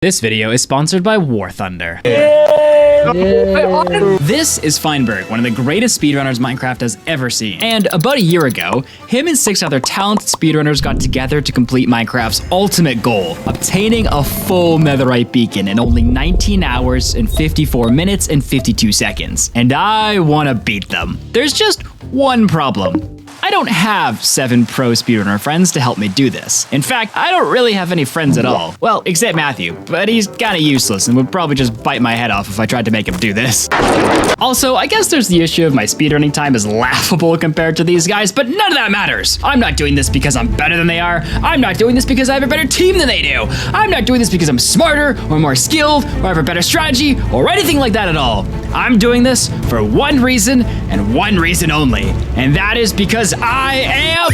This video is sponsored by War Thunder. This is Feinberg, one of the greatest speedrunners Minecraft has ever seen. And about a year ago, him and 6 other talented speedrunners got together to complete Minecraft's ultimate goal, obtaining a full Netherite beacon in only 19 hours and 54 minutes and 52 seconds. And I wanna beat them. There's just one problem. I don't have 7 pro speedrunner friends to help me do this. In fact, I don't really have any friends at all. Well, except Matthew, but he's kinda useless and would probably just bite my head off if I tried to make him do this. Also, I guess there's the issue of my speedrunning time is laughable compared to these guys, but none of that matters. I'm not doing this because I'm better than they are. I'm not doing this because I have a better team than they do. I'm not doing this because I'm smarter or more skilled or have a better strategy or anything like that at all. I'm doing this for one reason and one reason only, and that is because I am...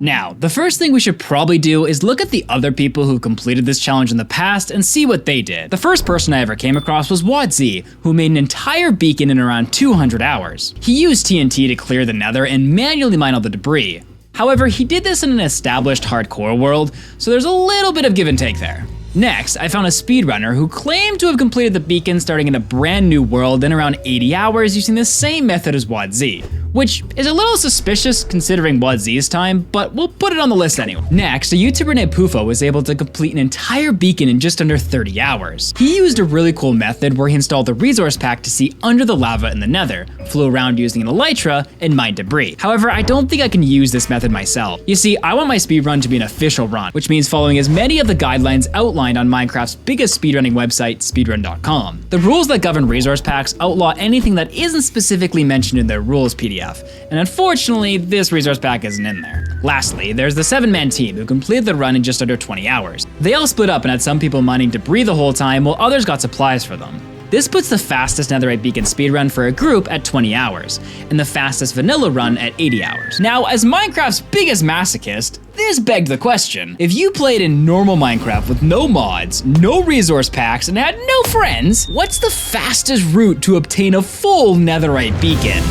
Now, the first thing we should probably do is look at the other people who completed this challenge in the past and see what they did. The first person I ever came across was WadzZ, who made an entire beacon in around 200 hours. He used TNT to clear the nether and manually mine all the debris. However, he did this in an established hardcore world, so there's a little bit of give and take there. Next, I found a speedrunner who claimed to have completed the beacon starting in a brand new world in around 80 hours using the same method as WadzZ, which is a little suspicious considering WadzZ's time, but we'll put it on the list anyway. Next, a YouTuber named Pufo was able to complete an entire beacon in just under 30 hours. He used a really cool method where he installed the resource pack to see under the lava in the nether, flew around using an Elytra, and mined debris. However, I don't think I can use this method myself. You see, I want my speedrun to be an official run, which means following as many of the guidelines outlined on Minecraft's biggest speedrunning website, speedrun.com. The rules that govern resource packs outlaw anything that isn't specifically mentioned in their rules PDF, and unfortunately, this resource pack isn't in there. Lastly, there's the 7-man team who completed the run in just under 20 hours. They all split up and had some people mining debris the whole time while others got supplies for them. This puts the fastest Netherite beacon speedrun for a group at 20 hours, and the fastest vanilla run at 80 hours. Now, as Minecraft's biggest masochist, this begged the question. If you played in normal Minecraft with no mods, no resource packs, and had no friends, what's the fastest route to obtain a full Netherite beacon?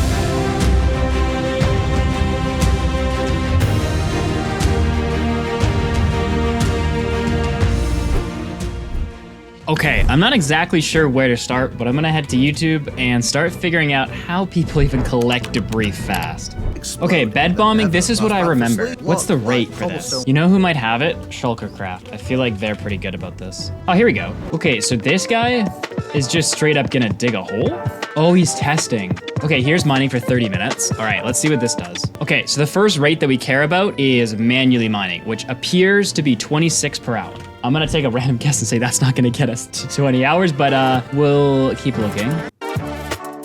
Okay, I'm not exactly sure where to start, but I'm gonna head to YouTube and start figuring out how people even collect debris fast. Okay, bed bombing, this is what I remember. What's the rate for this? You know who might have it? Shulkercraft. I feel like they're pretty good about this. Oh, here we go. Okay, so this guy is just straight up gonna dig a hole? Oh, he's testing. Okay, here's mining for 30 minutes. All right, let's see what this does. Okay, so the first rate that we care about is manually mining, which appears to be 26 per hour. I'm gonna take a random guess and say that's not gonna get us to 20 hours, but we'll keep looking.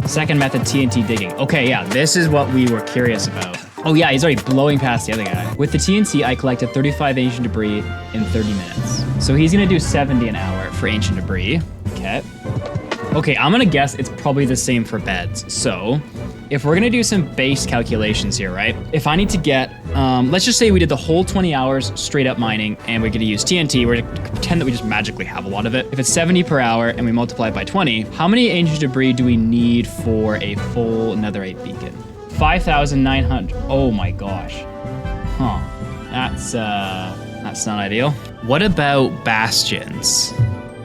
Second method, TNT digging. Okay, yeah, this is what we were curious about. Oh yeah, he's already blowing past the other guy. With the TNT, I collected 35 ancient debris in 30 minutes. So he's gonna do 70 an hour for ancient debris. Okay. Okay, I'm gonna guess it's probably the same for beds. So, if we're gonna do some base calculations here, right? If I need to get, let's just say we did the whole 20 hours straight up mining and we're gonna use TNT, we're gonna pretend that we just magically have a lot of it. If it's 70 per hour and we multiply it by 20, how many ancient debris do we need for a full Netherite beacon? 5,900, oh my gosh. Huh, that's not ideal. What about bastions?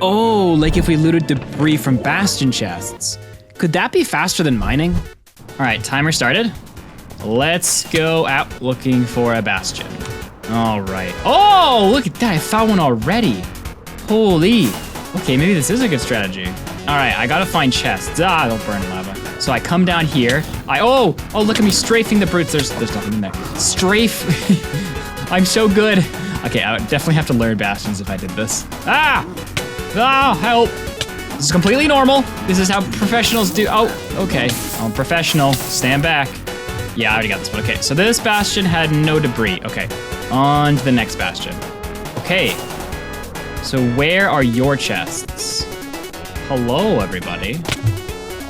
Oh, like if we looted debris from bastion chests. Could that be faster than mining? All right, timer started. Let's go out looking for a bastion. All right. Oh, look at that, I found one already. Holy. Okay, maybe this is a good strategy. All right, I gotta find chests. Ah, don't burn lava. So I come down here. Oh, look at me strafing the brutes. There's nothing in there. Strafe. I'm so good. Okay, I would definitely have to learn bastions if I did this. Ah! Oh, help. This is completely normal. This is how professionals do. Oh, okay. I'm a professional. Stand back. Yeah, I already got this one. Okay, so this bastion had no debris. Okay, on to the next bastion. Okay, so where are your chests? Hello, everybody.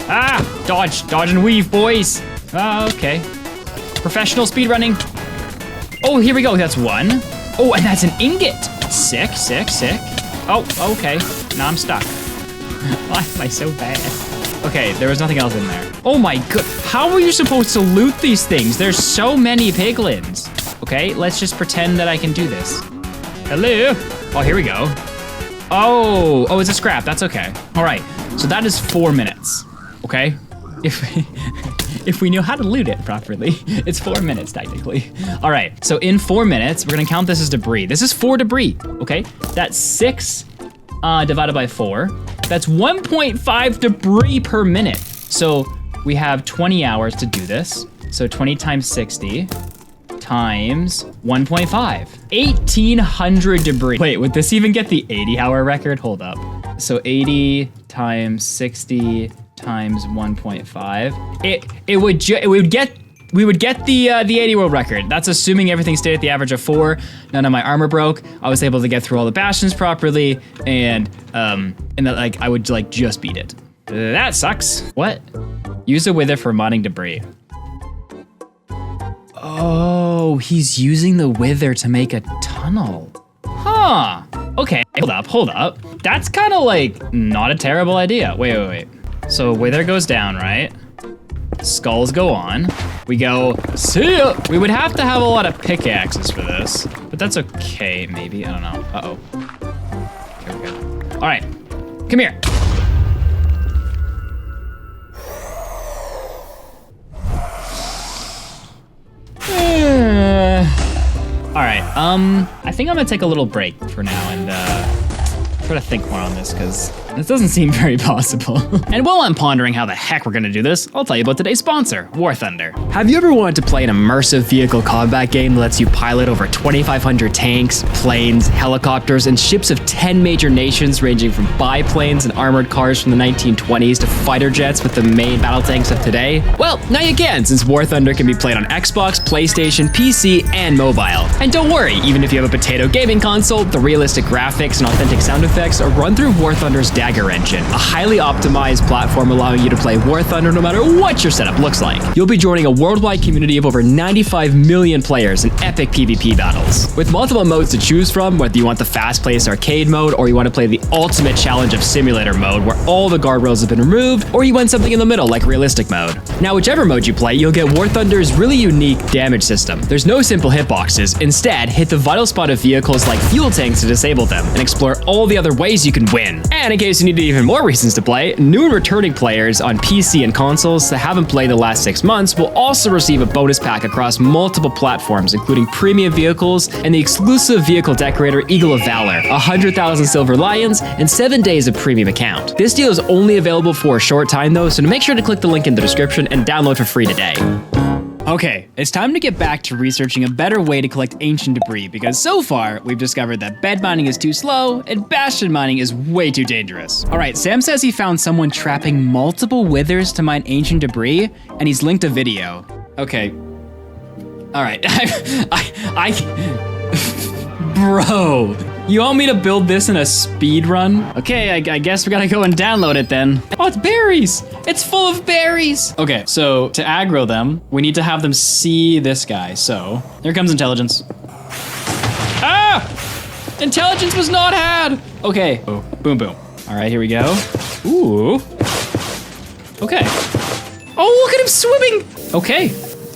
Ah, dodge and weave, boys. Ah, okay. Professional speedrunning. Oh, here we go. That's one. Oh, and that's an ingot. Sick. Oh, okay. Now I'm stuck. Why am I so bad? Okay, there was nothing else in there. Oh my god. How are you supposed to loot these things? There's so many piglins. Okay, let's just pretend that I can do this. Hello? Oh, here we go. Oh, it's a scrap. That's okay. All right, so that is 4 minutes, okay? If we knew how to loot it properly, it's 4 minutes technically. All right, so in 4 minutes, we're gonna count this as debris. This is 4 debris, okay? That's 6 divided by 4. That's 1.5 debris per minute. So we have 20 hours to do this. So 20 times 60 times 1.5. 1,800 debris. Wait, would this even get the 80-hour record? Hold up. So 80 times 60 times 1.5. We would get the 80 world record. That's assuming everything stayed at the average of 4. None of my armor broke. I was able to get through all the bastions properly, and that like I would like just beat it. That sucks. What? Use a wither for modding debris. Oh, he's using the wither to make a tunnel. Huh. Okay, hold up. That's kind of like not a terrible idea. Wait. So wither goes down, right? Skulls go on. We go, see ya. We would have to have a lot of pickaxes for this, but that's okay, maybe, I don't know. Uh-oh. Here we go. All right, come here. All right, I think I'm gonna take a little break for now and try to think more on this, because this doesn't seem very possible. And while I'm pondering how the heck we're gonna do this, I'll tell you about today's sponsor, War Thunder. Have you ever wanted to play an immersive vehicle combat game that lets you pilot over 2,500 tanks, planes, helicopters, and ships of 10 major nations, ranging from biplanes and armored cars from the 1920s to fighter jets with the main battle tanks of today? Well, now you can, since War Thunder can be played on Xbox, PlayStation, PC, and mobile. And don't worry, even if you have a potato gaming console, the realistic graphics and authentic sound effects are run through War Thunder's Dagger engine, a highly optimized platform allowing you to play War Thunder no matter what your setup looks like. You'll be joining a worldwide community of over 95 million players in epic PvP battles. With multiple modes to choose from, whether you want the fast-paced arcade mode or you want to play the ultimate challenge of simulator mode where all the guardrails have been removed, or you want something in the middle like realistic mode. Now, whichever mode you play, you'll get War Thunder's really unique damage system. There's no simple hitboxes. Instead, hit the vital spot of vehicles like fuel tanks to disable them and explore all the other ways you can win. And in case you need even more reasons to play, new and returning players on PC and consoles that haven't played the last 6 months will also receive a bonus pack across multiple platforms, including premium vehicles and the exclusive vehicle decorator Eagle of Valor, 100,000 silver lions, and 7 days of premium account. This deal is only available for a short time though, so make sure to click the link in the description and download for free today. Okay, it's time to get back to researching a better way to collect ancient debris, because so far, we've discovered that bed mining is too slow and bastion mining is way too dangerous. All right, Sam says he found someone trapping multiple withers to mine ancient debris, and he's linked a video. Okay. All right, Bro, you want me to build this in a speed run? Okay, I guess we gotta go and download it then. Oh, it's berries! It's full of berries! Okay, so to aggro them, we need to have them see this guy. So, here comes intelligence. Ah! Intelligence was not had! Okay, oh, boom, boom. All right, here we go. Ooh. Okay. Oh, look at him swimming! Okay,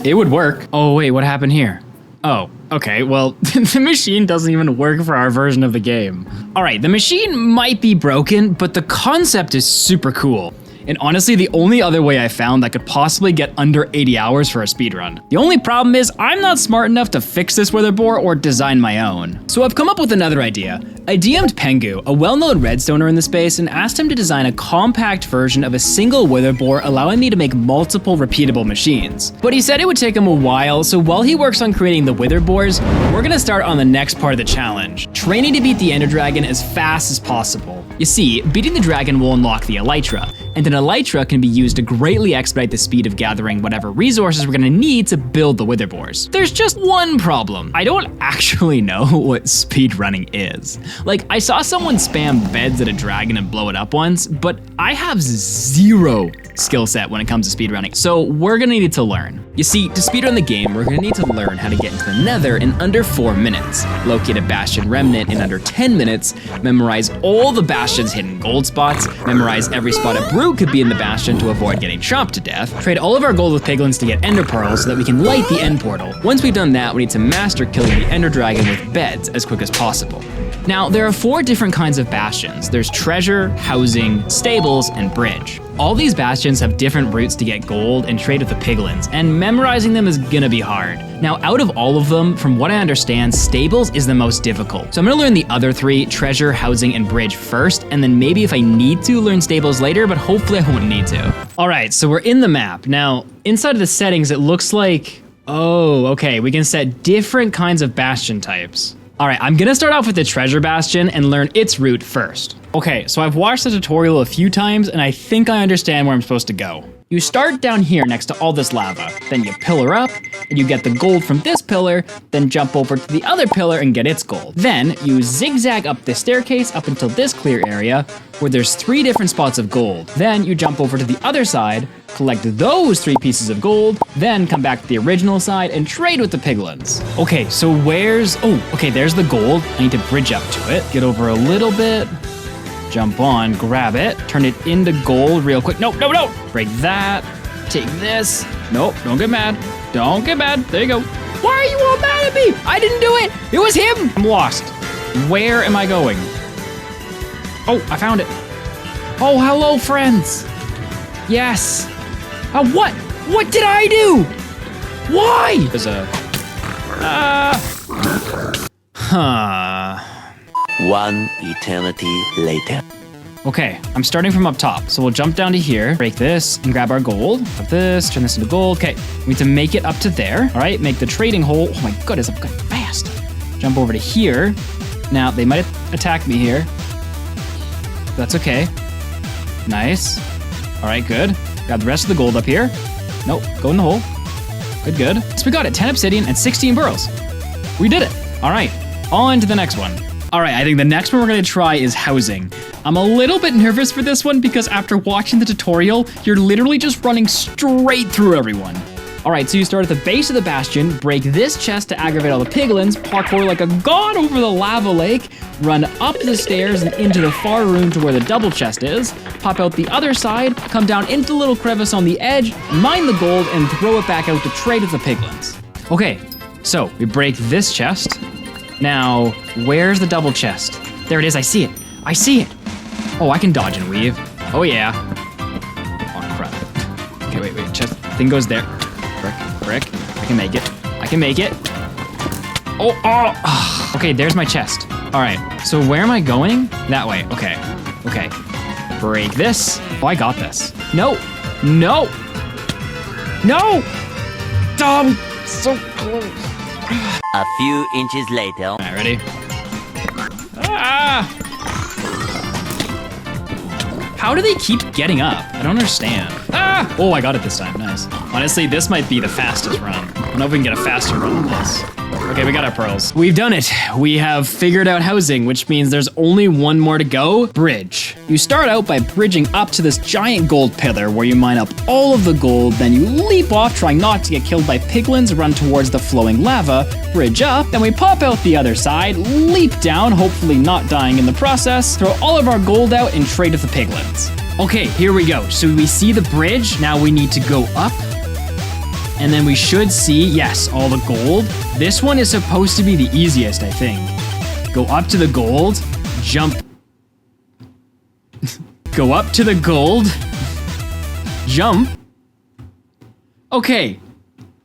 it would work. Oh, wait, what happened here? Oh, okay, well, the machine doesn't even work for our version of the game. All right, the machine might be broken, but the concept is super cool. And honestly, the only other way I found that could possibly get under 80 hours for a speedrun. The only problem is I'm not smart enough to fix this wither bore or design my own. So I've come up with another idea. I DM'd Pengu, a well-known redstoner in the space, and asked him to design a compact version of a single wither bore, allowing me to make multiple repeatable machines. But he said it would take him a while, so while he works on creating the wither bores, we're gonna start on the next part of the challenge, training to beat the Ender Dragon as fast as possible. You see, beating the dragon will unlock the Elytra, and an Elytra can be used to greatly expedite the speed of gathering whatever resources we're gonna need to build the wither bores. There's just one problem. I don't actually know what speedrunning is. Like, I saw someone spam beds at a dragon and blow it up once, but I have zero skill set when it comes to speedrunning, so we're gonna need to learn. You see, to speedrun the game, we're gonna need to learn how to get into the Nether in under 4 minutes, locate a Bastion remnant in under 10 minutes, memorize all the Bastion's hidden gold spots, memorize every spot a brute could be in the Bastion to avoid getting chopped to death, trade all of our gold with piglins to get ender pearls so that we can light the end portal. Once we've done that, we need to master killing the Ender Dragon with beds as quick as possible. Now, there are 4 different kinds of bastions. There's treasure, housing, stables, and bridge. All these bastions have different routes to get gold and trade with the piglins, and memorizing them is gonna be hard. Now, out of all of them, from what I understand, stables is the most difficult. So I'm gonna learn the other 3, treasure, housing, and bridge first, and then maybe if I need to, learn stables later, but hopefully I won't need to. All right, so we're in the map. Now, inside of the settings, it looks like, oh, okay, we can set different kinds of bastion types. All right, I'm gonna start off with the treasure bastion and learn its route first. Okay, so I've watched the tutorial a few times and I think I understand where I'm supposed to go. You start down here next to all this lava, then you pillar up, and you get the gold from this pillar, then jump over to the other pillar and get its gold. Then you zigzag up the staircase up until this clear area, where there's 3 different spots of gold. Then you jump over to the other side, collect those 3 pieces of gold, then come back to the original side and trade with the piglins. Okay, so where's, oh, okay, there's the gold. I need to bridge up to it, get over a little bit, jump on, grab it, turn it into gold real quick. Nope, no, no. Break that, take this. Nope, don't get mad. Don't get mad, there you go. Why are you all mad at me? I didn't do it, it was him. I'm lost. Where am I going? Oh, I found it. Oh, hello, friends. Yes. What? What did I do? Why? There's a, One eternity later. Okay, I'm starting from up top. So we'll jump down to here, break this, and grab our gold. Grab this, turn this into gold. Okay, we need to make it up to there. All right, make the trading hole. Oh my goodness, I'm going fast. Jump over to here. Now, they might attack me here. That's okay. Nice. All right, good. Grab the rest of the gold up here. Nope, go in the hole. Good, good. So we got it, 10 obsidian and 16 burrows. We did it. All right, on to the next one. All right, I think the next one we're gonna try is housing. I'm a little bit nervous for this one because after watching the tutorial, you're literally just running straight through everyone. All right, so you start at the base of the bastion, break this chest to aggravate all the piglins, parkour like a god over the lava lake, run up the stairs and into the far room to where the double chest is, pop out the other side, come down into the little crevice on the edge, mine the gold, and throw it back out to trade with the piglins. Okay, so we break this chest. Now, where's the double chest? There it is, I see it. I see it. Oh, I can dodge and weave. Oh yeah. Oh crap. Okay, wait, chest thing goes there. Brick. I can make it. I can make it. Oh. Okay, there's my chest. All right, so where am I going? That way, okay. Break this. Oh, I got this. No. Dumb, so close. A few inches later. All right, ready? How do they keep getting up? I don't understand. Oh, I got it this time, nice. Honestly, this might be the fastest run. I don't know if we can get a faster run than this. Okay, we got our pearls. We've done it. We have figured out housing, which means there's only one more to go, bridge. You start out by bridging up to this giant gold pillar where you mine up all of the gold, then you leap off trying not to get killed by piglins, run towards the flowing lava, bridge up, then we pop out the other side, leap down, hopefully not dying in the process, throw all of our gold out and trade with the piglins. Okay, here we go. So we see the bridge, now we need to go up, and then we should see, yes, all the gold. This one is supposed to be the easiest, I think. Go up to the gold, jump. Go up to the gold, jump. Okay,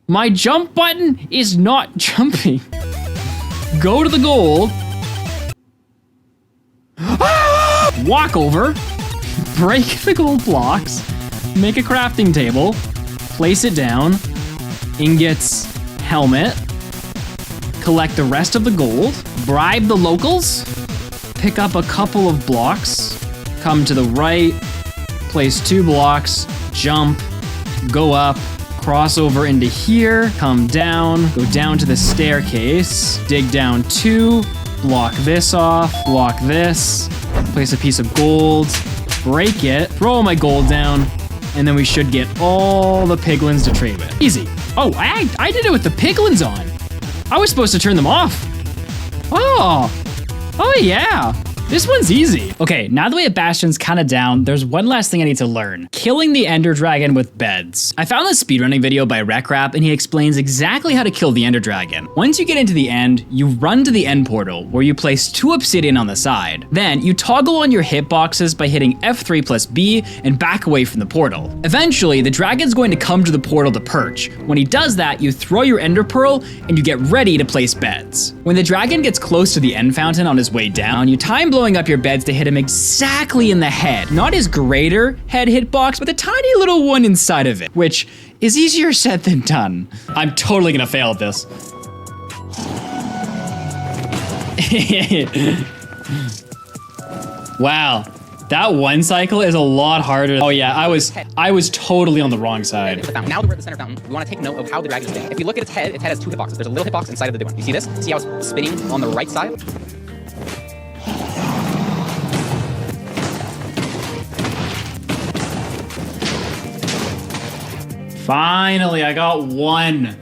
my jump button is not jumping. Go to the gold. Walk over, break the gold blocks, make a crafting table, place it down, ingots, helmet, collect the rest of the gold, bribe the locals, pick up a couple of blocks, come to the right, place 2 blocks, jump, go up, cross over into here, come down, go down to the staircase, dig down 2, block this off, block this, place a piece of gold, break it, throw all my gold down, and then we should get all the piglins to trade with. Easy. Oh, I did it with the piglins on. I was supposed to turn them off. Oh yeah. This one's easy. Okay, now that we have Bastions kind of down, there's one last thing I need to learn. Killing the Ender Dragon with beds. I found this speedrunning video by RecRap, and he explains exactly how to kill the Ender Dragon. Once you get into the end, you run to the end portal, where you place 2 obsidian on the side. Then, you toggle on your hitboxes by hitting F3 plus B and back away from the portal. Eventually, the dragon's going to come to the portal to perch. When he does that, you throw your Ender Pearl, and you get ready to place beds. When the dragon gets close to the end fountain on his way down, you time blowing up your beds to hit him exactly in the head. Not his greater head hitbox, but the tiny little one inside of it, which is easier said than done. I'm totally gonna fail at this. Wow. That one cycle is a lot harder. Oh yeah, I was totally on the wrong side. Now that we're at the center fountain, we want to take note of how the dragon is spinning. If you look at its head has 2 hitboxes. There's a little hitbox inside of the big one. You see this? See how it's spinning on the right side? Finally, I got one.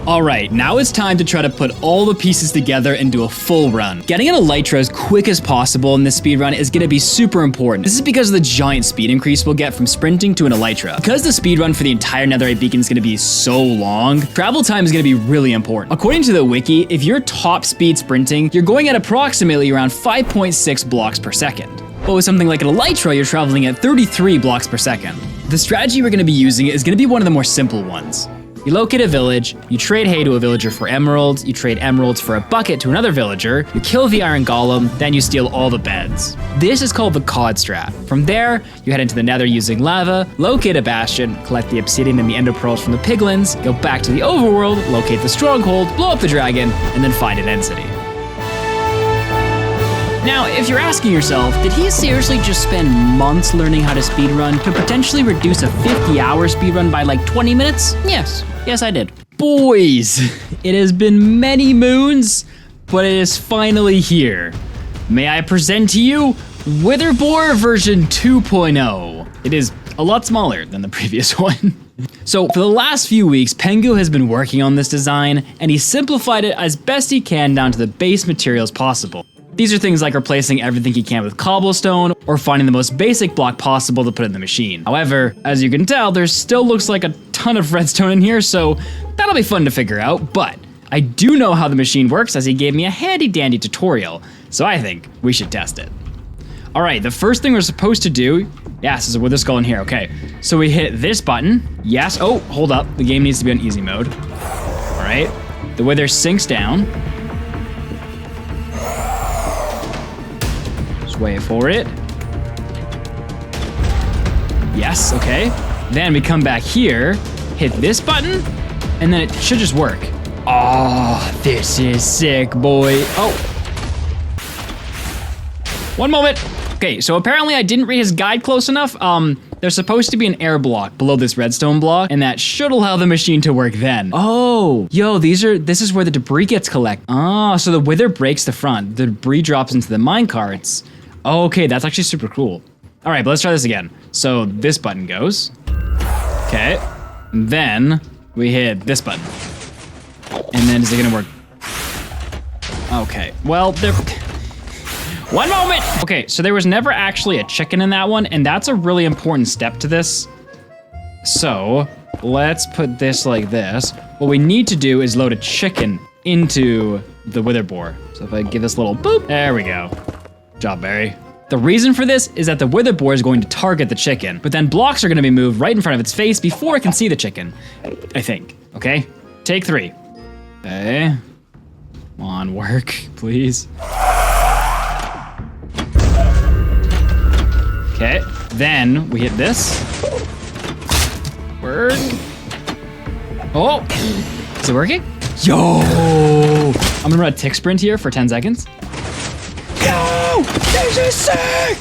All right, now it's time to try to put all the pieces together and do a full run. Getting an Elytra as quick as possible in this speed run is gonna be super important. This is because of the giant speed increase we'll get from sprinting to an Elytra. Because the speed run for the entire Netherite beacon is gonna be so long, travel time is gonna be really important. According to the wiki, if you're top speed sprinting, you're going at approximately around 5.6 blocks per second. But with something like an Elytra, you're traveling at 33 blocks per second. The strategy we're gonna be using is gonna be one of the more simple ones. You locate a village, you trade hay to a villager for emeralds, you trade emeralds for a bucket to another villager, you kill the iron golem, then you steal all the beds. This is called the cod strat. From there, you head into the nether using lava, locate a bastion, collect the obsidian and the ender pearls from the piglins, go back to the overworld, locate the stronghold, blow up the dragon, and then find an end city. Now, if you're asking yourself, did he seriously just spend months learning how to speedrun to potentially reduce a 50-hour speedrun by like 20 minutes? Yes, I did. Boys, it has been many moons, but it is finally here. May I present to you Witherboar version 2.0. It is a lot smaller than the previous one. So for the last few weeks, Pengu has been working on this design, and he simplified it as best he can down to the base materials possible. These are things like replacing everything he can with cobblestone, or finding the most basic block possible to put in the machine. However, as you can tell, there still looks like a ton of redstone in here, so that'll be fun to figure out, but I do know how the machine works as he gave me a handy dandy tutorial, so I think we should test it. All right, the first thing we're supposed to do, yes, is with this skull in here, okay. So we hit this button, yes, oh, hold up, the game needs to be on easy mode. All right, the wither sinks down. Wait for it. Yes, okay. Then we come back here, hit this button, and then it should just work. Oh, this is sick, boy. Oh. One moment. Okay, so apparently I didn't read his guide close enough. There's supposed to be an air block below this redstone block, and that should allow the machine to work then. Oh, yo, this is where the debris gets collected. Oh, so the wither breaks the front. The debris drops into the minecarts. Okay, that's actually super cool. All right, but let's try this again. So this button goes. Okay, and then we hit this button. And then is it gonna work? Okay, well, one moment! Okay, so there was never actually a chicken in that one, and that's a really important step to this. So let's put this like this. What we need to do is load a chicken into the witherboar. So if I give this little boop, there we go. Job, Barry. The reason for this is that the witherboar is going to target the chicken, but then blocks are going to be moved right in front of its face before it can see the chicken. I think. Okay? Take 3. Okay. Come on, work, please. Okay. Then we hit this. Work. Oh! Is it working? Yo! I'm gonna run a tick sprint here for 10 seconds. Yo! This is sick!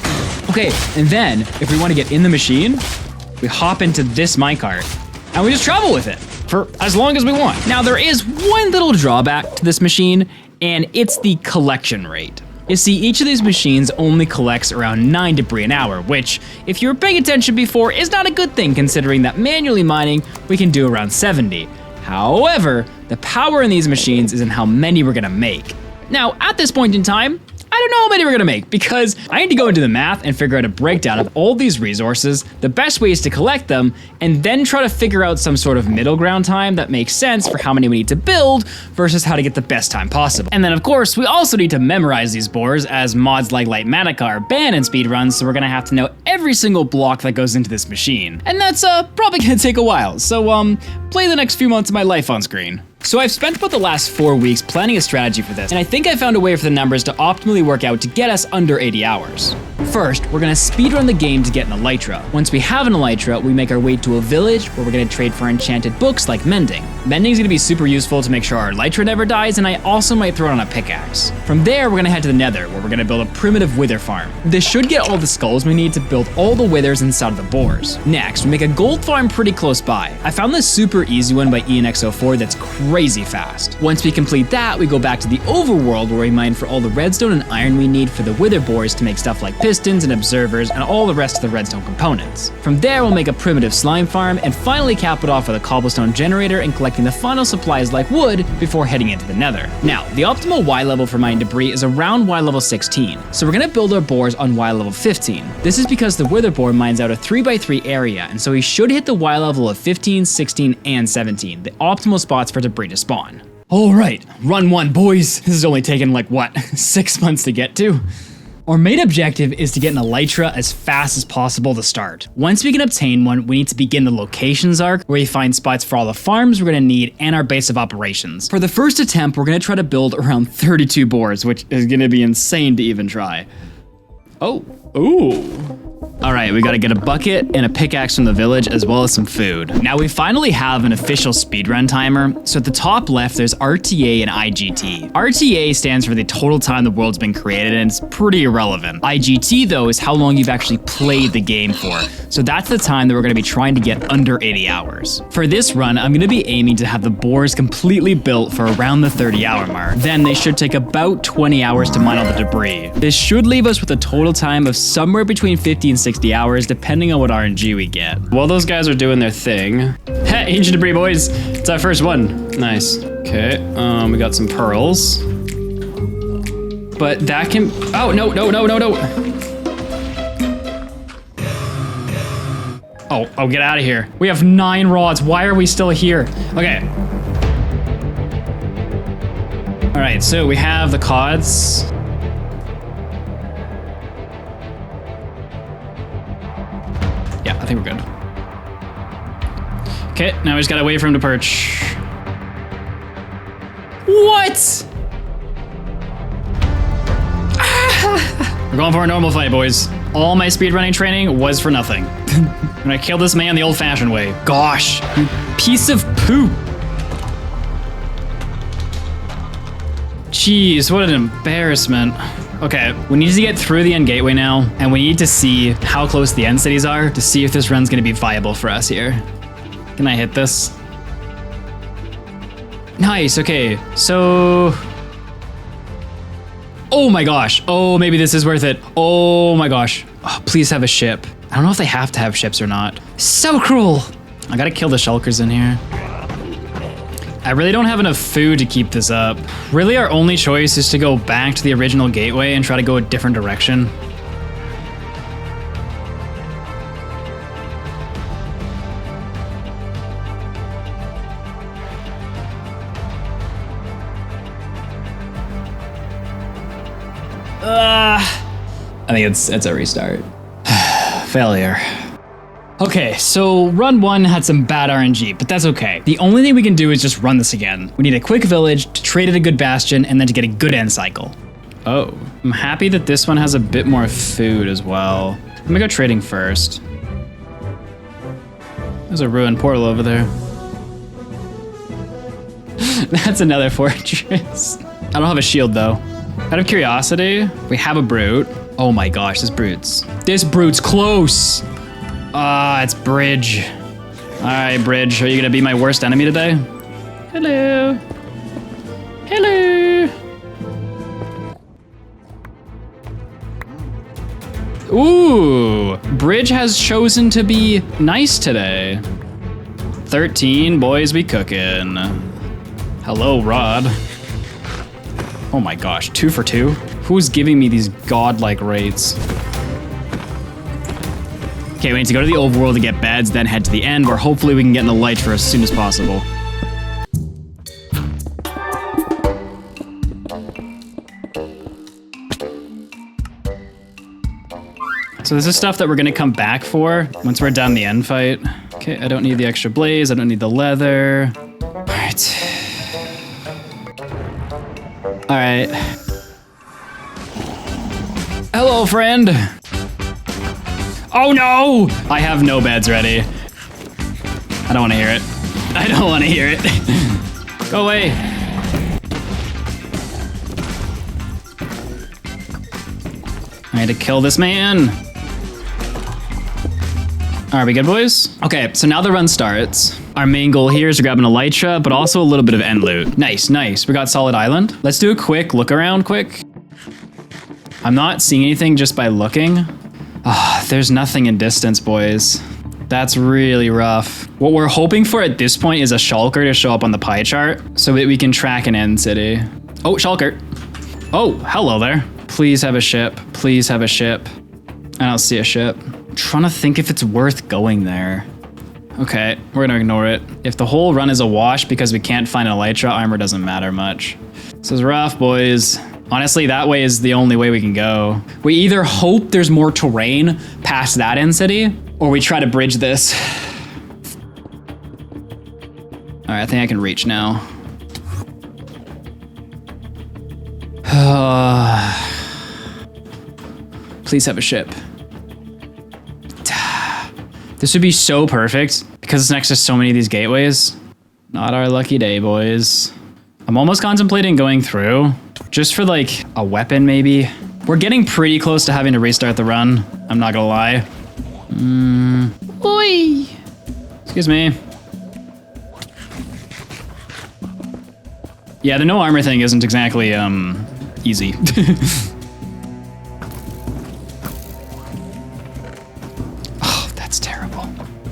Okay, and then, if we want to get in the machine, we hop into this minecart, and we just travel with it for as long as we want. Now, there is one little drawback to this machine, and it's the collection rate. You see, each of these machines only collects around 9 debris an hour, which, if you were paying attention before, is not a good thing considering that manually mining, we can do around 70. However, the power in these machines is in how many we're gonna make. Now, at this point in time, I don't know how many we're gonna make because I need to go into the math and figure out a breakdown of all these resources, the best ways to collect them, and then try to figure out some sort of middle ground time that makes sense for how many we need to build versus how to get the best time possible. And then of course, we also need to memorize these boars as mods like Light Manica are banned in speedruns, so we're gonna have to know every single block that goes into this machine. And that's probably gonna take a while, so play the next few months of my life on screen. So I've spent about the last 4 weeks planning a strategy for this, and I think I found a way for the numbers to optimally work out to get us under 80 hours. First, we're gonna speedrun the game to get an Elytra. Once we have an Elytra, we make our way to a village where we're gonna trade for enchanted books like Mending. Mending's gonna be super useful to make sure our Elytra never dies, and I also might throw it on a pickaxe. From there, we're gonna head to the Nether, where we're gonna build a primitive wither farm. This should get all the skulls we need to build all the withers inside of the boars. Next, we make a gold farm pretty close by. I found this super easy one by ENX04 that's crazy fast. Once we complete that, we go back to the Overworld where we mine for all the redstone and iron we need for the wither boars to make stuff like pistons and observers and all the rest of the redstone components. From there, we'll make a primitive slime farm and finally cap it off with a cobblestone generator and collecting the final supplies like wood before heading into the Nether. Now, the optimal Y level for mining debris is around Y level 16, so we're gonna build our boars on Y level 15. This is because the wither boar mines out a 3x3 area, and so he should hit the Y level of 15, 16, and 17, the optimal spots for debris to spawn. All right, run 1, boys. This has only taken like, what, 6 months to get to? Our main objective is to get an Elytra as fast as possible to start. Once we can obtain one, we need to begin the locations arc, where we find spots for all the farms we're gonna need and our base of operations. For the first attempt, we're gonna try to build around 32 boars, which is gonna be insane to even try. Oh, ooh. All right, we gotta get a bucket and a pickaxe from the village as well as some food. Now we finally have an official speedrun timer. So at the top left, there's RTA and IGT. RTA stands for the total time the world's been created, and it's pretty irrelevant. IGT though is how long you've actually played the game for. So that's the time that we're gonna be trying to get under 80 hours. For this run, I'm gonna be aiming to have the boars completely built for around the 30-hour mark. Then they should take about 20 hours to mine all the debris. This should leave us with a total time of somewhere between 50 and 60 hours, depending on what RNG we get. While those guys are doing their thing, hey, ancient debris, boys. It's our first one. Nice. Okay, we got some pearls. But that can, oh, no. Oh, get out of here. We have 9 rods. Why are we still here? Okay. All right, so we have the cods. Yeah, I think we're good. Okay, now we just gotta wait for him to perch. What? We're going for a normal fight, boys. All my speedrunning training was for nothing. I'm gonna kill this man the old-fashioned way. Gosh, you piece of poop. Jeez, what an embarrassment. Okay, we need to get through the end gateway now, and we need to see how close the end cities are to see if this run's gonna be viable for us here. Can I hit this? Nice, okay, so... Oh my gosh, oh, maybe this is worth it. Oh my gosh, oh, please have a ship. I don't know if they have to have ships or not. So cruel. I gotta kill the shulkers in here. I really don't have enough food to keep this up. Really, our only choice is to go back to the original gateway and try to go a different direction. I think it's a restart. Failure. Okay, so run 1 had some bad RNG, but that's okay. The only thing we can do is just run this again. We need a quick village, to trade at a good bastion, and then to get a good end cycle. Oh, I'm happy that this one has a bit more food as well. I'm gonna go trading first. There's a ruined portal over there. That's another fortress. I don't have a shield though. Out of curiosity, we have a brute. Oh my gosh, this brute's close. Ah, it's Bridge. All right, Bridge, are you gonna be my worst enemy today? Hello. Hello. Ooh, Bridge has chosen to be nice today. 13, boys, we cookin'. Hello, Rod. Oh my gosh, 2 for 2. Who's giving me these godlike rates? Okay, we need to go to the overworld to get beds, then head to the end, where hopefully we can get in the Elytra as soon as possible. So this is stuff that we're gonna come back for once we're done the end fight. Okay, I don't need the extra blaze, I don't need the leather. All right. All right. Hello, friend. Oh no! I have no beds ready. I don't wanna hear it. I don't wanna hear it. Go away. I had to kill this man. Are we good, boys? Okay, so now the run starts. Our main goal here is to grab an Elytra, but also a little bit of end loot. Nice, nice. We got solid island. Let's do a quick look around quick. I'm not seeing anything just by looking. Ah, there's nothing in distance, boys. That's really rough. What we're hoping for at this point is a shulker to show up on the pie chart so that we can track an end city. Oh, shulker. Oh, hello there. Please have a ship. Please have a ship. I don't see a ship. I'm trying to think if it's worth going there. Okay, we're gonna ignore it. If the whole run is a wash because we can't find an Elytra, armor doesn't matter much. This is rough, boys. Honestly, that way is the only way we can go. We either hope there's more terrain past that end city, or we try to bridge this. All right, I think I can reach now. Please have a ship. This would be so perfect because it's next to so many of these gateways. Not our lucky day, boys. I'm almost contemplating going through just for like a weapon, maybe. We're getting pretty close to having to restart the run. I'm not gonna lie. Oi! Excuse me. Yeah, the no armor thing isn't exactly easy.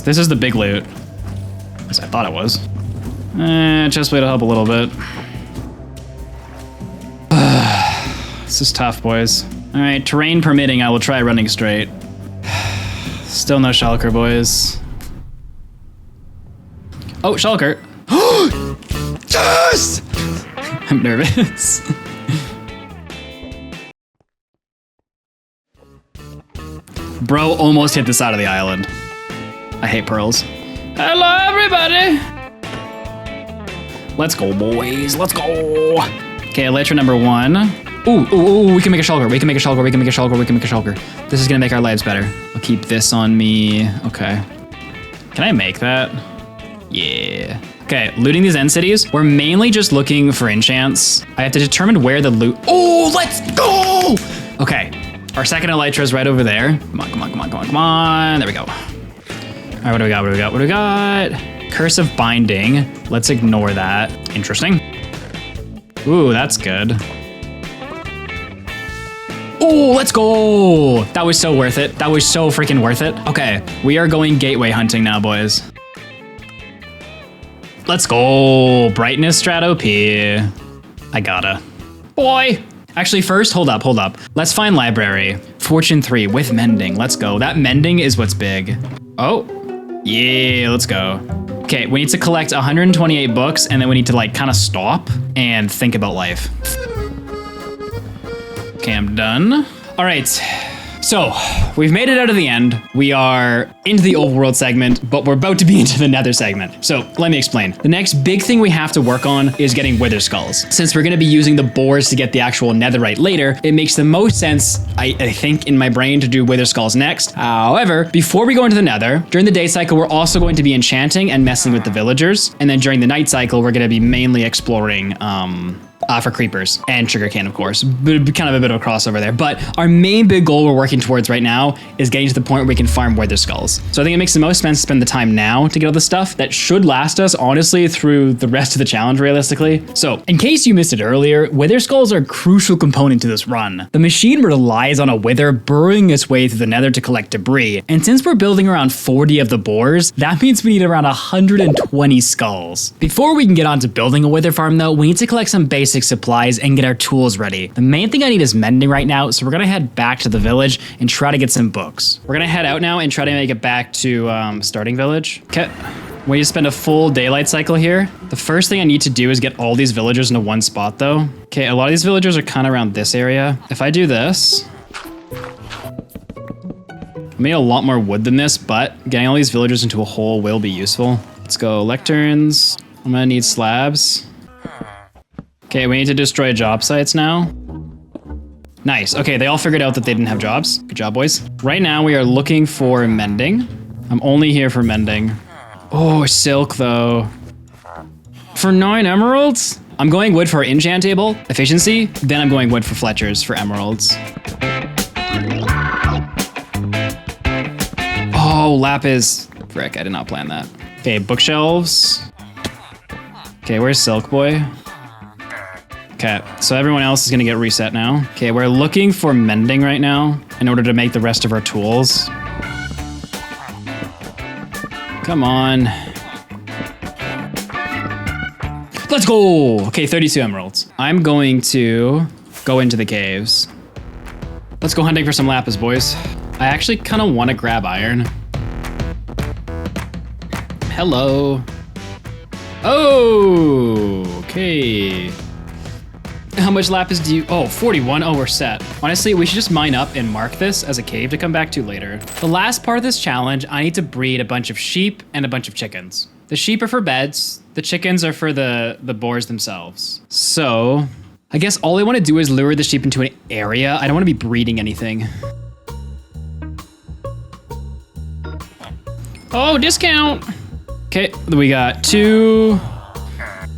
This is the big loot. As I thought it was. Chestplate will help a little bit. This is tough, boys. All right, terrain permitting, I will try running straight. Still no shulker, boys. Oh, shulker. Yes! I'm nervous. Bro almost hit the side of the island. I hate pearls. Hello, everybody. Let's go, boys. Let's go. Okay, Elytra number 1. Ooh, we can make a shulker. We can make a shulker. We can make a shulker. We can make a shulker. This is gonna make our lives better. I'll keep this on me. Okay. Can I make that? Yeah. Okay, looting these end cities. We're mainly just looking for enchants. I have to determine where the loot. Oh, let's go. Okay, our second Elytra is right over there. Come on, come on, come on, come on, come on. There we go. All right, what do we got? What do we got? What do we got? Curse of Binding. Let's ignore that. Interesting. Ooh, that's good. Oh, let's go. That was so worth it. That was so freaking worth it. Okay, we are going gateway hunting now, boys. Let's go. Brightness Strato P. I gotta. Boy. Actually, first, hold up. Let's find library. Fortune 3 with mending. Let's go. That mending is what's big. Oh. Yeah, let's go. Okay, we need to collect 128 books, and then we need to like kind of stop and think about life. Okay, I'm done. All right, so we've made it out of the end. We are into the overworld segment, but we're about to be into the nether segment. So let me explain. The next big thing we have to work on is getting wither skulls. Since we're gonna be using the boars to get the actual netherite later, it makes the most sense, I think, in my brain to do wither skulls next. However, before we go into the nether, during the day cycle, we're also going to be enchanting and messing with the villagers. And then during the night cycle, we're gonna be mainly exploring, for creepers and sugarcane, of course. Kind of a bit of a crossover there. But our main big goal we're working towards right now is getting to the point where we can farm wither skulls. So I think it makes the most sense to spend the time now to get all this stuff that should last us, honestly, through the rest of the challenge, realistically. So in case you missed it earlier, wither skulls are a crucial component to this run. The machine relies on a wither burrowing its way through the nether to collect debris. And since we're building around 40 of the boars, that means we need around 120 skulls. Before we can get on to building a wither farm though, we need to collect some basic basic supplies and get our tools ready. The main thing I need is mending right now, so we're gonna head back to the village and try to get some books. We're gonna head out now and try to make it back to starting village. Okay. When you spend a full daylight cycle here, the first thing I need to do is get all these villagers into one spot though. Okay, a lot of these villagers are kind of around this area. If I do this, I made a lot more wood than this, but getting all these villagers into a hole will be useful. Let's go lecterns. I'm gonna need slabs. Okay, we need to destroy job sites now. Nice, okay, they all figured out that they didn't have jobs. Good job, boys. Right now we are looking for mending. I'm only here for mending. Oh, silk though. For 9 emeralds? I'm going wood for enchant table, efficiency, then I'm going wood for Fletcher's for emeralds. Oh, lapis. Frick, I did not plan that. Okay, bookshelves. Okay, where's Silk Boy? Okay, so everyone else is gonna get reset now. Okay, we're looking for mending right now in order to make the rest of our tools. Come on. Let's go! Okay, 32 emeralds. I'm going to go into the caves. Let's go hunting for some lapis, boys. I actually kind of want to grab iron. Hello. Oh, okay. How much lapis do you... Oh, 41. Oh, we're set. Honestly, we should just mine up and mark this as a cave to come back to later. The last part of this challenge, I need to breed a bunch of sheep and a bunch of chickens. The sheep are for beds. The chickens are for the boars themselves. So, I guess all I want to do is lure the sheep into an area. I don't want to be breeding anything. Oh, discount. Okay, we got 2.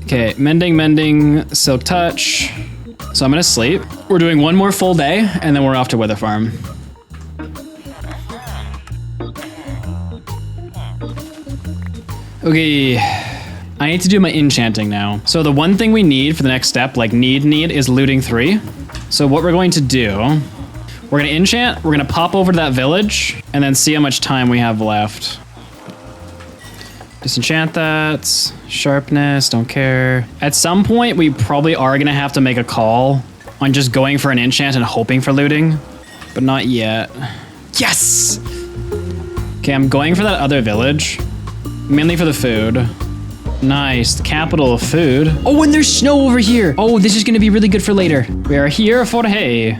Okay, mending, silk touch. So I'm gonna sleep. We're doing 1 more full day and then we're off to Wither Farm. Okay, I need to do my enchanting now. So the one thing we need for the next step, like need is looting 3. So what we're going to do, we're gonna enchant, we're gonna pop over to that village and then see how much time we have left. Disenchant that, sharpness, don't care. At some point, we probably are gonna have to make a call on just going for an enchant and hoping for looting, but not yet. Yes! Okay, I'm going for that other village, mainly for the food. Nice, the capital of food. Oh, and there's snow over here. Oh, this is gonna be really good for later. We are here for hay.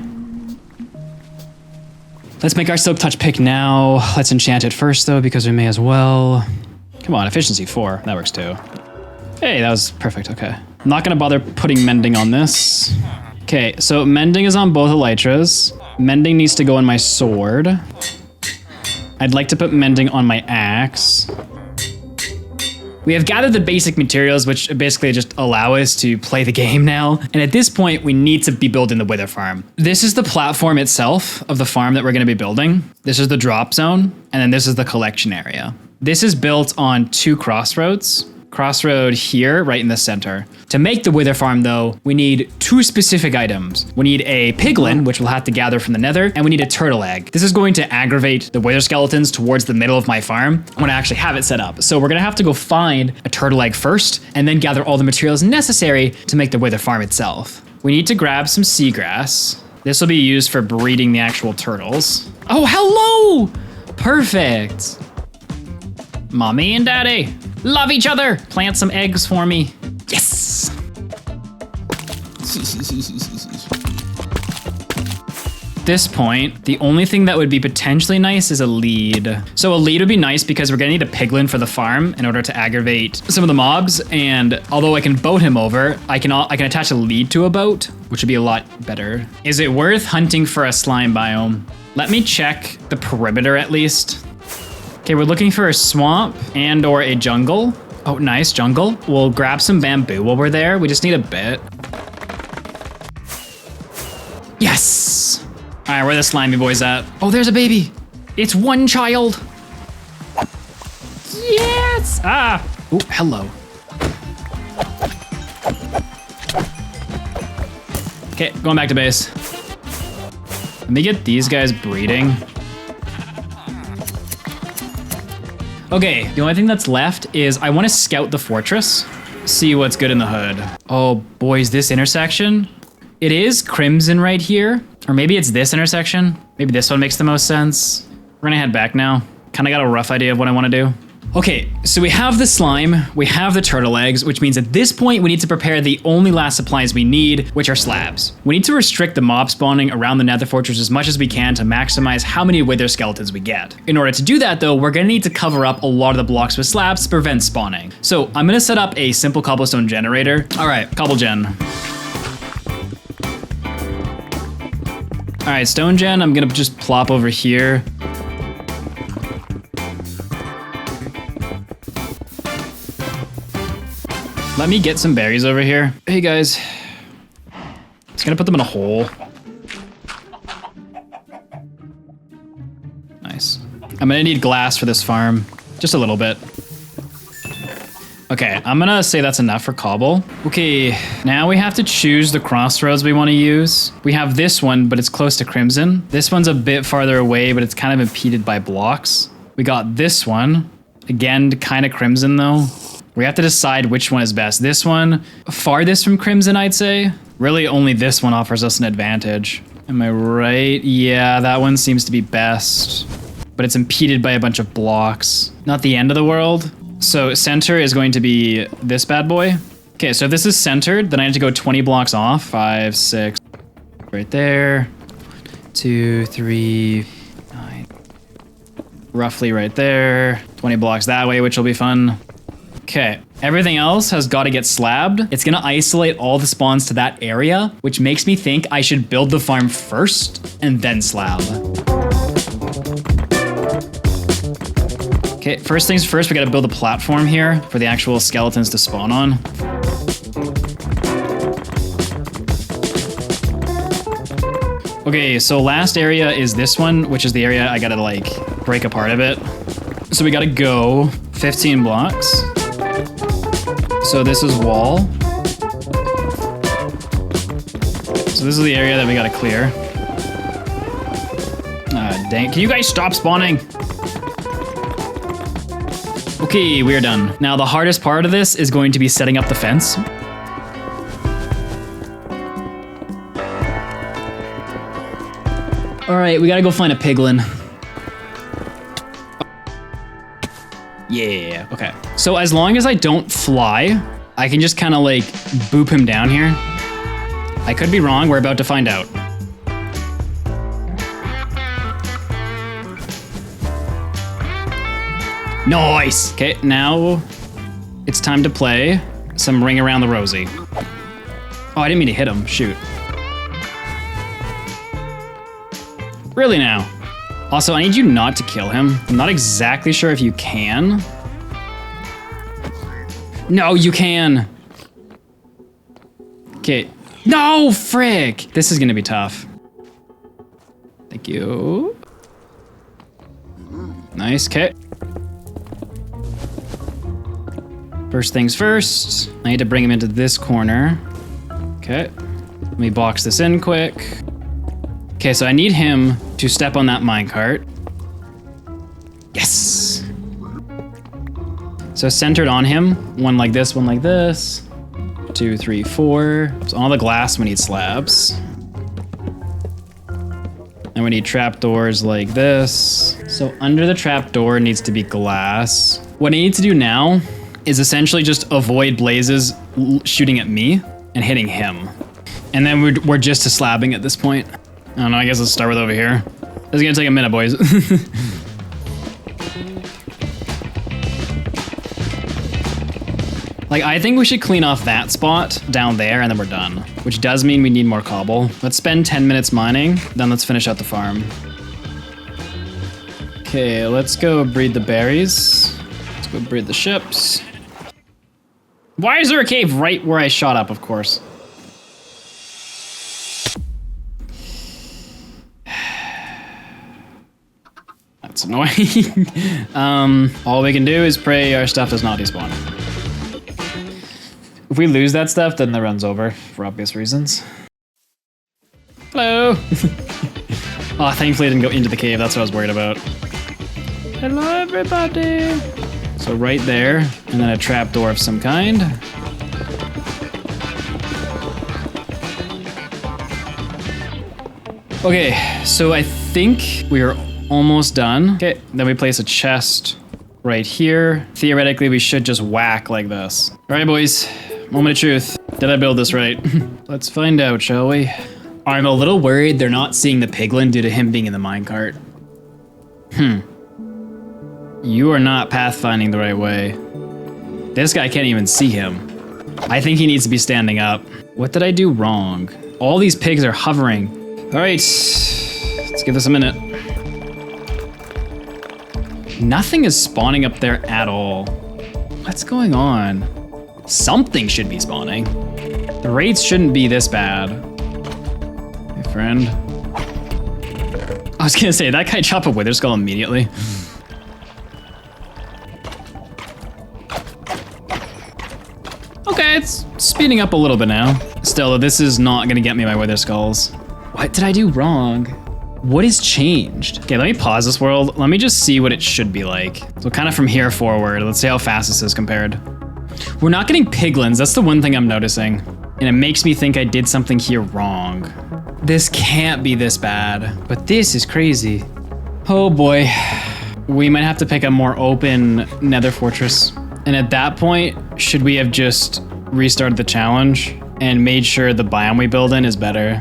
Let's make our silk touch pick now. Let's enchant it first though, because we may as well. Come on, efficiency 4, that works too. Hey, that was perfect, okay. I'm not gonna bother putting mending on this. Okay, so mending is on both elytras. Mending needs to go on my sword. I'd like to put mending on my axe. We have gathered the basic materials, which basically just allow us to play the game now. And at this point, we need to be building the Wither Farm. This is the platform itself of the farm that we're gonna be building. This is the drop zone, and then this is the collection area. This is built on 2 crossroads. Crossroad here, right in the center. To make the Wither Farm though, we need 2 specific items. We need a piglin, which we'll have to gather from the nether, and we need a turtle egg. This is going to aggravate the wither skeletons towards the middle of my farm when I actually have it set up. So we're gonna have to go find a turtle egg first, and then gather all the materials necessary to make the Wither Farm itself. We need to grab some seagrass. This will be used for breeding the actual turtles. Oh, hello! Perfect. Mommy and daddy love each other. Plant some eggs for me. Yes. At this point, the only thing that would be potentially nice is a lead. So a lead would be nice because we're gonna need a piglin for the farm in order to aggravate some of the mobs. And although I can boat him over, I can attach a lead to a boat, which would be a lot better. Is it worth hunting for a slime biome? Let me check the perimeter at least. Okay, we're looking for a swamp and or a jungle. Oh, nice, jungle. We'll grab some bamboo while we're there. We just need a bit. Yes! All right, where are the slimy boys at? Oh, there's a baby. It's 1 child. Yes! Ah! Oh, hello. Okay, going back to base. Let me get these guys breeding. Okay, the only thing that's left is I want to scout the fortress. see what's good in the hood. Oh, boys, this intersection? It is crimson right here. Or maybe it's this intersection. Maybe this one makes the most sense. We're gonna head back now. Kind of got a rough idea of what I want to do. Okay, so we have the slime, we have the turtle eggs, which means at this point we need to prepare the only last supplies we need, which are slabs. We need to restrict the mob spawning around the nether fortress as much as we can to maximize how many wither skeletons we get. In order to do that though, we're gonna need to cover up a lot of the blocks with slabs to prevent spawning. So I'm gonna set up a simple cobblestone generator. All right, cobble gen. All right, stone gen, I'm gonna just plop over here. Let me get some berries over here. Hey guys. Just gonna put them in a hole. Nice. I'm gonna need glass for this farm. Just a little bit. Okay, I'm gonna say that's enough for cobble. Okay, now we have to choose the crossroads we want to use. We have this one, but it's close to crimson. This one's a bit farther away, but it's kind of impeded by blocks. We got this one. Again, kind of crimson though. We have to decide which one is best. This one, farthest from crimson, I'd say. Really, only this one offers us an advantage. Am I right? Yeah, that one seems to be best. But it's impeded by a bunch of blocks. Not the end of the world. So center is going to be this bad boy. Okay, so if this is centered, then I have to go 20 blocks off. 5, 6, right there. 1, 2, 3, 9. Roughly right there. 20 blocks that way, which will be fun. Okay, everything else has got to get slabbed. It's gonna isolate all the spawns to that area, which makes me think I should build the farm first and then slab. Okay, first things first, we gotta build a platform here for the actual skeletons to spawn on. Okay, so last area is this one, which is the area I gotta like break apart a bit. So we gotta go 15 blocks. So this is wall. So this is the area that we gotta clear. Dang, can you guys stop spawning? Okay, we're done. Now the hardest part of this is going to be setting up the fence. All right, we gotta go find a piglin. Yeah, okay. So as long as I don't fly, I can just kind of like boop him down here. I could be wrong, we're about to find out. Nice! Okay, now it's time to play some Ring Around the Rosie. Oh, I didn't mean to hit him, shoot. Really now? Also, I need you not to kill him. I'm not exactly sure if you can. No, you can. Okay. No, frick! This is gonna be tough. Thank you. Nice, okay. First things first, I need to bring him into this corner. Okay, let me box this in quick. Okay, so I need him to step on that minecart. Yes! So centered on him, one like this, one like this. 2, 3, 4. So all the glass, we need slabs. And we need trapdoors like this. So under the trapdoor needs to be glass. What I need to do now is essentially just avoid blazes shooting at me and hitting him. And then we're just to slabbing at this point. I don't know, I guess let's start with over here. This is gonna take a minute, boys. Like, I think we should clean off that spot down there and then we're done. Which does mean we need more cobble. Let's spend 10 minutes mining, then let's finish out the farm. Okay, let's go breed the berries. Let's go breed the ships. Why is there a cave right where I shot up, of course? That's annoying. All we can do is pray our stuff does not despawn. If we lose that stuff, then the run's over, for obvious reasons. Hello! Oh, thankfully I didn't go into the cave, that's what I was worried about. Hello, everybody! So right there, and then a trapdoor of some kind. Okay, so I think we are almost done. Okay, then we place a chest right here. Theoretically, we should just whack like this. All right, boys, moment of truth. Did I build this right? Let's find out, shall we? I'm a little worried they're not seeing the piglin due to him being in the minecart. You are not pathfinding the right way. This guy can't even see him. I think he needs to be standing up. What did I do wrong? All these pigs are hovering. All right, let's give this a minute. Nothing is spawning up there at all. What's going on? Something should be spawning. The rates shouldn't be this bad. Hey, friend. I was gonna say, that guy chopped a wither skull immediately. Okay, it's speeding up a little bit now. Still, this is not gonna get me my wither skulls. What did I do wrong? What has changed? Okay, let me pause this world. Let me just see what it should be like. So kind of from here forward, let's see how fast this is compared. We're not getting piglins, that's the one thing I'm noticing. And it makes me think I did something here wrong. This can't be this bad, but this is crazy. Oh boy. We might have to pick a more open nether fortress. And at that point, should we have just restarted the challenge and made sure the biome we build in is better?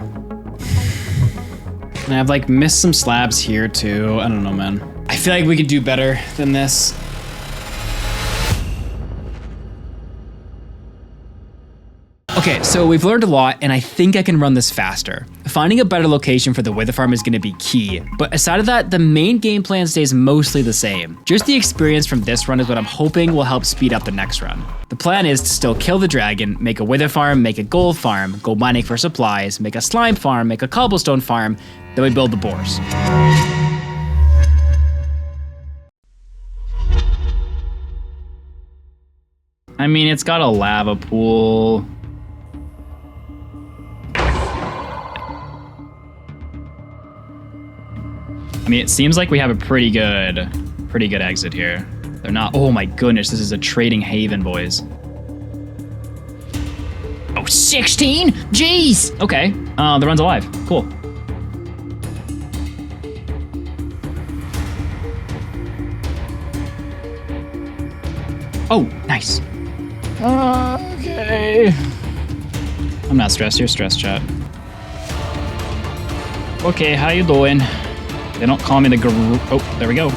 And I've like missed some slabs here too. I don't know, man. I feel like we could do better than this. Okay, so we've learned a lot and I think I can run this faster. Finding a better location for the wither farm is gonna be key. But aside of that, the main game plan stays mostly the same. Just the experience from this run is what I'm hoping will help speed up the next run. The plan is to still kill the dragon, make a wither farm, make a gold farm, go mining for supplies, make a slime farm, make a cobblestone farm, then we build the boars. I mean, it's got a lava pool. I mean, it seems like we have a pretty good exit here. They're not, oh my goodness, this is a trading haven, boys. Oh, 16? Jeez! Okay, the run's alive, cool. Oh, nice. Okay. I'm not stressed, you're stressed, chat. Okay, how you doing? They don't call me the guru. Oh, there we go.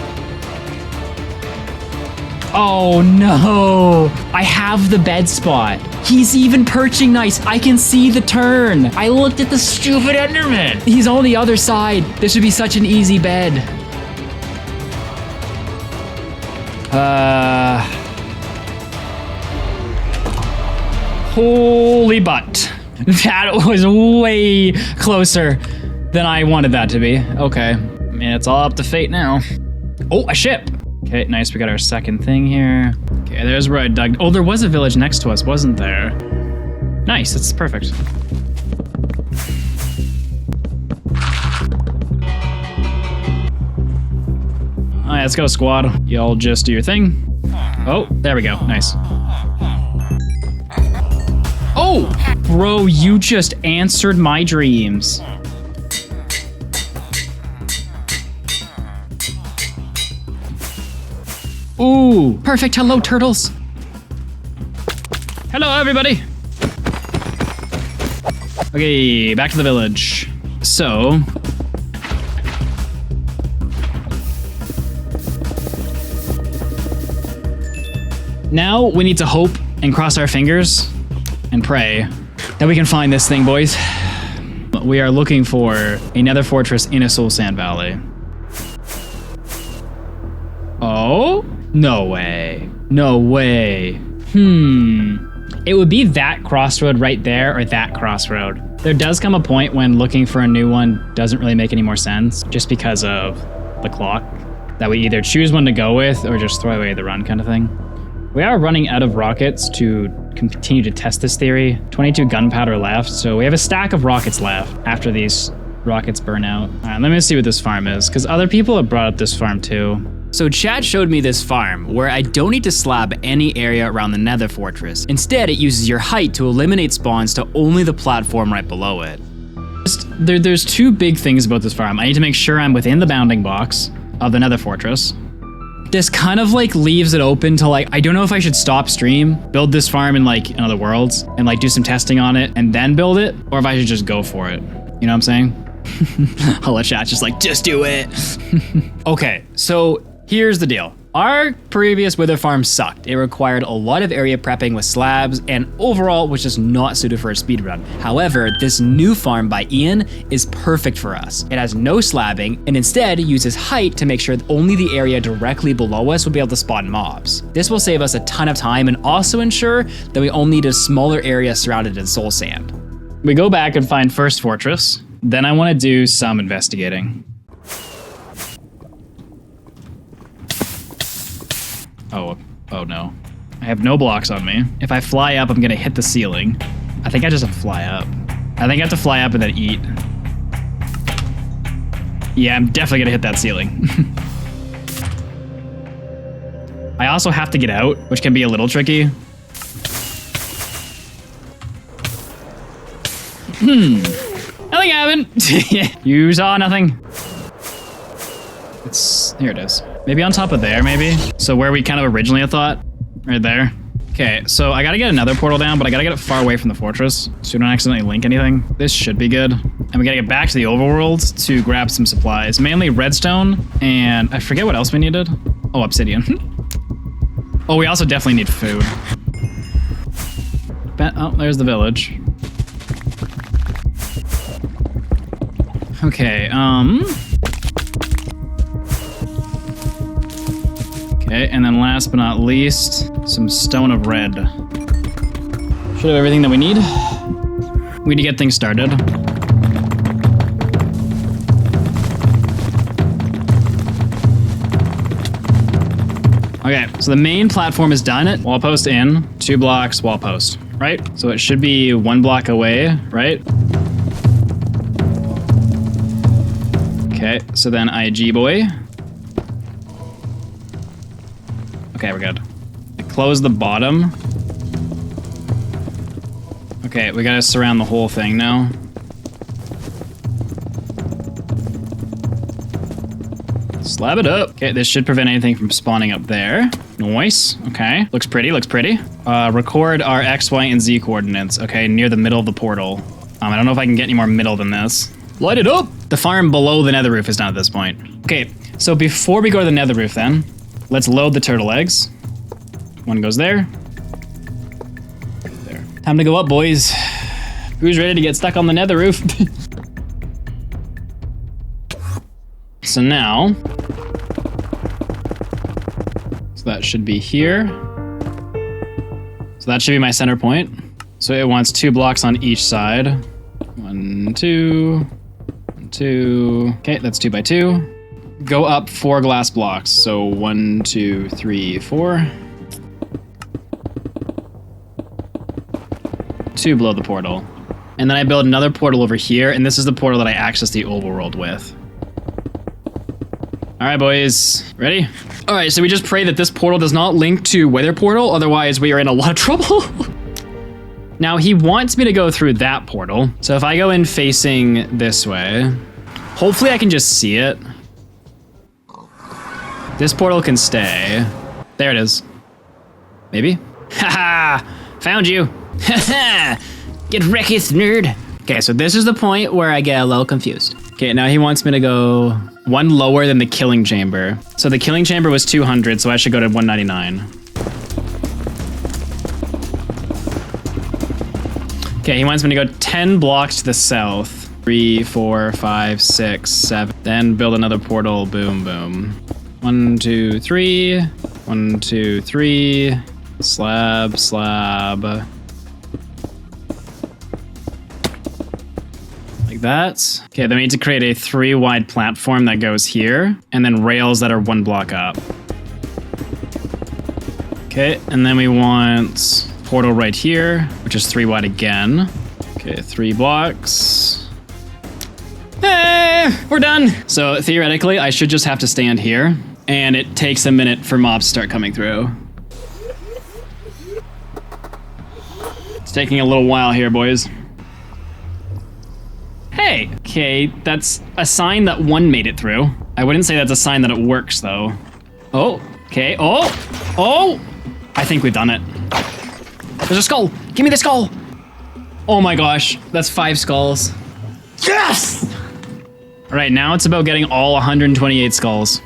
Oh no! I have the bed spot. He's even perching nice. I can see the turn. I looked at the stupid Enderman. He's on the other side. This would be such an easy bed. Holy butt. That was way closer than I wanted that to be. Okay. I mean, it's all up to fate now. Oh, a ship. Okay, nice. We got our second thing here. Okay, there's where I dug. Oh, there was a village next to us, wasn't there? Nice, that's perfect. All right, let's go, squad. Y'all just do your thing. Oh, there we go. Nice. Oh, bro, you just answered my dreams. Ooh, perfect. Hello, turtles. Hello, everybody. Okay, back to the village. So, now we need to hope and cross our fingers and pray that we can find this thing, boys. We are looking for a nether fortress in a soul sand valley. Oh? No way. No way. It would be that crossroad right there or that crossroad. There does come a point when looking for a new one doesn't really make any more sense just because of the clock, that we either choose one to go with or just throw away the run kind of thing. We are running out of rockets to continue to test this theory. 22 gunpowder left, so we have a stack of rockets left after these rockets burn out. All right, let me see what this farm is, because other people have brought up this farm too. So Chad showed me this farm where I don't need to slab any area around the nether fortress. Instead, it uses your height to eliminate spawns to only the platform right below it. There's two big things about this farm. I need to make sure I'm within the bounding box of the Nether Fortress. This kind of like leaves it open to like, I don't know if I should stop stream, build this farm in like another worlds and like do some testing on it and then build it, or if I should just go for it. You know what I'm saying? I'll let chat just like, just do it. Okay, so here's the deal. Our previous wither farm sucked. It required a lot of area prepping with slabs and overall was just not suited for a speedrun. However, this new farm by Ian is perfect for us. It has no slabbing and instead uses height to make sure that only the area directly below us will be able to spawn mobs. This will save us a ton of time and also ensure that we only need a smaller area surrounded in soul sand. We go back and find first fortress. Then I want to do some investigating. Oh no. I have no blocks on me. If I fly up, I'm gonna hit the ceiling. I think I just have to fly up. I think I have to fly up and then eat. Yeah, I'm definitely gonna hit that ceiling. I also have to get out, which can be a little tricky. Nothing happened. You saw nothing. Here it is. Maybe on top of there, maybe? So where we kind of originally had thought, right there. Okay, so I gotta get another portal down, but I gotta get it far away from the fortress so we don't accidentally link anything. This should be good. And we gotta get back to the overworld to grab some supplies, mainly redstone, and I forget what else we needed. Oh, obsidian. Oh, we also definitely need food. Oh, there's the village. Okay, Okay, and then last but not least, some stone of red. Should have everything that we need. We need to get things started. Okay, so the main platform is done. Wall post in, 2 blocks, wall post, right? So it should be 1 block away, right? Okay, so then IG boy. Okay, we're good. Close the bottom. Okay, we gotta surround the whole thing now. Slab it up. Okay, this should prevent anything from spawning up there. Nice. Okay, looks pretty, looks pretty. Record our X, Y, and Z coordinates. Okay, near the middle of the portal. I don't know if I can get any more middle than this. Light it up! The farm below the nether roof is done at this point. Okay, so before we go to the nether roof then, let's load the turtle eggs. 1 goes there. There. Time to go up, boys. Who's ready to get stuck on the nether roof? So now, so that should be here. So that should be my center point. So it wants 2 blocks on each side. 1, 2, 1, 2. Okay, that's 2 by 2. Go up 4 glass blocks. So 1, 2, 3, 4. 2 below the portal. And then I build another portal over here, and this is the portal that I access the overworld with. All right, boys, ready? All right, so we just pray that this portal does not link to Wither Portal, otherwise we are in a lot of trouble. Now he wants me to go through that portal. So if I go in facing this way, hopefully I can just see it. This portal can stay. There it is. Maybe? Haha, found you. Haha, get wrecked, nerd. Okay, so this is the point where I get a little confused. Okay, now he wants me to go 1 lower than the killing chamber. So the killing chamber was 200, so I should go to 199. Okay, he wants me to go 10 blocks to the south. 3, 4, 5, 6, 7. Then build another portal, boom, boom. 1, 2, 3. 1, 2, 3. Slab, slab. That. Okay, then we need to create a 3 wide platform that goes here, and then rails that are 1 block up. Okay, and then we want portal right here, which is 3 wide again. Okay, 3 blocks. Hey, we're done. So theoretically, I should just have to stand here, and it takes a minute for mobs to start coming through. It's taking a little while here, boys. Hey, okay, that's a sign that one made it through. I wouldn't say that's a sign that it works, though. Oh, okay, oh! I think we've done it. There's a skull! Give me the skull! Oh my gosh, that's 5 skulls. Yes! All right, now it's about getting all 128 skulls.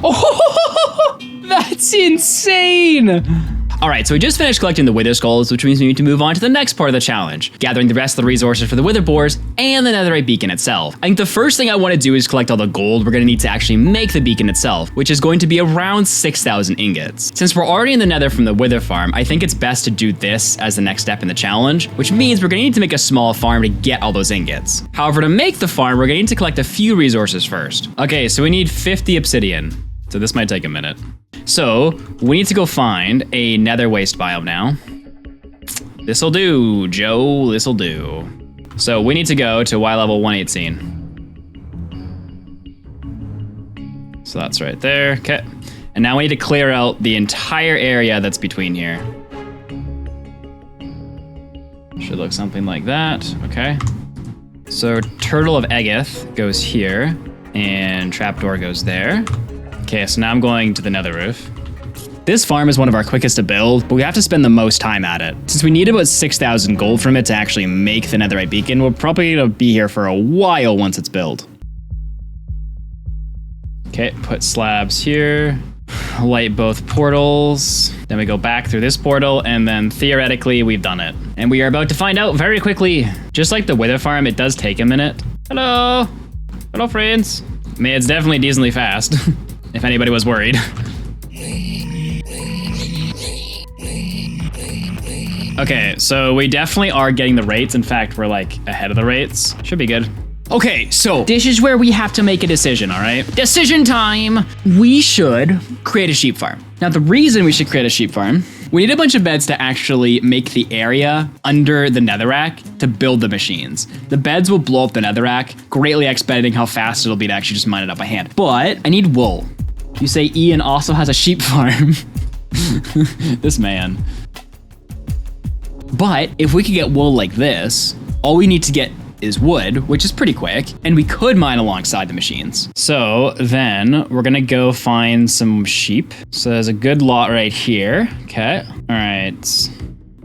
Oh, that's insane! All right, so we just finished collecting the wither skulls, which means we need to move on to the next part of the challenge, gathering the rest of the resources for the wither boars and the netherite beacon itself. I think the first thing I want to do is collect all the gold we're going to need to actually make the beacon itself, which is going to be around 6,000 ingots. Since we're already in the nether from the wither farm, I think it's best to do this as the next step in the challenge, which means we're going to need to make a small farm to get all those ingots. However, to make the farm, we're going to need to collect a few resources first. Okay, so we need 50 obsidian. So this might take a minute. So we need to go find a nether waste biome now. This'll do, Joe, this'll do. So we need to go to Y level 118. So that's right there, okay. And now we need to clear out the entire area that's between here. Should look something like that, okay. So Turtle of Egeth goes here, and Trapdoor goes there. Okay, so now I'm going to the nether roof. This farm is one of our quickest to build, but we have to spend the most time at it. Since we need about 6,000 gold from it to actually make the netherite beacon, we're probably gonna be here for a while once it's built. Okay, put slabs here. Light both portals. Then we go back through this portal, and then theoretically, we've done it. And we are about to find out very quickly. Just like the wither farm, it does take a minute. Hello. Hello, friends. I mean, it's definitely decently fast. If anybody was worried. Okay, so we definitely are getting the rates. In fact, we're like ahead of the rates. Should be good. Okay, so this is where we have to make a decision, all right? Decision time. We should create a sheep farm. Now, the reason we should create a sheep farm, we need a bunch of beds to actually make the area under the netherrack to build the machines. The beds will blow up the netherrack, greatly expediting how fast it'll be to actually just mine it up by hand. But I need wool. You say Ian also has a sheep farm. This man. But if we could get wool like this, all we need to get is wood, which is pretty quick, and we could mine alongside the machines. So then we're gonna go find some sheep. So there's a good lot right here. Okay, all right.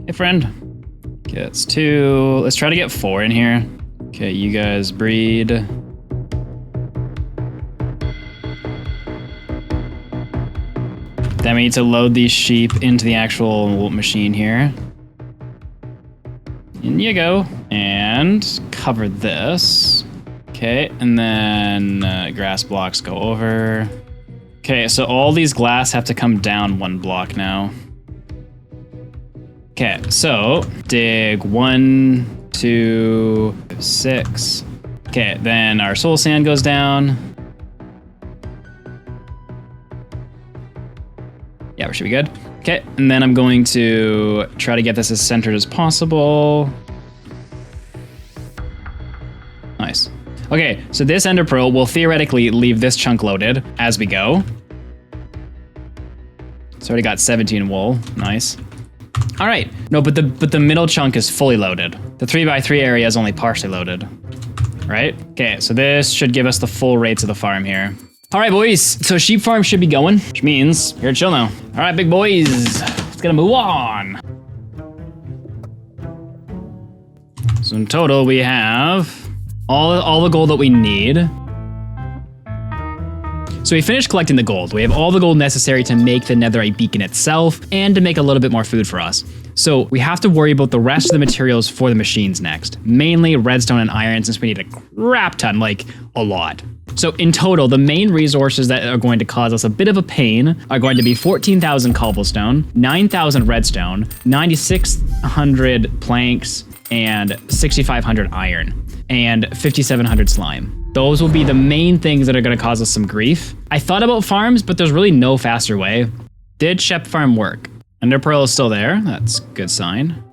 Hey friend. Okay, that's 2. Let's try to get 4 in here. Okay, you guys breed. Then we need to load these sheep into the actual machine here. In you go. And cover this. Okay, and then grass blocks go over. Okay, so all these glass have to come down 1 block now. Okay, so dig 1, 2, 6. Okay, then our soul sand goes down. Yeah, we should be good. Okay, and then I'm going to try to get this as centered as possible. Nice. Okay, so this ender pearl will theoretically leave this chunk loaded as we go. It's already got 17 wool. Nice. All right. No, but the middle chunk is fully loaded. The 3x3 area is only partially loaded. Right? Okay, so this should give us the full rates of the farm here. All right, boys. So sheep farm should be going, which means you're chill now. All right, big boys. Let's get a move on. So in total, we have all the gold that we need. So we finished collecting the gold. We have all the gold necessary to make the netherite beacon itself and to make a little bit more food for us. So we have to worry about the rest of the materials for the machines next, mainly redstone and iron, since we need a crap ton, like a lot. So in total, the main resources that are going to cause us a bit of a pain are going to be 14,000 cobblestone, 9,000 redstone, 9,600 planks, and 6,500 iron, and 5,700 slime. Those will be the main things that are going to cause us some grief. I thought about farms, but there's really no faster way. Did Shep Farm work? Ender Pearl is still there. That's a good sign.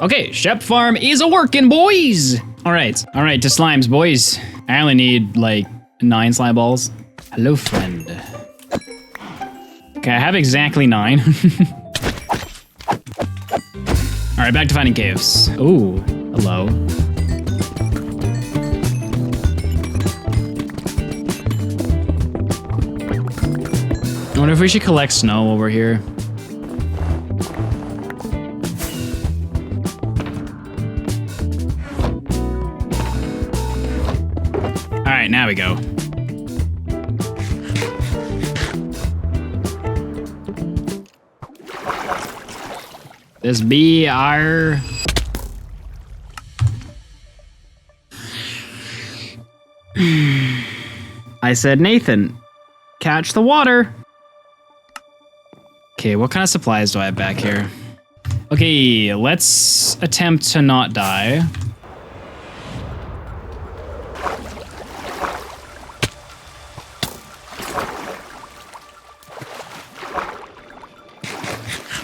Okay, Shep Farm is a-working, boys! All right, to slimes, boys. I only need, like, 9 slime balls. Hello, friend. Okay, I have exactly 9. right, back to finding caves. Ooh, hello. I wonder if we should collect snow while we're here. All right, now we go. This be our... I said, Nathan, catch the water. Okay, what kind of supplies do I have back here? Okay, let's attempt to not die.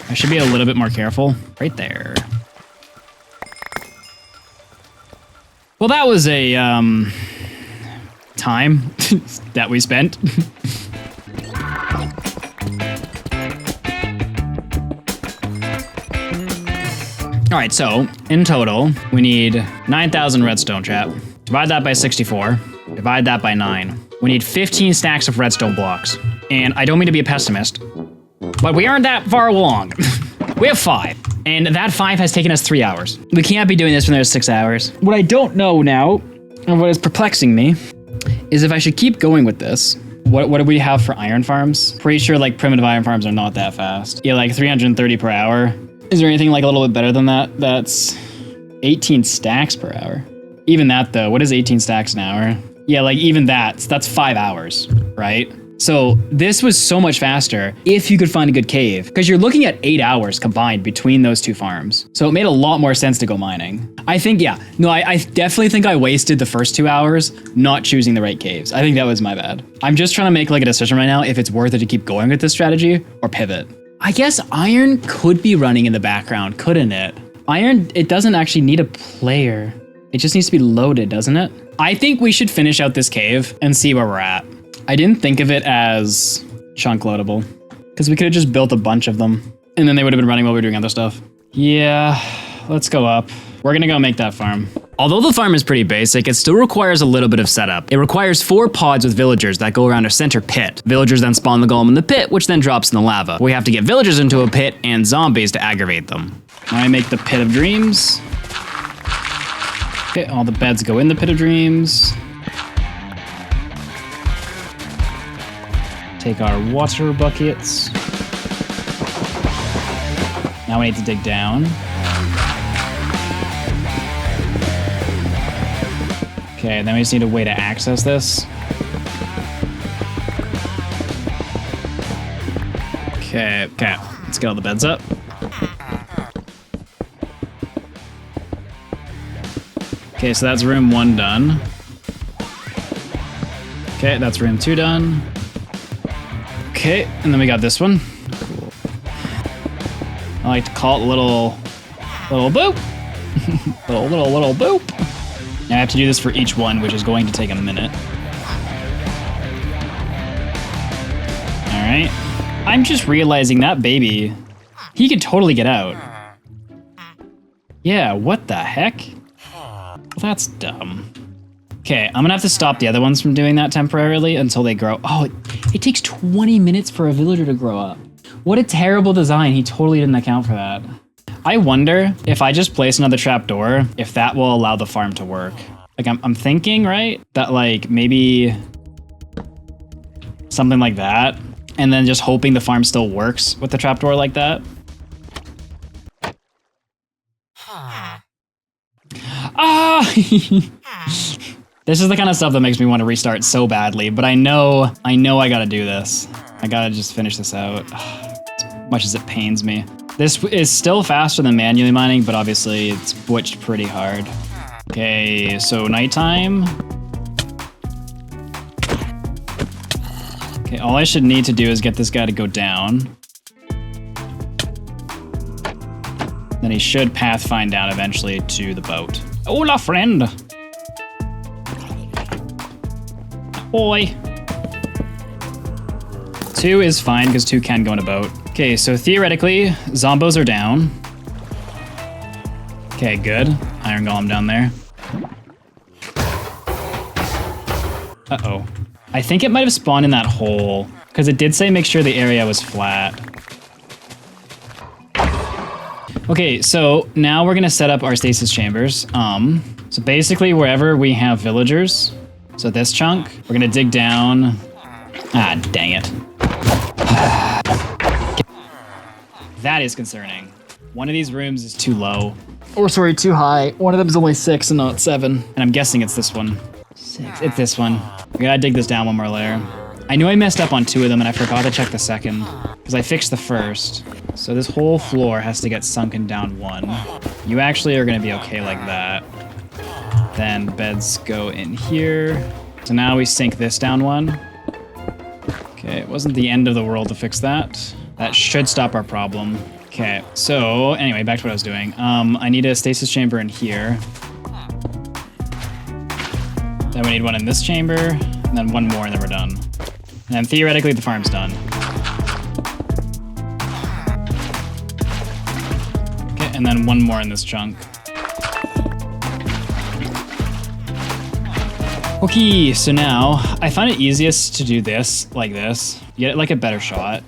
I should be a little bit more careful. Right there. Well, that was a time that we spent. All right, so in total, we need 9,000 redstone, chat. Divide that by 64. Divide that by 9. We need 15 stacks of redstone blocks. And I don't mean to be a pessimist, but we aren't that far along. We have 5. And that 5 has taken us 3 hours. We can't be doing this when there's 6 hours. What I don't know now, and what is perplexing me, is if I should keep going with this. What do we have for iron farms? Pretty sure like primitive iron farms are not that fast. Yeah, like 330 per hour. Is there anything like a little bit better than that? That's 18 stacks per hour. Even that though, what is 18 stacks an hour? Yeah, like even that's 5 hours, right? So this was so much faster if you could find a good cave, because you're looking at 8 hours combined between those two farms. So it made a lot more sense to go mining. I think, yeah, no, I definitely think I wasted the first 2 hours not choosing the right caves. I think that was my bad. I'm just trying to make like a decision right now if it's worth it to keep going with this strategy or pivot. I guess iron could be running in the background, couldn't it? Iron, it doesn't actually need a player. It just needs to be loaded, doesn't it? I think we should finish out this cave and see where we're at. I didn't think of it as chunk loadable because we could have just built a bunch of them and then they would have been running while we were doing other stuff. Yeah, let's go up. We're gonna go make that farm. Although the farm is pretty basic, it still requires a little bit of setup. It requires 4 pods with villagers that go around a center pit. Villagers then spawn the golem in the pit, which then drops in the lava. We have to get villagers into a pit and zombies to aggravate them. I make the pit of dreams. Okay, all the beds go in the pit of dreams. Take our water buckets. Now we need to dig down. Okay, then we just need a way to access this. Okay, let's get all the beds up. Okay, so that's room 1 done. Okay, that's room 2 done. Okay, and then we got this one. Cool. I like to call it little boop. little boop. Now I have to do this for each one, which is going to take a minute. All right. I'm just realizing that baby, he could totally get out. Yeah, what the heck? Well, that's dumb. Okay, I'm gonna have to stop the other ones from doing that temporarily until they grow. Oh, it takes 20 minutes for a villager to grow up. What a terrible design. He totally didn't account for that. I wonder if I just place another trapdoor, if that will allow the farm to work. Like I'm thinking, right? That like maybe something like that. And then just hoping the farm still works with the trapdoor like that. Ah! This is the kind of stuff that makes me want to restart so badly, but I know I gotta do this. I gotta just finish this out, as much as it pains me. This is still faster than manually mining, but obviously it's butched pretty hard. Okay, so nighttime. Okay, all I should need to do is get this guy to go down. Then he should pathfind down eventually to the boat. Hola, friend! Boy. 2 is fine because 2 can go in a boat. Okay, so theoretically, zombos are down. Okay, good. Iron golem down there. Uh-oh. I think it might have spawned in that hole, because it did say make sure the area was flat. Okay, so now we're gonna set up our stasis chambers. So basically wherever we have villagers, so this chunk, we're gonna dig down. Ah, dang it. That is concerning. One of these rooms is too low. Or sorry, too high. One of them is only 6 and not 7. And I'm guessing it's this one. 6, it's this one. We gotta dig this down one more layer. I knew I messed up on 2 of them and I forgot to check the second, because I fixed the first. So this whole floor has to get sunken down 1. You actually are gonna be okay like that. Then beds go in here. So now we sink this down 1. Okay, it wasn't the end of the world to fix that. That should stop our problem. Okay, so anyway, back to what I was doing. I need a stasis chamber in here. Then we need one in this chamber, and then one more, and then we're done. And then theoretically, the farm's done. Okay, and then one more in this chunk. Okay, so now, I find it easiest to do this, like this. You get like a better shot.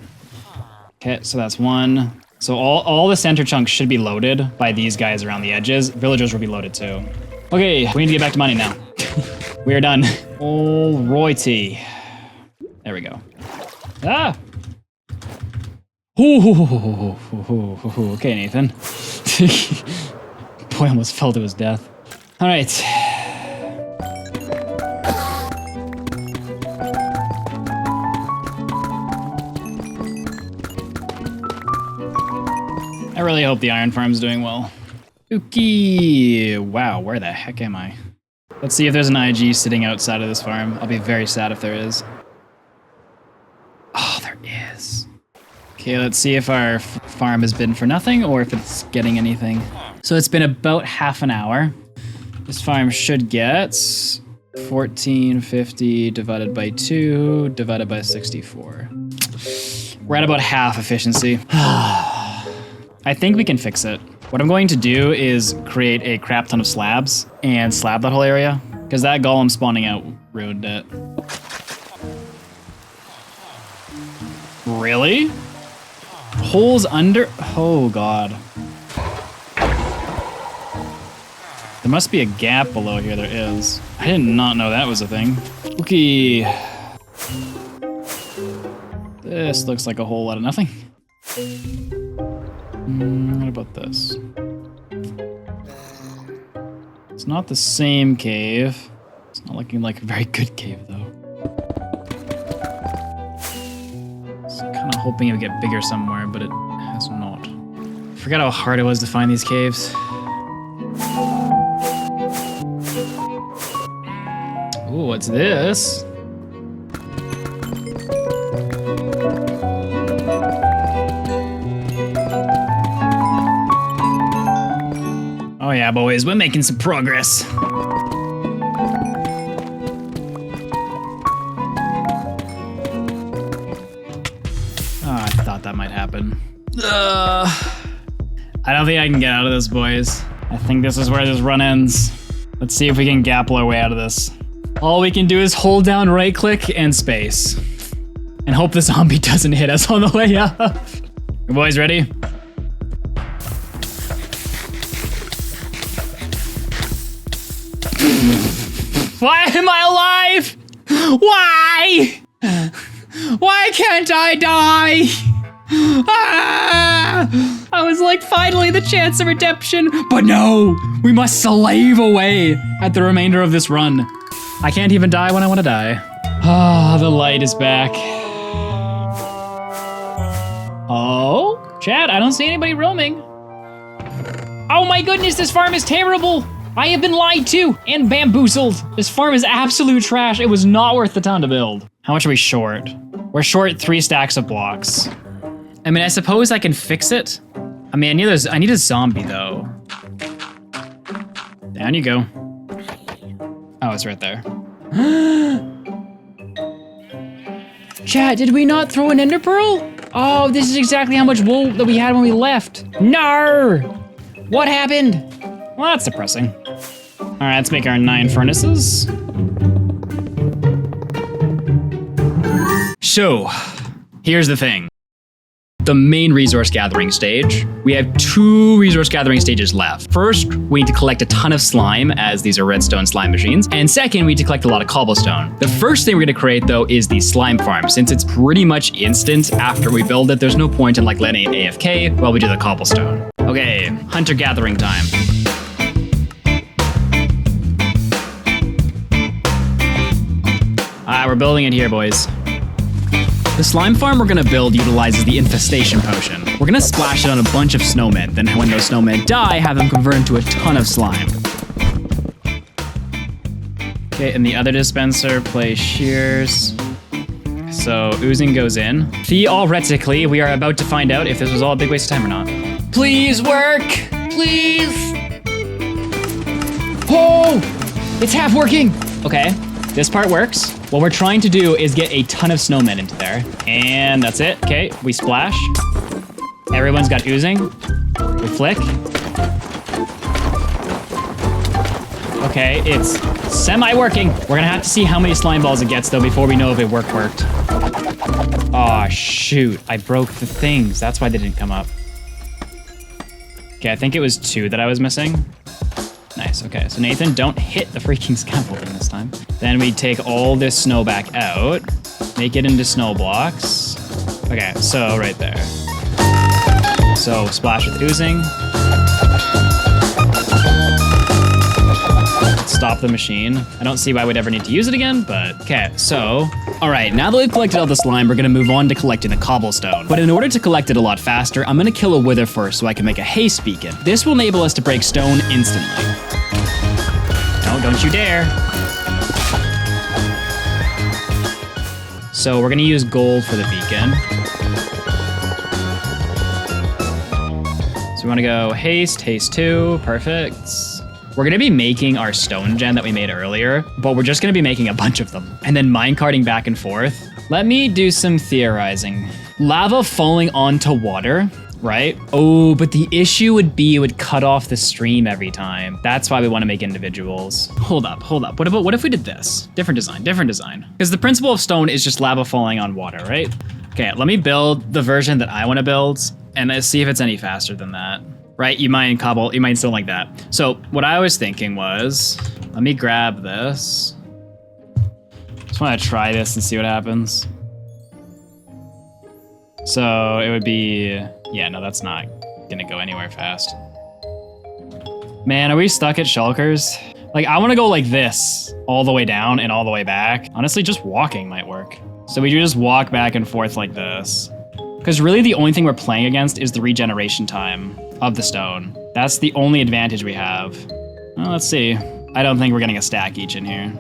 Okay, so that's 1. So all the center chunks should be loaded by these guys around the edges. Villagers will be loaded too. Okay, we need to get back to mining now. We are done. Alrighty. There we go. Ah! Okay, Nathan. Boy, almost fell to his death. All right. I really hope the iron farm's doing well. Okay. Wow, where the heck am I? Let's see if there's an IG sitting outside of this farm. I'll be very sad if there is. Oh, there is. Okay, let's see if our farm has been for nothing or if it's getting anything. So it's been about half an hour. This farm should get 1450 divided by 2 divided by 64. We're at about half efficiency. I think we can fix it. What I'm going to do is create a crap ton of slabs and slab that whole area, because that golem spawning out ruined it. Really? Holes under? Oh god. There must be a gap below here. There is. I did not know that was a thing. Okay. This looks like a whole lot of nothing. What about this? It's not the same cave. It's not looking like a very good cave, though. It's kind of hoping it would get bigger somewhere, but it has not. I forgot how hard it was to find these caves. Ooh, what's this? Oh yeah, boys, we're making some progress. Oh, I thought that might happen. I don't think I can get out of this, boys. I think this is where this run ends. Let's see if we can gapple our way out of this. All we can do is hold down right click and space. And hope the zombie doesn't hit us on the way up. You boys ready? Why am I alive? Why? Why can't I die? Ah! I was like, finally the chance of redemption, but no, we must slave away at the remainder of this run. I can't even die when I want to die. Ah, the light is back. Oh, chat, I don't see anybody roaming. Oh my goodness, this farm is terrible. I have been lied to and bamboozled. This farm is absolute trash. It was not worth the time to build. How much are we short? We're short 3 stacks of blocks. I mean, I suppose I can fix it. I mean, I need a zombie though. Down you go. Oh, it's right there. Chat, did we not throw an ender pearl? Oh, this is exactly how much wool that we had when we left. No! What happened? Well, that's depressing. All right, let's make our 9 furnaces. So, here's the thing. The main resource gathering stage. We have 2 resource gathering stages left. First, we need to collect a ton of slime, as these are redstone slime machines. And second, we need to collect a lot of cobblestone. The first thing we're gonna create though is the slime farm. Since it's pretty much instant after we build it, there's no point in like letting it AFK while we do the cobblestone. Okay, hunter gathering time. We're building it here, boys. The slime farm we're gonna build utilizes the infestation potion. We're gonna splash it on a bunch of snowmen, then when those snowmen die, have them convert into a ton of slime. Okay, and the other dispenser, place shears. So oozing goes in. Theoretically, we are about to find out if this was all a big waste of time or not. Please work, please. Oh, it's half working. Okay, this part works. What we're trying to do is get a ton of snowmen into there. And that's it. Okay, we splash. Everyone's got oozing. We flick. Okay, it's semi-working. We're gonna have to see how many slime balls it gets though before we know if it worked. Aw, shoot. I broke the things. That's why they didn't come up. Okay, I think it was 2 that I was missing. Nice, okay. So Nathan, don't hit the freaking scaffolding this time. Then we take all this snow back out, make it into snow blocks. Okay, so right there. So splash with oozing. Stop the machine. I don't see why we'd ever need to use it again, but okay, so. All right, now that we've collected all the slime, we're gonna move on to collecting the cobblestone. But in order to collect it a lot faster, I'm gonna kill a wither first so I can make a haste beacon. This will enable us to break stone instantly. No, don't you dare. So we're gonna use gold for the beacon. So we wanna go haste, haste 2, perfect. We're gonna be making our stone gen that we made earlier, but we're just gonna be making a bunch of them and then minecarting back and forth. Let me do some theorizing. Lava falling onto water, right? Oh, but the issue would be it would cut off the stream every time. That's why we wanna make individuals. Hold up. What if we did this? Different design. Because the principle of stone is just lava falling on water, right? Okay, let me build the version that I wanna build and let's see if it's any faster than that. Right, you might cobble, you might still like that. So what I was thinking was, let me grab this. Just wanna try this and see what happens. So it would be, yeah, no, that's not gonna go anywhere fast. Man, are we stuck at shulkers? Like, I wanna go like this, all the way down and all the way back. Honestly, just walking might work. So we just walk back and forth like this. Because really the only thing we're playing against is the regeneration time of the stone. That's the only advantage we have. Well, let's see. I don't think we're getting a stack each in here.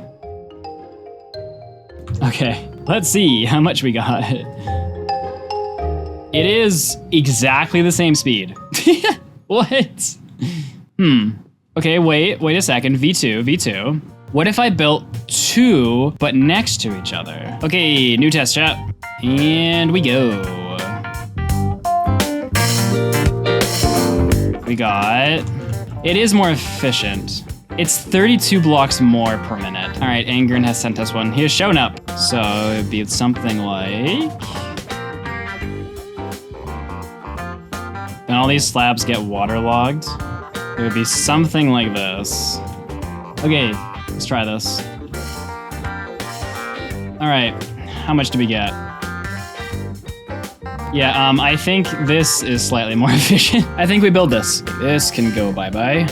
Okay, let's see how much we got. It is exactly the same speed. What? Okay, wait a second. V2. What if I built 2, but next to each other? Okay, new test chat. And we go. We got, it is more efficient. It's 32 blocks more per minute. All right, Angren has sent us one. He has shown up. So it'd be something like, and all these slabs get waterlogged. It would be something like this. Okay, let's try this. All right, how much do we get? Yeah, I think this is slightly more efficient. I think we build this. This can go bye-bye.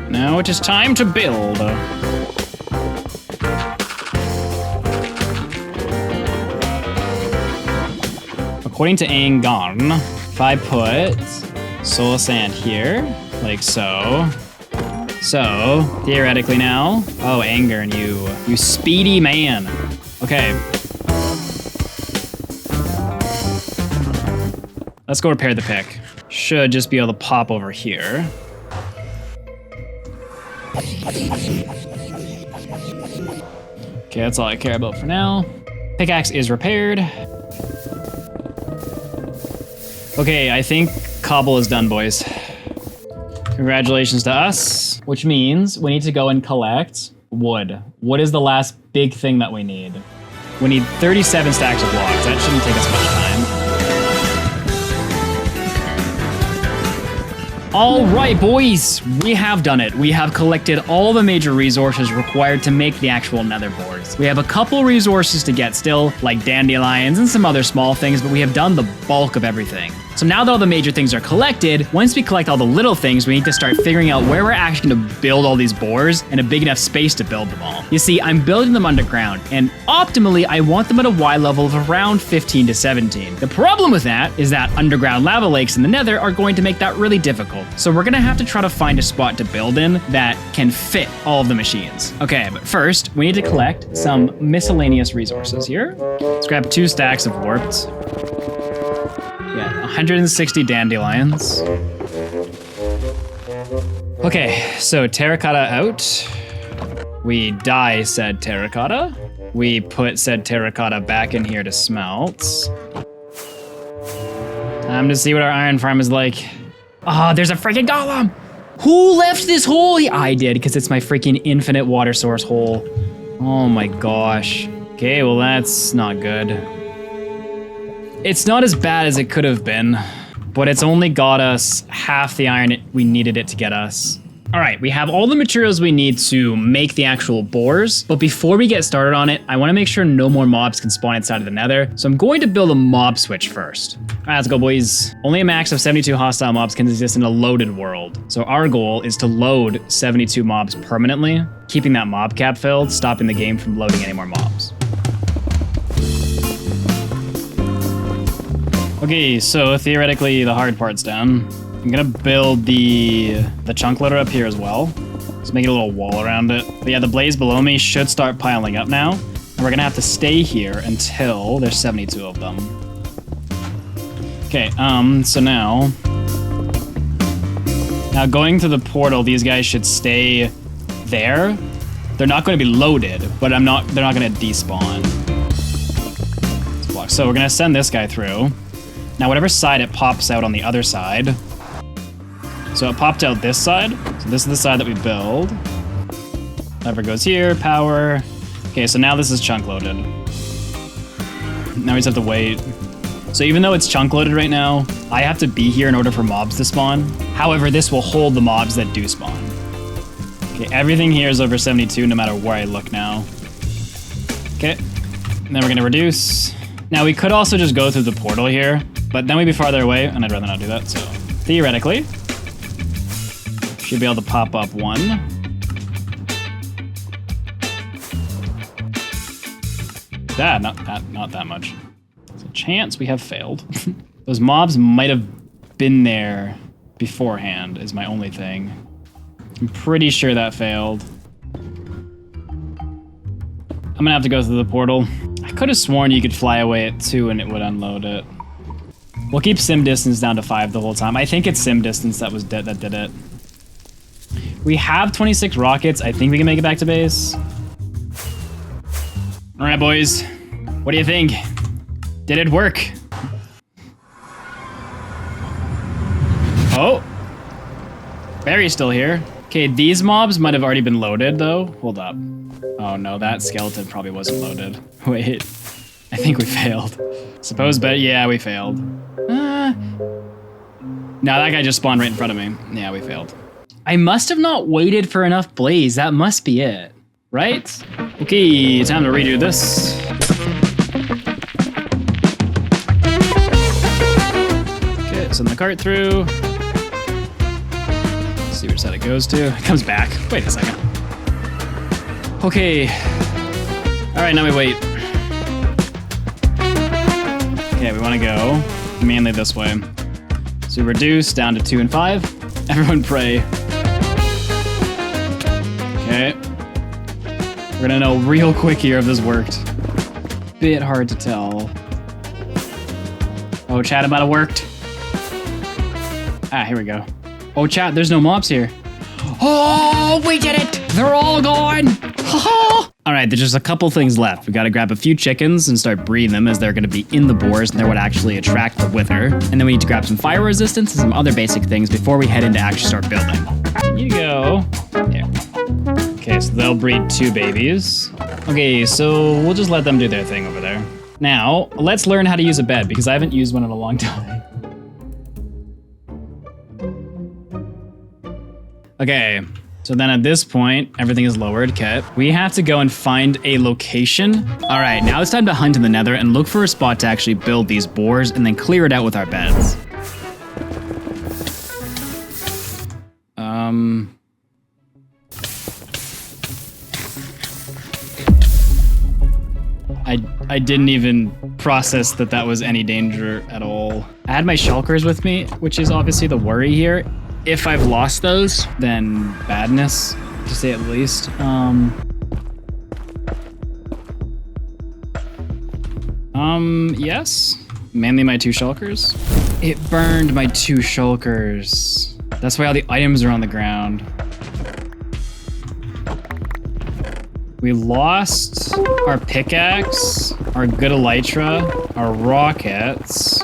Now it is time to build. According to Angon, if I put soul sand here, like so. So, theoretically now, oh, anger and you speedy man. Okay. Let's go repair the pick. Should just be able to pop over here. Okay, that's all I care about for now. Pickaxe is repaired. Okay, I think Cobble is done, boys. Congratulations to us, which means we need to go and collect wood. Wood is the last big thing that we need. We need 37 stacks of logs. That shouldn't take us much time. All right, boys, we have done it. We have collected all the major resources required to make the actual nether boards. We have a couple resources to get still, like dandelions and some other small things, but we have done the bulk of everything. So now that all the major things are collected, once we collect all the little things, we need to start figuring out where we're actually going to build all these boars and a big enough space to build them all. You see, I'm building them underground, and optimally, I want them at a Y level of around 15 to 17. The problem with that is that underground lava lakes in the nether are going to make that really difficult. So we're going to have to try to find a spot to build in that can fit all of the machines. Okay, but first, we need to collect some miscellaneous resources here. Let's grab 2 stacks of warped. Yeah, 160 dandelions. Okay, so terracotta out. We dye said terracotta. We put said terracotta back in here to smelt. Time to see what our iron farm is like. Ah, there's a freaking golem! Who left this hole? I did, because it's my freaking infinite water source hole. Oh my gosh. Okay, well that's not good. It's not as bad as it could have been, but it's only got us half the iron we needed it to get us. All right, we have all the materials we need to make the actual boars, but before we get started on it, I want to make sure no more mobs can spawn inside of the nether, so I'm going to build a mob switch first. All right, let's go, boys. Only a max of 72 hostile mobs can exist in a loaded world, so our goal is to load 72 mobs permanently, keeping that mob cap filled, stopping the game from loading any more mobs. Okay, so theoretically the hard part's done. I'm gonna build the chunk loader up here as well. Let's make it a little wall around it. But yeah, the blaze below me should start piling up now. And we're gonna have to stay here until there's 72 of them. Okay, so now going to the portal, these guys should stay there. They're not gonna be loaded, but they're not gonna despawn. So we're gonna send this guy through. Now, whatever side it pops out on the other side. So it popped out this side. So this is the side that we build. Lever goes here, power. Okay, so now this is chunk loaded. Now we just have to wait. So even though it's chunk loaded right now, I have to be here in order for mobs to spawn. However, this will hold the mobs that do spawn. Okay, everything here is over 72 no matter where I look now. Okay, and then we're gonna reduce. Now we could also just go through the portal here, but then we'd be farther away, and I'd rather not do that, so theoretically, should be able to pop up 1. Not that much. There's a chance we have failed. Those mobs might have been there beforehand, is my only thing. I'm pretty sure that failed. I'm gonna have to go through the portal. I could have sworn you could fly away at 2 and it would unload it. We'll keep sim distance down to 5 the whole time. I think it's sim distance that did it. We have 26 rockets. I think we can make it back to base. All right, boys. What do you think? Did it work? Oh. Barry's still here. Okay, these mobs might have already been loaded, though. Hold up. Oh, no, that skeleton probably wasn't loaded. Wait. I think we failed. Suppose, but yeah, we failed. No, that guy just spawned right in front of me. Yeah, we failed. I must have not waited for enough blaze. That must be it, right? Okay, time to redo this. Okay, send the cart through. Let's see which side it goes to. It comes back. Wait a second. Okay. All right, now we wait. Okay, we want to go mainly this way. So reduce down to 2 and 5. Everyone pray. Okay. We're gonna know real quick here if this worked. Bit hard to tell. Oh, chat, it might have worked. Ah, here we go. Oh, chat, there's no mobs here. Oh, we did it! They're all gone! All right, there's just a couple things left. We gotta grab a few chickens and start breeding them as they're gonna be in the boars and they're what actually attract the wither. And then we need to grab some fire resistance and some other basic things before we head in to actually start building. You go. There. Okay, so they'll breed 2 babies. Okay, so we'll just let them do their thing over there. Now, let's learn how to use a bed because I haven't used one in a long time. Okay. So then at this point, everything is lowered, okay. We have to go and find a location. All right, now it's time to hunt in the nether and look for a spot to actually build these boars and then clear it out with our beds. I didn't even process that that was any danger at all. I had my shulkers with me, which is obviously the worry here. If I've lost those, then badness, to say at least. Yes. Mainly my 2 shulkers. It burned my 2 shulkers. That's why all the items are on the ground. We lost our pickaxe, our good elytra, our rockets,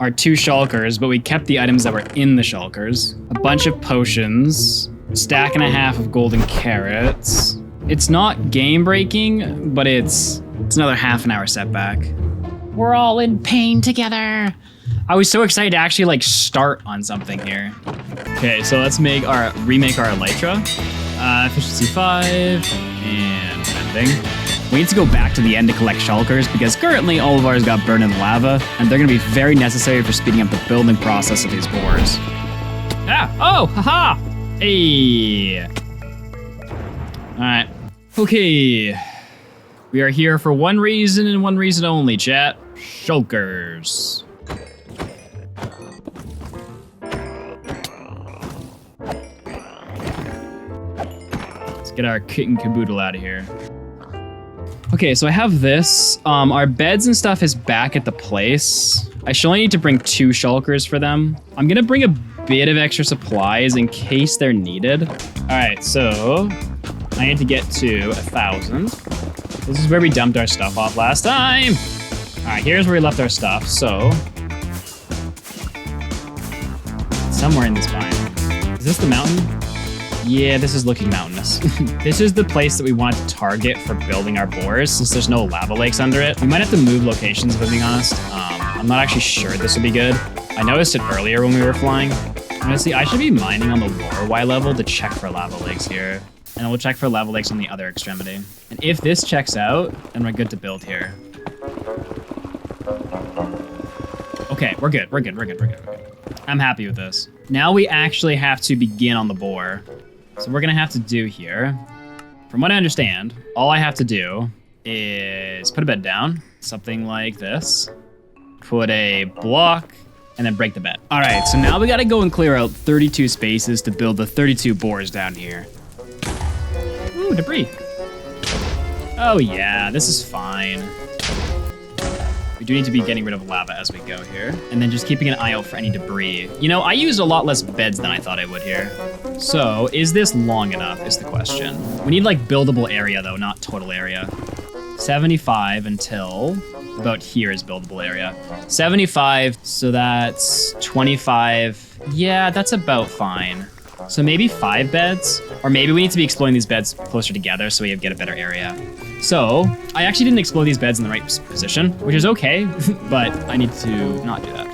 our 2 shulkers, but we kept the items that were in the shulkers. A bunch of potions, a stack and a half of golden carrots. It's not game breaking, but it's another half an hour setback. We're all in pain together. I was so excited to actually like start on something here. Okay, so let's remake our elytra. Efficiency 5 and bending. We need to go back to the end to collect shulkers because currently all of ours got burned in lava and they're gonna be very necessary for speeding up the building process of these boars. Ah, oh, haha, hey. All right, okay. We are here for one reason and one reason only, chat. Shulkers. Let's get our kit and caboodle out of here. Okay, so I have this. Our beds and stuff is back at the place. I should only need to bring 2 shulkers for them. I'm gonna bring a bit of extra supplies in case they're needed. All right, so I need to get to 1,000. This is where we dumped our stuff off last time. All right, here's where we left our stuff. So somewhere in this biome. Is this the mountain? Yeah, this is looking mountainous. This is the place that we want to target for building our boars since there's no lava lakes under it. We might have to move locations, if I'm being honest. I'm not actually sure this will be good. I noticed it earlier when we were flying. Honestly, I should be mining on the lower Y level to check for lava lakes here. And we'll check for lava lakes on the other extremity. And if this checks out, then we're good to build here. Okay, we're good. I'm happy with this. Now we actually have to begin on the boar. So we're gonna have to do here, from what I understand, all I have to do is put a bed down, something like this, put a block, and then break the bed. All right, so now we gotta go and clear out 32 spaces to build the 32 boars down here. Ooh, debris. Oh yeah, this is fine. We do need to be getting rid of lava as we go here. And then just keeping an eye out for any debris. You know, I used a lot less beds than I thought I would here. So, is this long enough is the question. We need like buildable area though, not total area. 75 until about here is buildable area. 75, so that's 25. Yeah, that's about fine. So maybe 5 beds, or maybe we need to be exploring these beds closer together so we get a better area. So I actually didn't explore these beds in the right position, which is okay, but I need to not do that.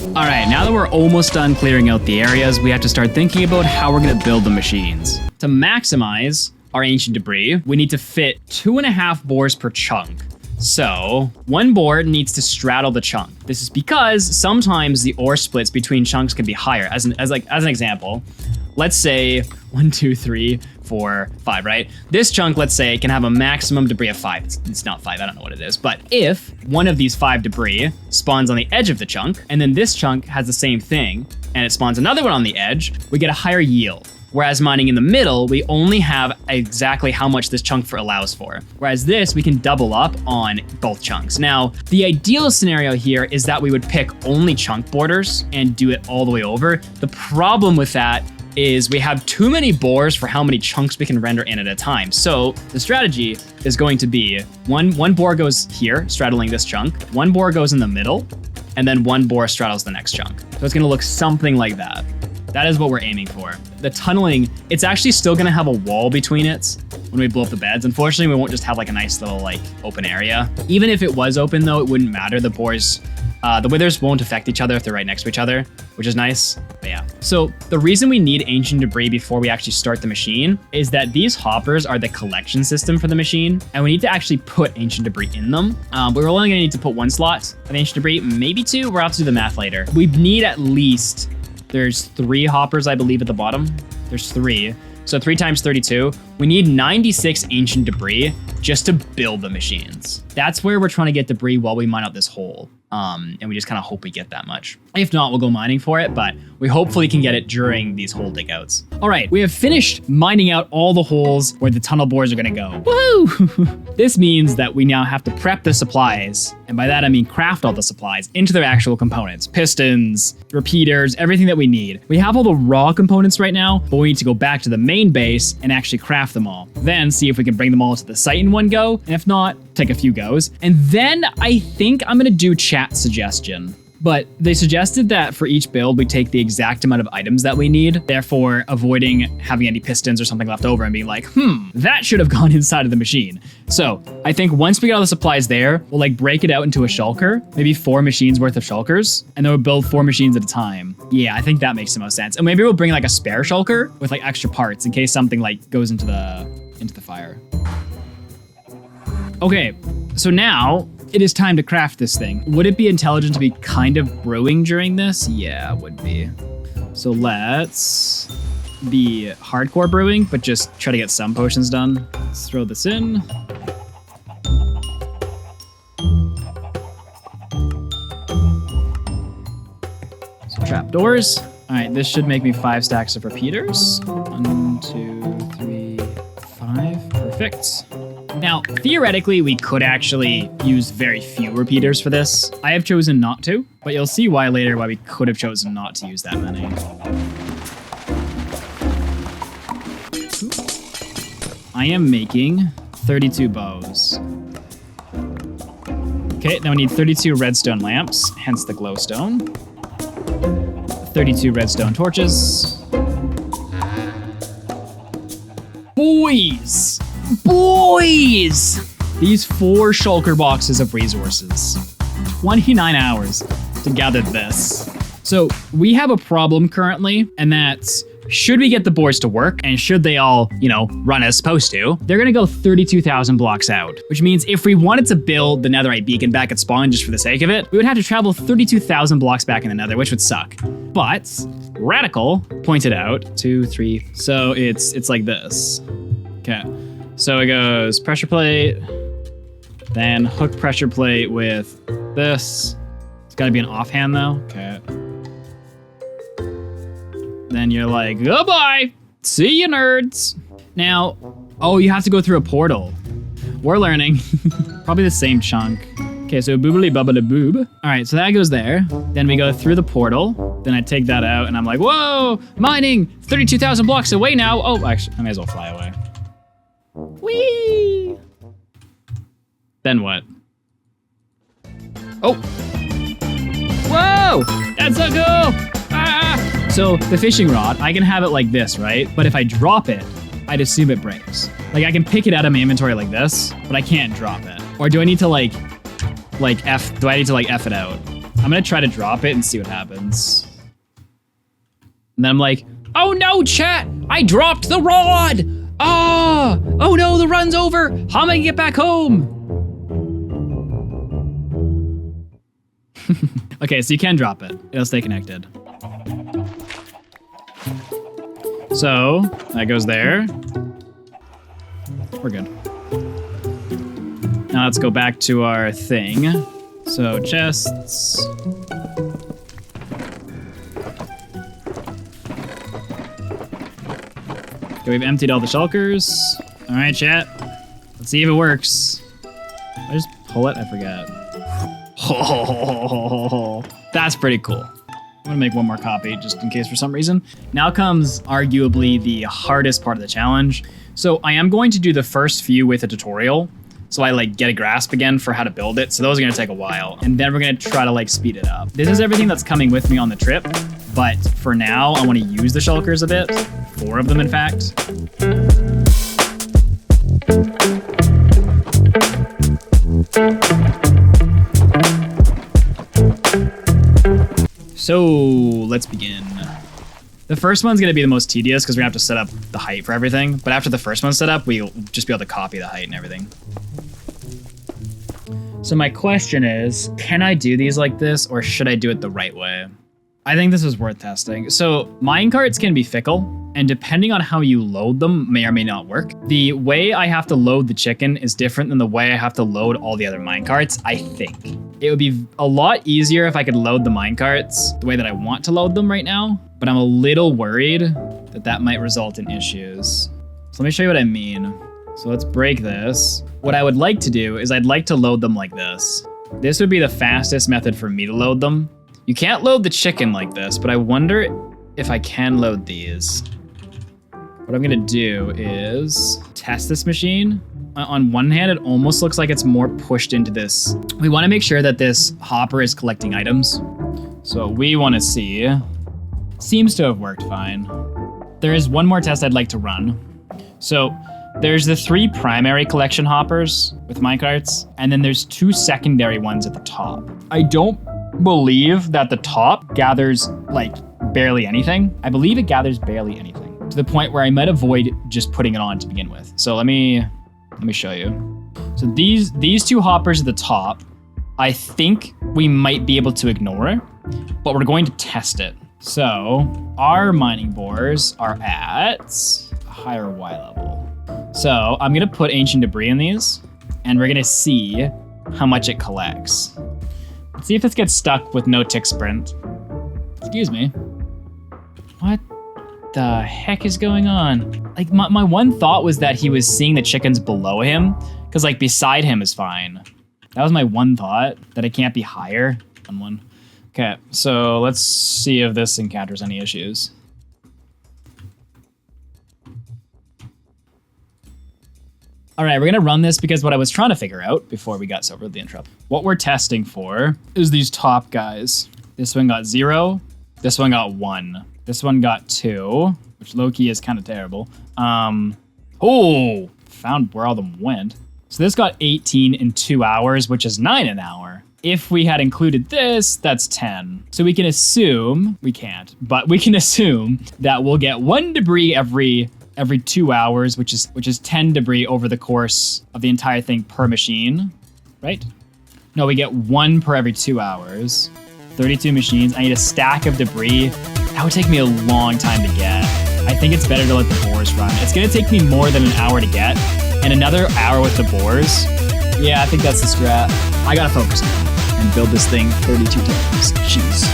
All right, now that we're almost done clearing out the areas, we have to start thinking about how we're gonna build the machines. To maximize our ancient debris, we need to fit 2.5 boars per chunk. So 1 boar needs to straddle the chunk. This is because sometimes the ore splits between chunks can be higher. As an example, let's say 1, 2, 3, 4, 5, right? This chunk, let's say, can have a maximum debris of 5. It's not 5, I don't know what it is. But if one of these 5 debris spawns on the edge of the chunk, and then this chunk has the same thing, and it spawns another one on the edge, we get a higher yield. Whereas mining in the middle, we only have exactly how much this chunk allows for. Whereas this, we can double up on both chunks. Now, the ideal scenario here is that we would pick only chunk borders and do it all the way over. The problem with that is we have too many bores for how many chunks we can render in at a time. So the strategy is going to be one bore goes here, straddling this chunk, one bore goes in the middle, and then one bore straddles the next chunk. So it's gonna look something like that. That is what we're aiming for. The tunneling, it's actually still gonna have a wall between it when we blow up the beds. Unfortunately, we won't just have like a nice little like open area. Even if it was open though, it wouldn't matter. The bores, the withers won't affect each other if they're right next to each other, which is nice, but yeah. So the reason we need ancient debris before we actually start the machine is that these hoppers are the collection system for the machine, and we need to actually put ancient debris in them. But we're only gonna need to put one slot of ancient debris, maybe two. We'll have to do the math later. We need at least, there's 3 hoppers, I believe, at the bottom. There's 3. So 3 times 32. We need 96 ancient debris just to build the machines. That's where we're trying to get debris while we mine out this hole. And we just kind of hope we get that much. If not, we'll go mining for it, but we hopefully can get it during these hole digouts. All right, we have finished mining out all the holes where the tunnel bores are gonna go. Woohoo! This means that we now have to prep the supplies, and by that I mean craft all the supplies into their actual components. Pistons, repeaters, everything that we need. We have all the raw components right now, but we need to go back to the main base and actually craft them all. Then see if we can bring them all to the site in one go, and if not, take a few goes. And then I think I'm gonna do chat suggestion. But they suggested that for each build, we take the exact amount of items that we need, therefore avoiding having any pistons or something left over and being like, that should have gone inside of the machine. So I think once we get all the supplies there, we'll like break it out into a shulker, maybe 4 machines worth of shulkers, and then we'll build 4 machines at a time. Yeah, I think that makes the most sense. And maybe we'll bring like a spare shulker with like extra parts in case something like goes into the fire. Okay, so now it is time to craft this thing. Would it be intelligent to be kind of brewing during this? Yeah, it would be. So let's be hardcore brewing, but just try to get some potions done. Let's throw this in. Some trapdoors. All right, this should make me 5 stacks of repeaters. 1, 2, 3, 5. Perfect. Now, theoretically, we could actually use very few repeaters for this. I have chosen not to, but you'll see why later why we could have chosen not to use that many. I am making 32 bows. Okay, now we need 32 redstone lamps, hence the glowstone. 32 redstone torches. Boys! These 4 shulker boxes of resources. 29 hours to gather this. So we have a problem currently, and that's should we get the boards to work and should they all, run as supposed to, they're gonna go 32,000 blocks out, which means if we wanted to build the netherite beacon back at spawn just for the sake of it, we would have to travel 32,000 blocks back in the nether, which would suck. But Radical pointed out 2, 3, so it's like this. Okay. So it goes pressure plate, then hook pressure plate with this. It's gotta be an offhand though. Okay. Then you're like, goodbye, see you nerds. Now, oh, you have to go through a portal. We're learning. Probably the same chunk. Okay, so boobly bubbly boob. All right, so that goes there. Then we go through the portal. Then I take that out and I'm like, whoa, mining 32,000 blocks away now. Oh, actually, I may as well fly away. Whee! Then what? Oh! Whoa! That's so cool! Ah! So the fishing rod, I can have it like this, right? But if I drop it, I'd assume it breaks. Like I can pick it out of my inventory like this, but I can't drop it. Or do I need to like F it out? I'm gonna try to drop it and see what happens. And then I'm like, oh no, chat! I dropped the rod! Ah! Oh no, the run's over! How am I gonna get back home? Okay, so you can drop it. It'll stay connected. So, that goes there. We're good. Now let's go back to our thing. So, chests. Okay, we've emptied all the shulkers. All right, chat. Let's see if it works. Did I just pull it? I forgot. Oh, that's pretty cool. gonna make one more copy just in case for some reason. Now comes arguably the hardest part of the challenge. So I am going to do the first few with a tutorial. So I like get a grasp again for how to build it. So those are gonna take a while. And then we're gonna try to like speed it up. This is everything that's coming with me on the trip. But for now, I wanna use the shulkers a bit. 4 of them, in fact. So let's begin. The first one's gonna be the most tedious because we're gonna have to set up the height for everything. But after the first one's set up, we'll just be able to copy the height and everything. So my question is, can I do these like this or should I do it the right way? I think this is worth testing. So minecarts can be fickle, and depending on how you load them may or may not work. The way I have to load the chicken is different than the way I have to load all the other minecarts, I think. It would be a lot easier if I could load the minecarts the way that I want to load them right now, but I'm a little worried that that might result in issues. So let me show you what I mean. So let's break this. What I would like to do is I'd like to load them like this. This would be the fastest method for me to load them. You can't load the chicken like this, but I wonder if I can load these. What I'm gonna do is test this machine. On one hand, it almost looks like it's more pushed into this. We wanna make sure that this hopper is collecting items. So what we wanna see, seems to have worked fine. There is one more test I'd like to run. So there's the 3 primary collection hoppers with minecarts, and then there's 2 secondary ones at the top. I don't believe that the top gathers like barely anything. I believe it gathers barely anything to the point where I might avoid just putting it on to begin with. So let me show you. So these 2 hoppers at the top, I think we might be able to ignore, but we're going to test it. So our mining bores are at a higher Y level. So I'm gonna put ancient debris in these and we're gonna see how much it collects. Let's see if this gets stuck with no tick sprint. Excuse me. What the heck is going on? Like my one thought was that he was seeing the chickens below him because like beside him is fine. That was my one thought, that it can't be higher on one. Okay, so let's see if this encounters any issues. All right, we're gonna run this because what I was trying to figure out before we got so rudely interrupted, what we're testing for is these top guys. This one got 0, this one got 1, this one got 2, which low-key is kind of terrible. Oh, found where all them went. So this got 18 in 2 hours, which is 9 an hour. If we had included this, that's 10. So we can assume, we can't, but we can assume that we'll get 1 debris every 2 hours, which is 10 debris over the course of the entire thing per machine, right? No, we get 1 per every 2 hours. 32 machines. I need a stack of debris. That would take me a long time to get. I think it's better to let the bores run. It's gonna take me more than an hour to get, and another hour with the bores. Yeah, I think that's the strat. I gotta focus now and build this thing 32 times. Jeez.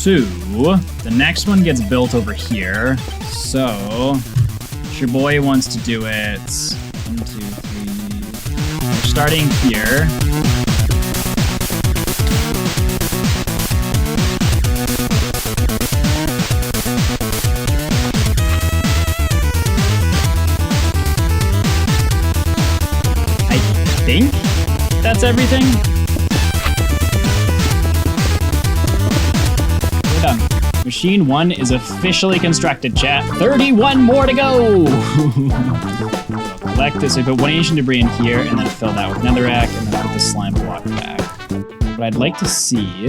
So the next one gets built over here. So your boy wants to do it 1, 2, 3. We're starting here. I think that's everything. Done. Machine 1 is officially constructed, chat. 31 more to go! Collect this. We put 1 ancient debris in here, and then fill that with netherrack, and then put the slime block back. What I'd like to see...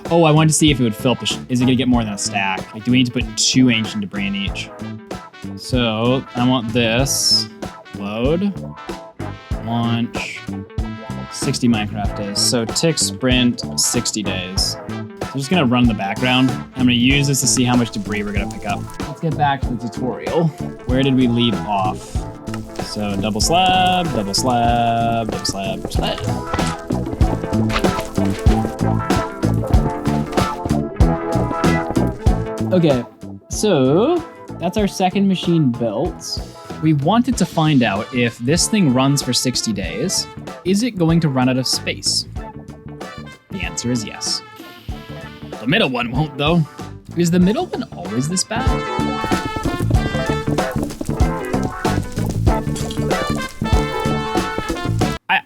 Oh, I wanted to see if it would fill up the... Is it going to get more than a stack? Like, do we need to put 2 ancient debris in each? So, I want this. Load. Launch. 60 Minecraft days. So, tick sprint, 60 days. I'm just gonna run in the background. I'm gonna use this to see how much debris we're gonna pick up. Let's get back to the tutorial. Where did we leave off? So double slab, double slab, double slab, slab. Okay, so That's our second machine built. We wanted to find out if this thing runs for 60 days, is it going to run out of space? The answer is yes. The middle one won't though. Is the middle one always this bad?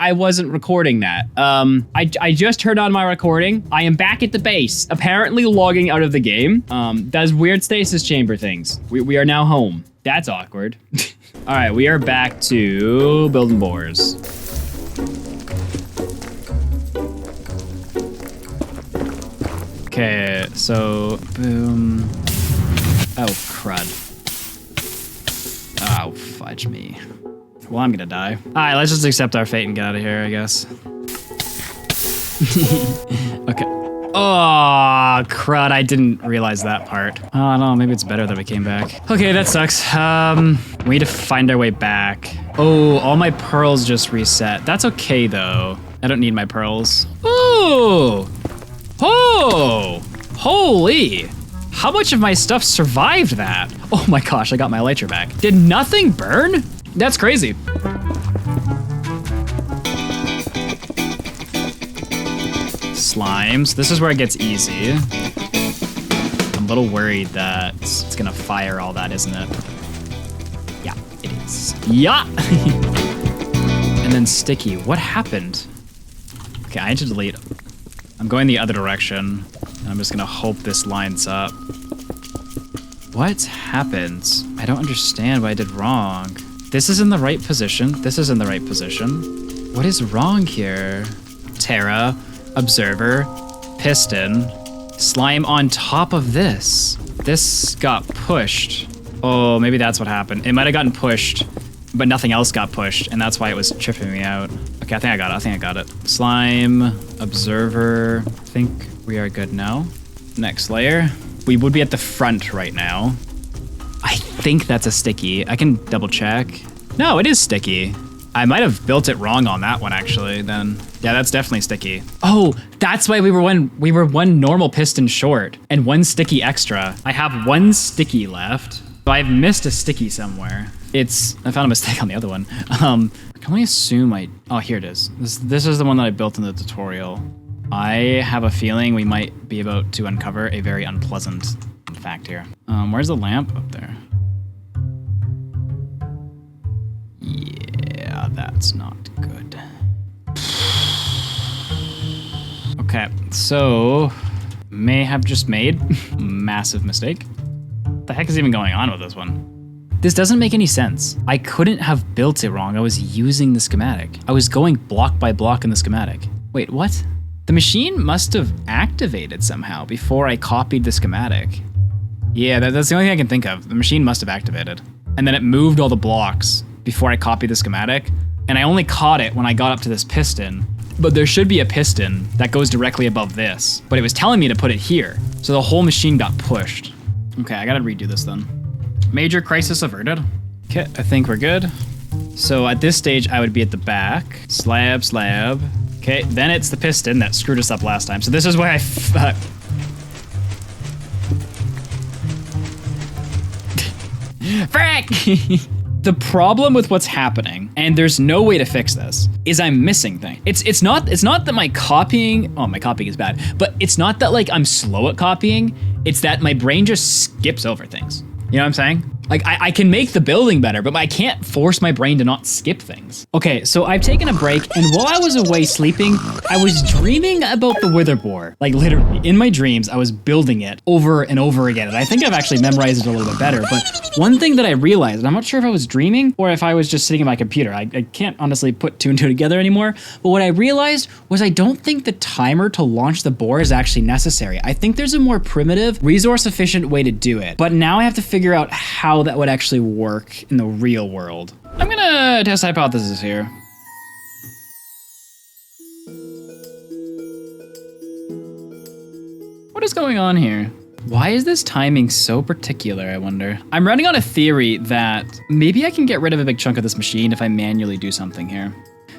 I wasn't recording that. I just turned on my recording. I am back at the base, apparently logging out of the game. Does weird stasis chamber things. We are now home. That's awkward. All right, we are back to building bores. Okay, so boom. Oh, crud. Oh, fudge me. Well, I'm gonna die. All right, let's just accept our fate and get out of here, I guess. Okay. Oh, crud, I didn't realize that part. Oh, no, maybe it's better that we came back. Okay, that sucks. We need to find our way back. Oh, all my pearls just reset. That's okay, though. I don't need my pearls. Ooh! Oh! Holy! How much of my stuff survived that? Oh my gosh, I got my Elytra back. Did nothing burn? That's crazy. Slimes. This is where it gets easy. I'm a little worried that it's gonna fire all that, isn't it? Yeah, it is. Yeah! And then sticky. What happened? Okay, I need to delete. I'm going the other direction. And I'm just gonna hope this lines up. What happened? I don't understand what I did wrong. This is in the right position. This is in the right position. What is wrong here? Terra, observer, piston, slime on top of this. This got pushed. Oh, maybe that's what happened. It might have gotten pushed, but nothing else got pushed, and that's why it was tripping me out. Okay, I think I got it. I think I got it. Slime, observer. I think we are good now. Next layer. We would be at the front right now. I think that's a sticky. I can double check. No, it is sticky. I might have built it wrong on that one actually then. Yeah, that's definitely sticky. Oh, that's why we were one normal piston short and one sticky extra. I have one sticky left. So I've missed a sticky somewhere. I found a mistake on the other one. I can only assume oh, here it is. This is the one that I built in the tutorial. I have a feeling we might be about to uncover a very unpleasant fact here. Where's the lamp? Up there. Yeah, that's not good. Okay, so may have just made a massive mistake. What the heck is even going on with this one? This doesn't make any sense. I couldn't have built it wrong. I was using the schematic. I was going block by block in the schematic. Wait, what? The machine must have activated somehow before I copied the schematic. Yeah, that's the only thing I can think of. The machine must have activated. And then it moved all the blocks before I copied the schematic. And I only caught it when I got up to this piston. But there should be a piston that goes directly above this. But it was telling me to put it here. So the whole machine got pushed. Okay, I gotta redo this then. Major crisis averted. Okay, I think we're good. So at this stage, I would be at the back. Slab, slab. Okay, then it's the piston that screwed us up last time. So this is why I Frick! The problem with what's happening, and there's no way to fix this, is I'm missing things. It's not that my copying is bad, but it's not that like I'm slow at copying, it's that my brain just skips over things. You know what I'm saying? Like, I can make the building better, but I can't force my brain to not skip things. Okay, so I've taken a break, and while I was away sleeping, I was dreaming about the wither boar. Like, literally, in my dreams, I was building it over and over again, and I think I've actually memorized it a little bit better, but one thing that I realized, and I'm not sure if I was dreaming or if I was just sitting at my computer, I can't honestly put two and two together anymore, but what I realized was I don't think the timer to launch the boar is actually necessary. I think there's a more primitive, resource-efficient way to do it, but now I have to figure out how that would actually work in the real world. I'm gonna test hypothesis here. What is going on here? Why is this timing so particular, I wonder? I'm running on a theory that maybe I can get rid of a big chunk of this machine if I manually do something here.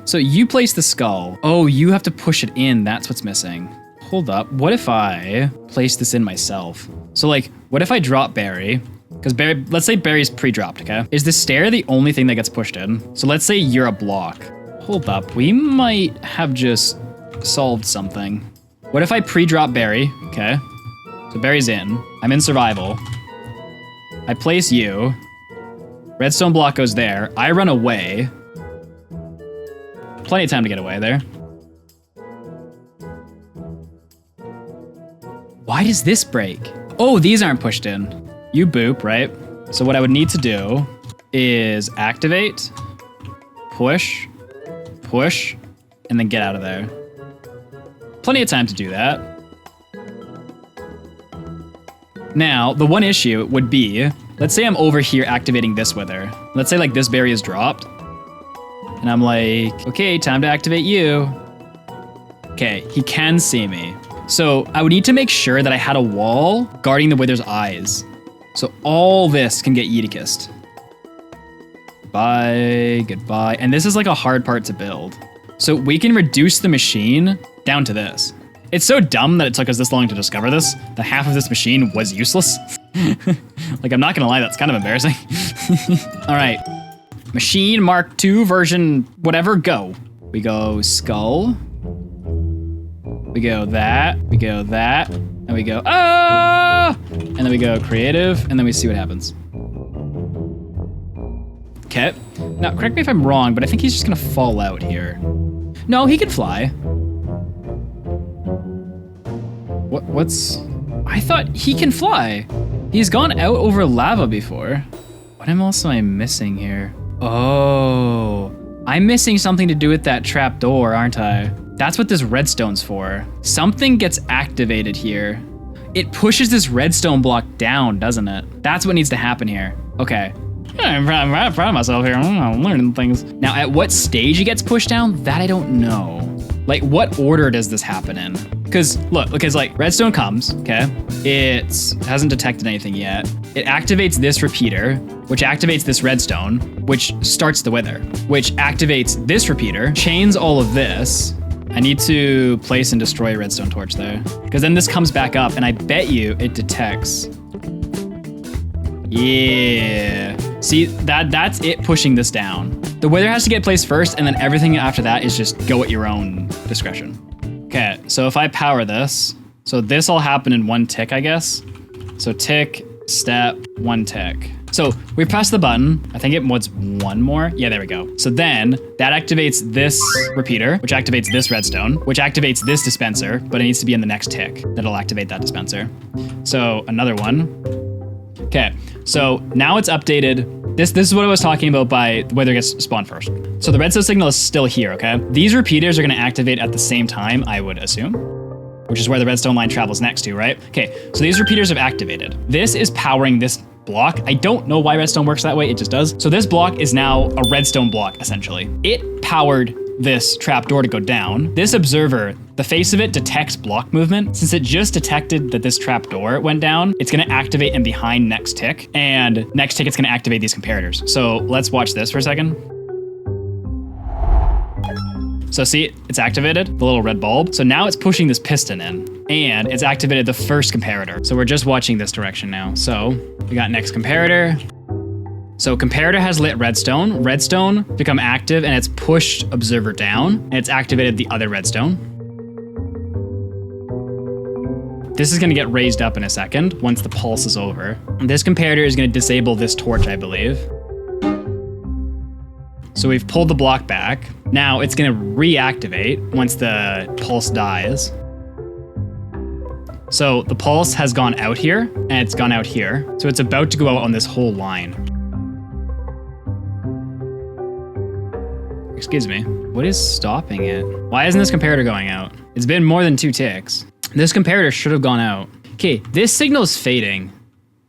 So you place the skull. Oh, you have to push it in. That's what's missing. Hold up. What if I place this in myself? So like, what if I drop Barry, Because Barry, let's say Barry's pre-dropped, okay? Is the stair the only thing that gets pushed in? So let's say you're a block. Hold up, we might have just solved something. What if I pre-drop Barry, okay? So Barry's in, I'm in survival. I place you. Redstone block goes there, I run away. Plenty of time to get away there. Why does this break? Oh, these aren't pushed in. You boop, right? So what I would need to do is activate, push, push, and then get out of there. Plenty of time to do that. Now, the one issue would be, let's say I'm over here activating this wither. Let's say like this berry is dropped. And I'm like, okay, time to activate you. Okay, he can see me. So I would need to make sure that I had a wall guarding the wither's eyes. So all this can get yeetikissed. Bye, goodbye. And this is like a hard part to build. So we can reduce the machine down to this. It's so dumb that it took us this long to discover this. The half of this machine was useless. Like, I'm not gonna lie, that's kind of embarrassing. All right, machine Mark II version, whatever, go. We go skull. We go that, and we go, ah! And then we go creative, and then we see what happens. Okay, now correct me if I'm wrong, but I think he's just gonna fall out here. No, he can fly. What's, I thought he can fly. He's gone out over lava before. What am I missing here? Oh, I'm missing something to do with that trap door, aren't I? That's what this redstone's for. Something gets activated here. It pushes this redstone block down, doesn't it? That's what needs to happen here. Okay. I'm proud of myself here. I'm learning things. Now, at what stage it gets pushed down, that I don't know. Like, what order does this happen in? Because, look, because like, redstone comes, okay? It hasn't detected anything yet. It activates this repeater, which activates this redstone, which starts the wither, which activates this repeater, chains all of this. I need to place and destroy a redstone torch there. Because then this comes back up, and I bet you it detects. Yeah. See, that's it pushing this down. The wither has to get placed first, and then everything after that is just go at your own discretion. Okay, so if I power this, so this all happen in one tick, I guess. So tick, step, one tick. So we press the button. I think it was one more. Yeah, there we go. So then that activates this repeater, which activates this redstone, which activates this dispenser, but it needs to be in the next tick that'll activate that dispenser. So another one. Okay, so now it's updated. This is what I was talking about by the wither gets spawned first. So the redstone signal is still here, okay? These repeaters are gonna activate at the same time, I would assume, which is where the redstone line travels next to, right? Okay, so these repeaters have activated. This is powering this block. I don't know why redstone works that way, it just does. So this block is now a redstone block, essentially. It powered this trapdoor to go down. This observer, the face of it detects block movement. Since it just detected that this trapdoor went down, it's gonna activate in behind next tick, and next tick it's gonna activate these comparators. So let's watch this for a second. So see, it's activated, the little red bulb. So now it's pushing this piston in, and it's activated the first comparator. So we're just watching this direction now. So we got next comparator. So comparator has lit redstone. Redstone become active, and it's pushed observer down, and it's activated the other redstone. This is gonna get raised up in a second once the pulse is over. And this comparator is gonna disable this torch, I believe. So we've pulled the block back. Now it's gonna reactivate once the pulse dies. So the pulse has gone out here, and it's gone out here. So it's about to go out on this whole line. Excuse me, what is stopping it? Why isn't this comparator going out? It's been more than 2 ticks. This comparator should have gone out. Okay, this signal is fading.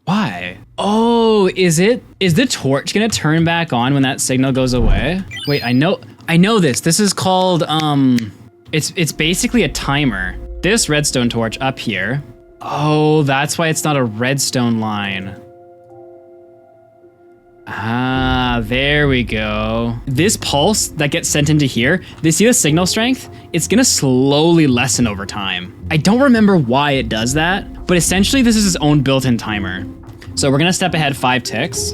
Why? Oh, is the torch gonna turn back on when that signal goes away? Wait, I know this. This is called, it's basically a timer. This redstone torch up here. Oh, that's why it's not a redstone line. Ah, there we go. This pulse that gets sent into here, they see the signal strength? It's gonna slowly lessen over time. I don't remember why it does that, but essentially this is its own built-in timer. So we're gonna step ahead 5 ticks.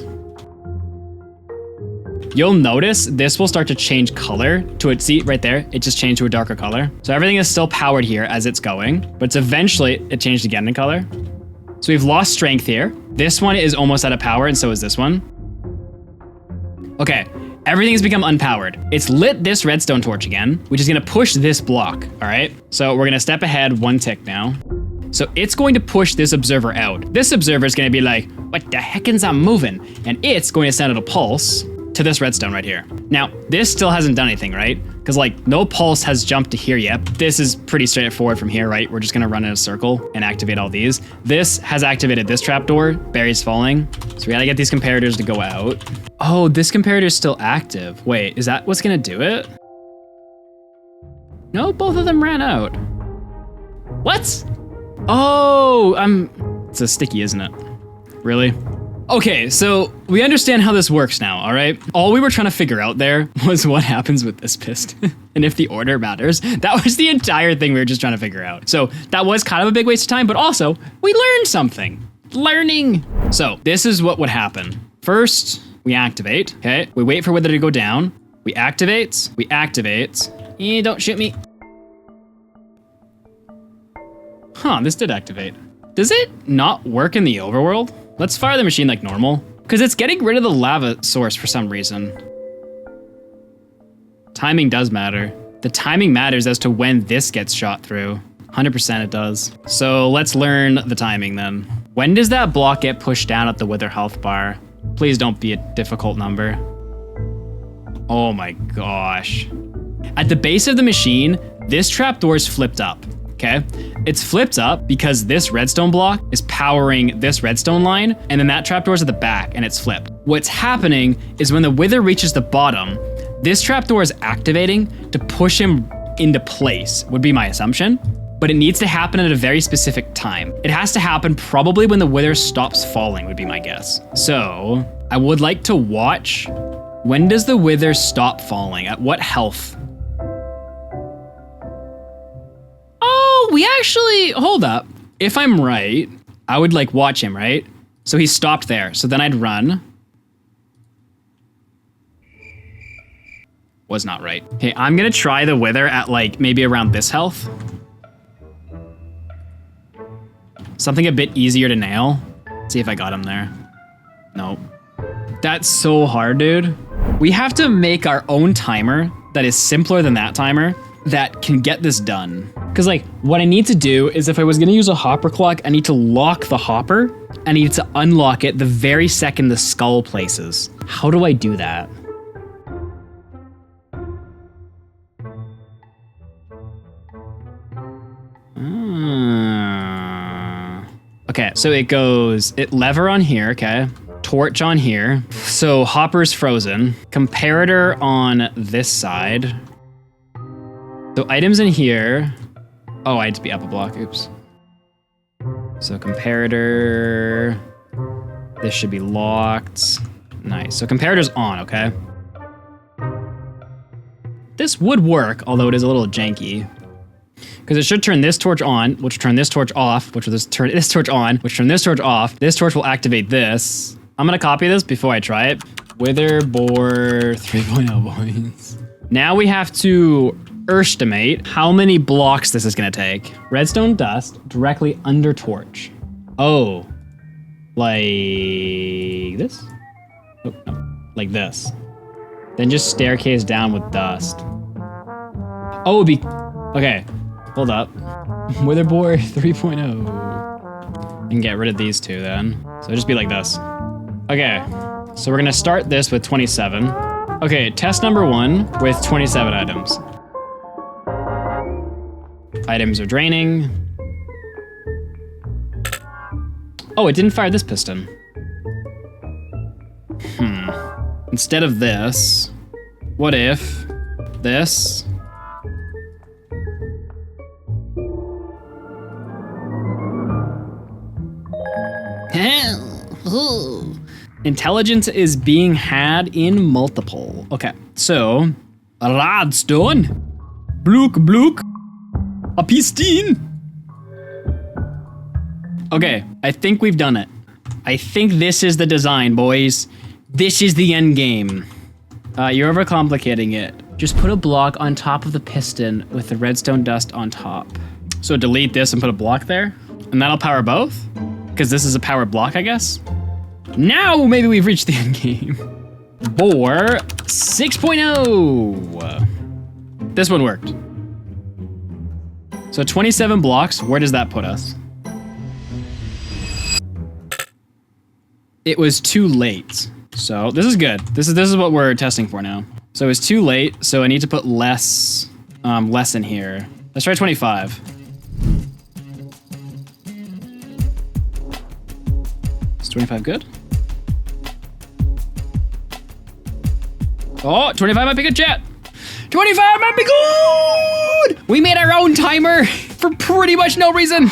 You'll notice this will start to change color to it. See right there, it just changed to a darker color. So everything is still powered here as it's going, but it's eventually, it changed again in color. So we've lost strength here. This one is almost out of power and so is this one. Okay, everything's become unpowered. It's lit this redstone torch again, which is gonna push this block, all right? So we're gonna step ahead 1 tick now. So it's going to push this observer out. This observer is gonna be like, what the heckins I'm moving? And it's going to send out a pulse to this redstone right here. Now, this still hasn't done anything, right? Because like no pulse has jumped to here yet. This is pretty straightforward from here, right? We're just gonna run in a circle and activate all these. This has activated this trapdoor, berries falling. So we gotta get these comparators to go out. Oh, this comparator is still active. Wait, is that what's gonna do it? No, both of them ran out. What? Oh, it's a sticky, isn't it? Really? Okay, so we understand how this works now, all right? All we were trying to figure out there was what happens with this piston and if the order matters. That was the entire thing we were just trying to figure out. So that was kind of a big waste of time, but also we learned something. Learning. So this is what would happen. First, we activate, okay? We wait for wither to go down. We activate. Don't shoot me. Huh, this did activate. Does it not work in the overworld? Let's fire the machine like normal, because it's getting rid of the lava source for some reason. Timing does matter. The timing matters as to when this gets shot through. 100% it does. So let's learn the timing then. When does that block get pushed down at the wither health bar? Please don't be a difficult number. Oh my gosh. At the base of the machine, this trapdoor is flipped up. Okay, it's flipped up because this redstone block is powering this redstone line, and then that trapdoor is at the back and it's flipped. What's happening is when the wither reaches the bottom, this trapdoor is activating to push him into place, would be my assumption, but it needs to happen at a very specific time. It has to happen probably when the wither stops falling, would be my guess. So I would like to watch, when does the wither stop falling? At what health? We actually, hold up. If I'm right, I would like watch him, right? So he stopped there. So then I'd run. Was not right. Okay, I'm gonna try the wither at like maybe around this health. Something a bit easier to nail. See if I got him there. Nope. That's so hard, dude. We have to make our own timer that is simpler than that timer that can get this done. Because like what I need to do is if I was gonna use a hopper clock, I need to lock the hopper. I need to unlock it the very second the skull places. How do I do that? Okay, so it goes, lever on here, okay. Torch on here. So hopper's frozen. Comparator on this side. So items in here. Oh, I had to be up a block, oops. So comparator. This should be locked. Nice, so comparator's on, okay. This would work, although it is a little janky. Because it should turn this torch on, which will turn this torch off, which will turn this torch on, which will turn this torch off. This torch will activate this. I'm gonna copy this before I try it. Wither bore 3.0 points. Now we have to estimate how many blocks this is gonna take. Redstone dust directly under torch. Oh, like this? Oh, no, like this. Then just staircase down with dust. Oh, it'd be, okay, hold up. Wither bore 3.0. And get rid of these two then. So it'd just be like this. Okay, so we're gonna start this with 27. Okay, test number 1 with 27 items. Items are draining. Oh, it didn't fire this piston. Instead of this, what if this? Intelligence is being had in multiple. Okay, so Redstone, Blook, a piston. Okay, I think we've done it. I think this is the design, boys. This is the end game. You're overcomplicating it. Just put a block on top of the piston with the redstone dust on top. So delete this and put a block there, and that'll power both? Because this is a powered block, I guess? Now maybe we've reached the end game. Bore 6.0. This one worked. So 27 blocks, where does that put us? It was too late. So this is good. This is what we're testing for now. So it's too late, so I need to put less in here. Let's try 25. Is 25 good? Oh, 25 might be good, chat. 25 might be good! We made our own timer for pretty much no reason.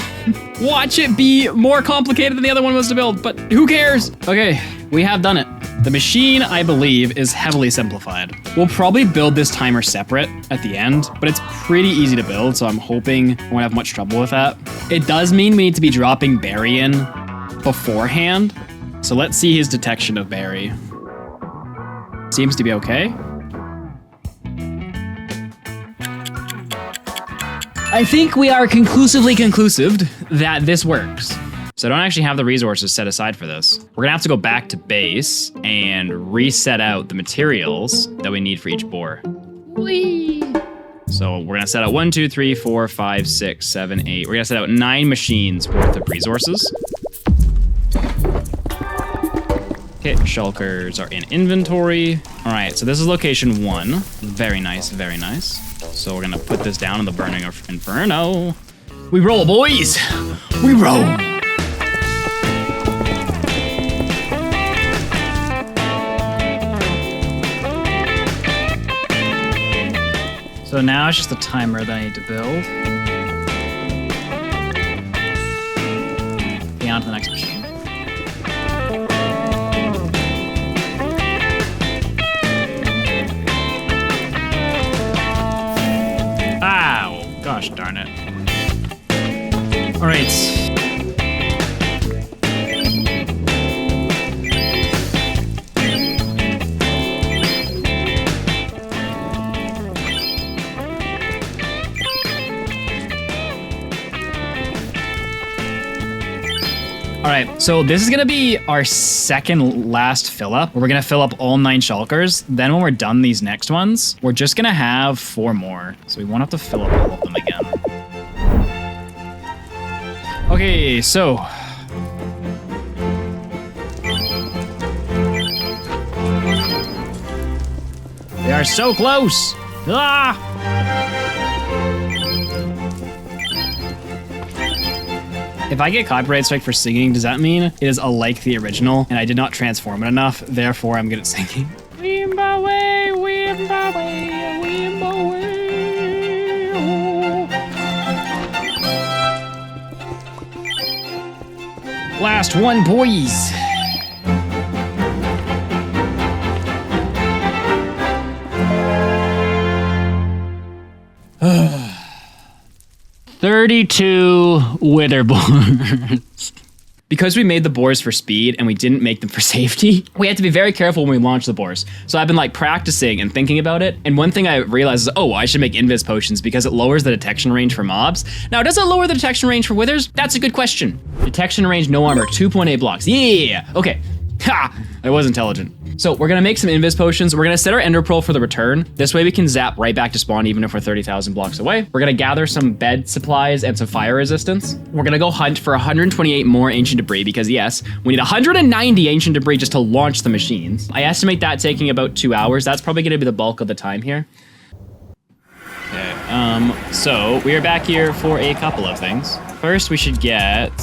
Watch it be more complicated than the other one was to build, but who cares? Okay, we have done it. The machine, I believe, is heavily simplified. We'll probably build this timer separate at the end, but it's pretty easy to build, so I'm hoping I won't have much trouble with that. It does mean we need to be dropping Barry in beforehand, so let's see his detection of Barry. Seems to be okay. I think we are conclusively conclusive that this works. So I don't actually have the resources set aside for this. We're gonna have to go back to base and reset out the materials that we need for each bore. Whee! So we're gonna set out 1, 2, 3, 4, 5, 6, 7, 8. We're gonna set out 9 machines worth of resources. Okay, shulkers are in inventory. All right, so this is location 1. Very nice, very nice. So we're gonna put this down in the burning inferno. We roll, boys! We roll! So now it's just the timer that I need to build. Okay, on to the next machine. Gosh darn it. All right. All right, so this is gonna be our second last fill up. We're gonna fill up all 9 shulkers. Then when we're done these next ones, we're just gonna have 4 more. So we won't have to fill up all of them again. Okay, so. We are so close. Ah! If I get copyright strike for singing, does that mean it is like the original and I did not transform it enough, therefore I'm good at singing? Wimba way, wimba way, wimba way, oh. Last one, boys. Ugh. 32 wither boars. Because we made the boars for speed and we didn't make them for safety, we had to be very careful when we launch the boars. So I've been like practicing and thinking about it. And one thing I realized is, oh, I should make invis potions because it lowers the detection range for mobs. Now, does it lower the detection range for withers? That's a good question. Detection range, no armor, 2.8 blocks. Yeah, okay. Ha, I was intelligent. So we're gonna make some invis potions. We're gonna set our ender pearl for the return. This way we can zap right back to spawn even if we're 30,000 blocks away. We're gonna gather some bed supplies and some fire resistance. We're gonna go hunt for 128 more ancient debris because yes, we need 190 ancient debris just to launch the machines. I estimate that taking about 2 hours. That's probably gonna be the bulk of the time here. Okay, so we are back here for a couple of things. First, we should get...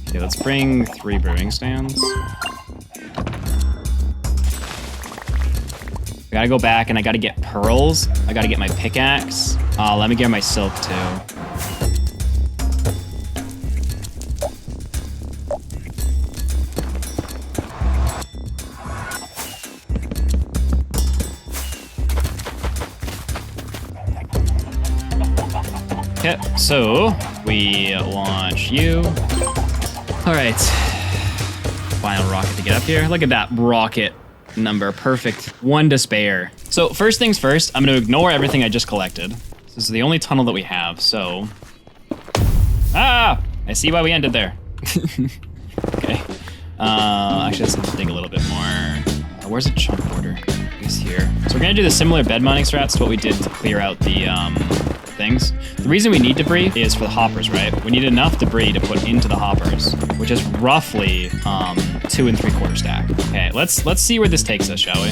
Okay, let's bring 3 brewing stands. I gotta go back and I gotta get pearls. I gotta get my pickaxe. Let me get my silk too. Okay, so we launch you. All right. Final rocket to get up here. Look at that rocket number, perfect. 1 to spare. So first things first, I'm gonna ignore everything I just collected. This is the only tunnel that we have, so. Ah, I see why we ended there. Okay. Actually, let's dig a little bit more. Where's the chunk border? It's here. So we're gonna do the similar bed mining strats to what we did to clear out the things. The reason we need debris is for the hoppers, right? We need enough debris to put into the hoppers, which is roughly 2 3/4 stack. Okay, let's see where this takes us, shall we?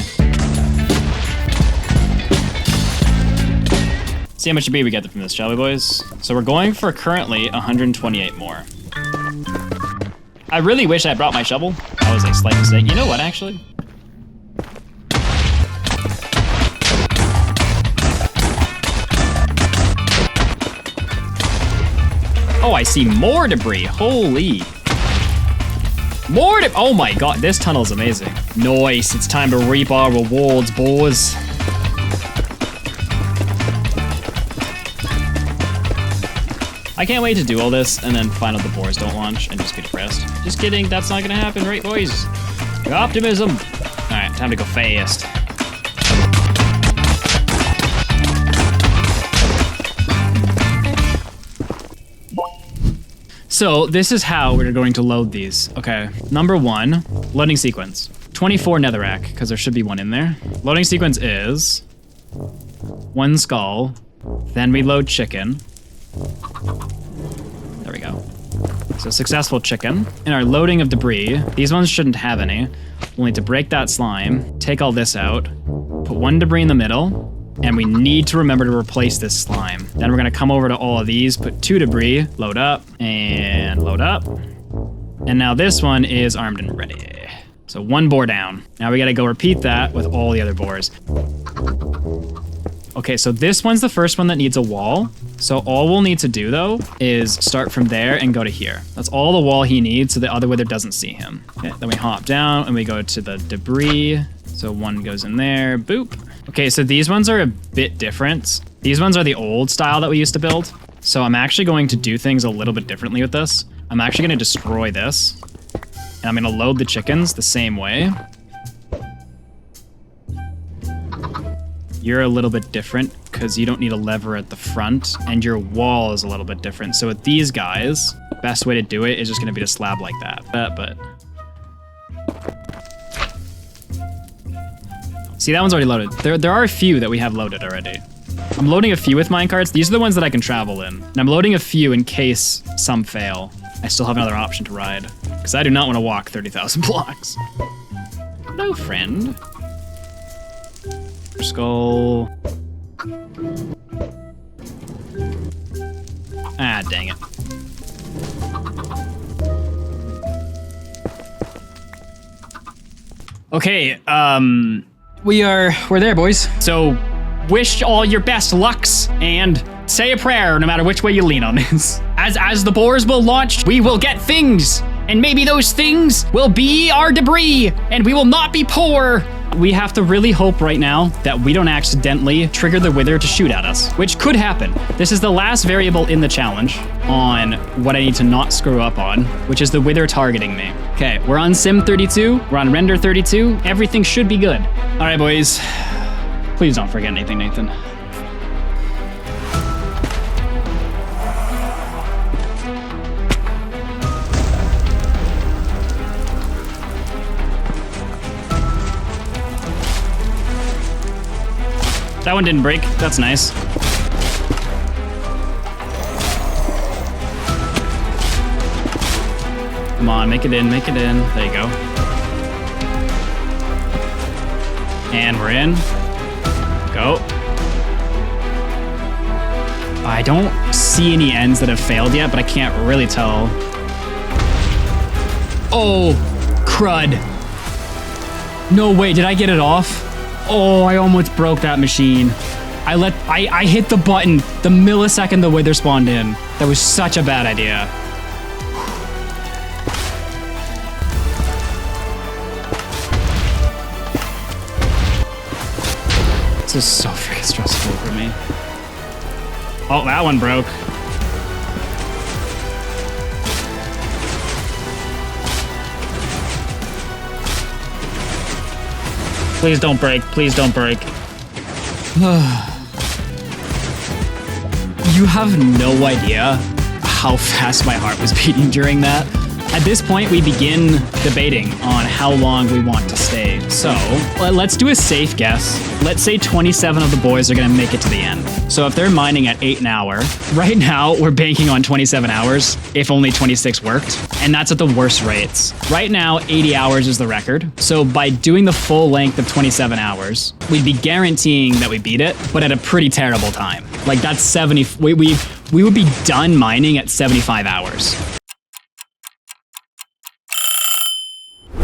See how much debris we get from this, shall we, boys? So we're going for currently 128 more. I really wish I brought my shovel. That was a slight mistake. You know what, actually? Oh, I see more debris. Holy. More debris. Oh my god, this tunnel's amazing. Nice, it's time to reap our rewards, boys. I can't wait to do all this and then find out the boars don't launch and just be depressed. Just kidding, that's not gonna happen, right, boys? Optimism. All right, time to go fast. So this is how we're going to load these. Okay, number 1, loading sequence. 24 netherrack, because there should be 1 in there. Loading sequence is 1 skull, then we load chicken. There we go. So successful chicken. In our loading of debris, these ones shouldn't have any. We'll need to break that slime, take all this out, put 1 debris in the middle, and we need to remember to replace this slime. Then we're gonna come over to all of these, put 2 debris, load up, and load up. And now this one is armed and ready. So 1 boar down. Now we gotta go repeat that with all the other boars. Okay, so this one's the first one that needs a wall. So all we'll need to do though is start from there and go to here. That's all the wall he needs so the other wither doesn't see him. Okay, then we hop down and we go to the debris. So 1 goes in there, boop. Okay, so these ones are a bit different. These ones are the old style that we used to build. So I'm actually going to do things a little bit differently with this. I'm actually gonna destroy this. And I'm gonna load the chickens the same way. You're a little bit different because you don't need a lever at the front and your wall is a little bit different. So with these guys, best way to do it is just gonna be to slab like that. But see, that one's already loaded. There are a few that we have loaded already. I'm loading a few with minecarts. These are the ones that I can travel in. And I'm loading a few in case some fail. I still have another option to ride because I do not want to walk 30,000 blocks. No, friend. Skull. Ah, dang it. Okay, we're there, boys. So wish all your best lucks and say a prayer no matter which way you lean on this. As the boars will launch, we will get things, and maybe those things will be our debris, and we will not be poor. We have to really hope right now that we don't accidentally trigger the wither to shoot at us, which could happen. This is the last variable in the challenge on what I need to not screw up on, which is the wither targeting me. Okay, we're on sim 32, we're on render 32, everything should be good. All right, boys, please don't forget anything, Nathan. That one didn't break. That's nice. Come on, make it in, make it in. There you go. And we're in. Go. I don't see any ends that have failed yet, but I can't really tell. Oh, crud. No way, did I get it off? Oh, I almost broke that machine. I hit the button the millisecond the wither spawned in. That was such a bad idea. This is so freaking stressful for me. Oh, that one broke. Please don't break. Please don't break. You have no idea how fast my heart was beating during that. At this point, we begin debating on how long we want to stay. So let's do a safe guess. Let's say 27 of the boys are gonna make it to the end. So if they're mining at 8 an hour, right now we're banking on 27 hours if only 26 worked. And that's at the worst rates. Right now, 80 hours is the record. So by doing the full length of 27 hours, we'd be guaranteeing that we beat it, but at a pretty terrible time. Like that's 70, we would be done mining at 75 hours.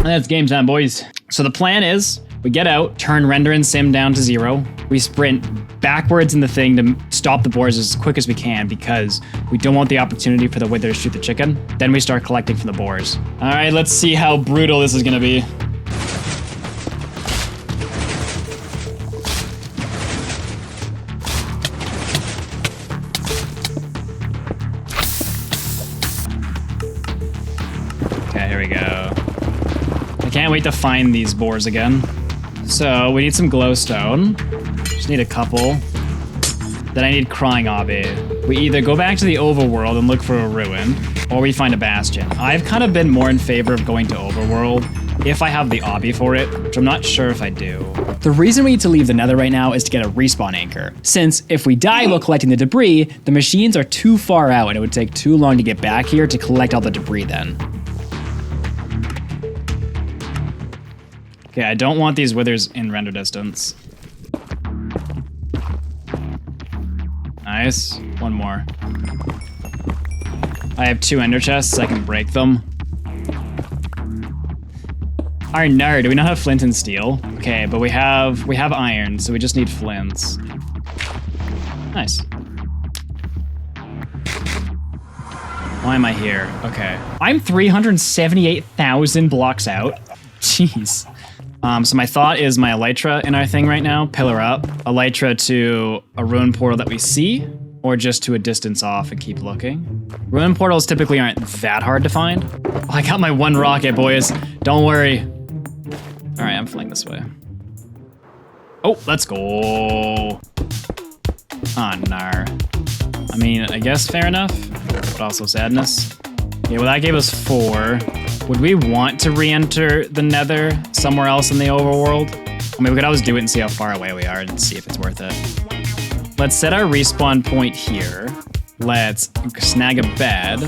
That's game time, boys. So the plan is, we get out, turn render and sim down to 0. We sprint backwards in the thing to stop the boars as quick as we can because we don't want the opportunity for the wither to shoot the chicken. Then we start collecting from the boars. All right, let's see how brutal this is gonna be. Okay, here we go. Can't wait to find these boars again. So we need some glowstone. Just need a couple. Then I need crying obby. We either go back to the overworld and look for a ruin, or we find a bastion. I've kind of been more in favor of going to overworld if I have the obby for it, which I'm not sure if I do. The reason we need to leave the nether right now is to get a respawn anchor. Since if we die while collecting the debris, the machines are too far out and it would take too long to get back here to collect all the debris then. Okay, I don't want these withers in render distance. Nice. One more. I have 2 ender chests, I can break them. Iron, no, do we not have flint and steel? Okay, but we have iron, so we just need flints. Nice. Why am I here? Okay. I'm 378,000 blocks out. Jeez. So my thought is my Elytra in our thing right now, pillar up, Elytra to a ruin portal that we see, or just to a distance off and keep looking. Ruin portals typically aren't that hard to find. Oh, I got my 1 rocket, boys. Don't worry. All right, I'm flying this way. Oh, let's go. Oh, nar. I mean, I guess fair enough, but also sadness. Yeah, well, that gave us 4. Would we want to re-enter the nether somewhere else in the overworld? I mean, we could always do it and see how far away we are and see if it's worth it. Let's set our respawn point here. Let's snag a bed.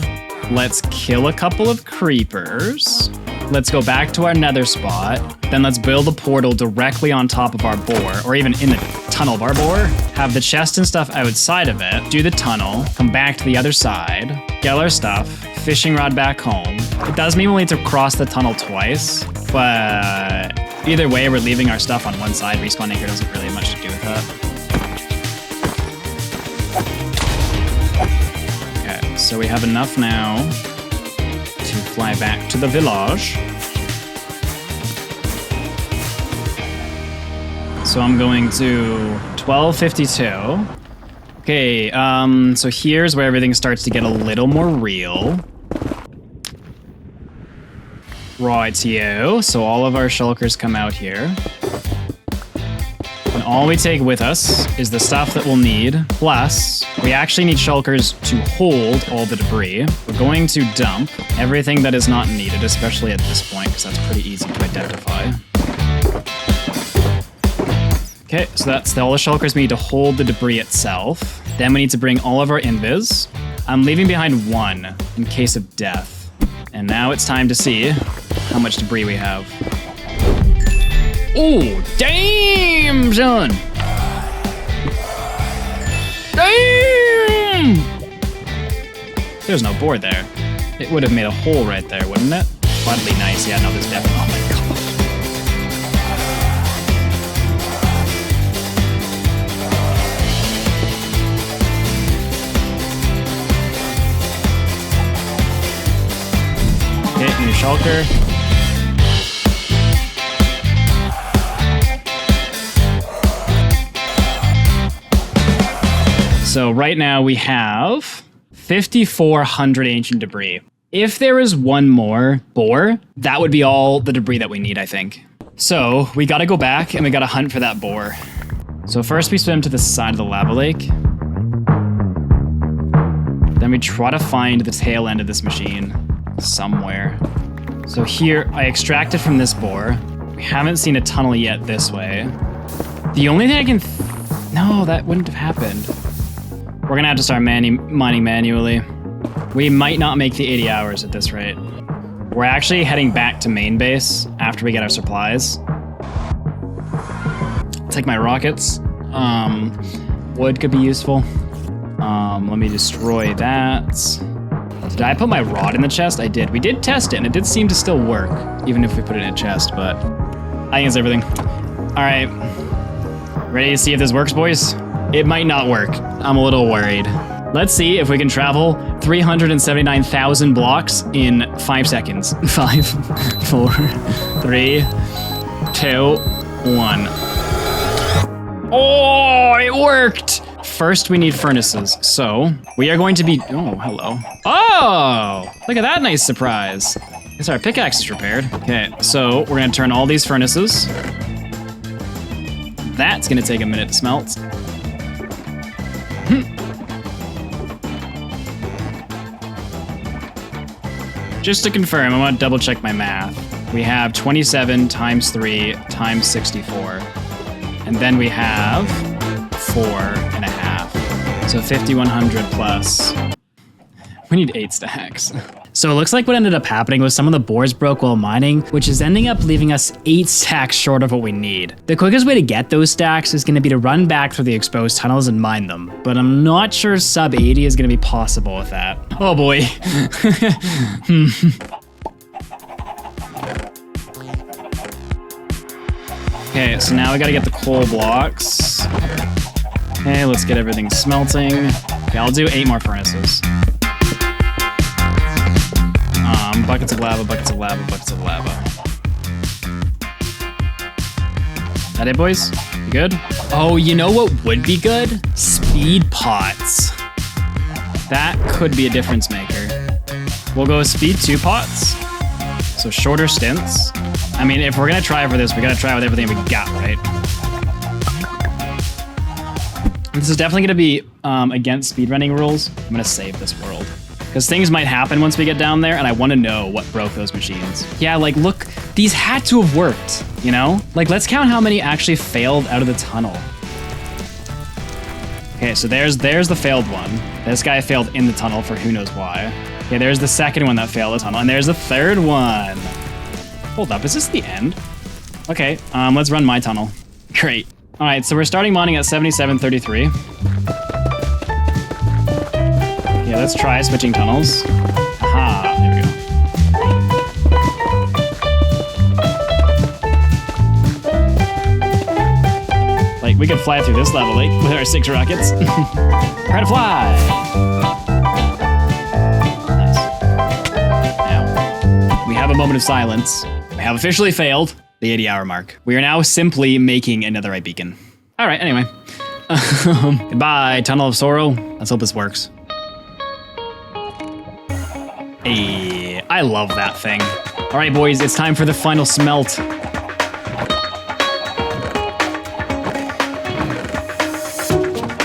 Let's kill a couple of creepers. Let's go back to our nether spot. Then let's build a portal directly on top of our bore, or even in the tunnel of our bore. Have the chest and stuff outside of it. Do the tunnel. Come back to the other side. Get our stuff. Fishing rod back home. It does mean we'll need to cross the tunnel twice, but either way, we're leaving our stuff on one side. Respawn anchor doesn't really have much to do with that. Okay, so we have enough now to fly back to the village. So I'm going to 1252. Okay, so here's where everything starts to get a little more real. Rightio, so all of our shulkers come out here. And all we take with us is the stuff that we'll need, plus we actually need shulkers to hold all the debris. We're going to dump everything that is not needed, especially at this point, because that's pretty easy to identify. Okay, so that's all the shulkers we need to hold the debris itself. Then we need to bring all of our invis. I'm leaving behind 1 in case of death. And now it's time to see how much debris we have. Oh, damn, son! Damn! There's no board there. It would have made a hole right there, wouldn't it? That'd be nice. Yeah, no, there's definitely. Oh my god. Okay, new shulker. So right now we have 5,400 ancient debris. If there is one more boar, that would be all the debris that we need, I think. So we gotta go back and we gotta hunt for that boar. So first we swim to the side of the lava lake. Then we try to find the tail end of this machine somewhere. So here, I extracted from this boar. We haven't seen a tunnel yet this way. The only thing I can... No, that wouldn't have happened. We're gonna have to start mining manually. We might not make the 80 hours at this rate. We're actually heading back to main base after we get our supplies. Take my rockets. Wood could be useful. Let me destroy that. Did I put my rod in the chest? I did. We did test it, and it did seem to still work, even if we put it in a chest, but I think it's everything. All right. Ready to see if this works, boys? It might not work. I'm a little worried. Let's see if we can travel 379,000 blocks in 5 seconds. 5, 4, 3, 2, 1. Oh, it worked! First, we need furnaces. So, we are going to be... Oh, hello. Oh! Look at that nice surprise. Guess our pickaxe is repaired. Okay, so we're going to turn all these furnaces. That's going to take a minute to smelt. Just to confirm, I want to double check my math. We have 27 times 3 times 64. And then we have 4.5. So 5,100 plus. We need 8 stacks. So it looks like what ended up happening was some of the boards broke while mining, which is ending up leaving us 8 stacks short of what we need. The quickest way to get those stacks is going to be to run back through the exposed tunnels and mine them, but I'm not sure sub 80 is going to be possible with that. Oh boy. Okay, so now we gotta get the coal blocks. Okay, let's get everything smelting. Okay, I'll do 8 more furnaces. Buckets of lava, buckets of lava, buckets of lava. That it, boys? You good? Oh, you know what would be good? Speed pots. That could be a difference maker. We'll go with speed 2 pots. So shorter stints. I mean, if we're gonna try for this, we gotta try with everything we got, right? This is definitely gonna be against speedrunning rules. I'm gonna save this world. Because things might happen once we get down there, and I want to know what broke those machines. Yeah, like, look, these had to have worked, you know? Like, let's count how many actually failed out of the tunnel. Okay, so there's the failed one. This guy failed in the tunnel for who knows why. Okay, there's the second one that failed the tunnel, and there's the third one. Hold up, is this the end? Okay, let's run my tunnel. Great. All right, so we're starting mining at 7733. Yeah, let's try switching tunnels. Aha, there we go. Like, we could fly through this lava lake with our 6 rockets. Try to fly! Nice. Now, we have a moment of silence. We have officially failed the 80-hour mark. We are now simply making a netherite beacon. All right, anyway. Goodbye, Tunnel of Sorrow. Let's hope this works. Hey, I love that thing. All right, boys, it's time for the final smelt.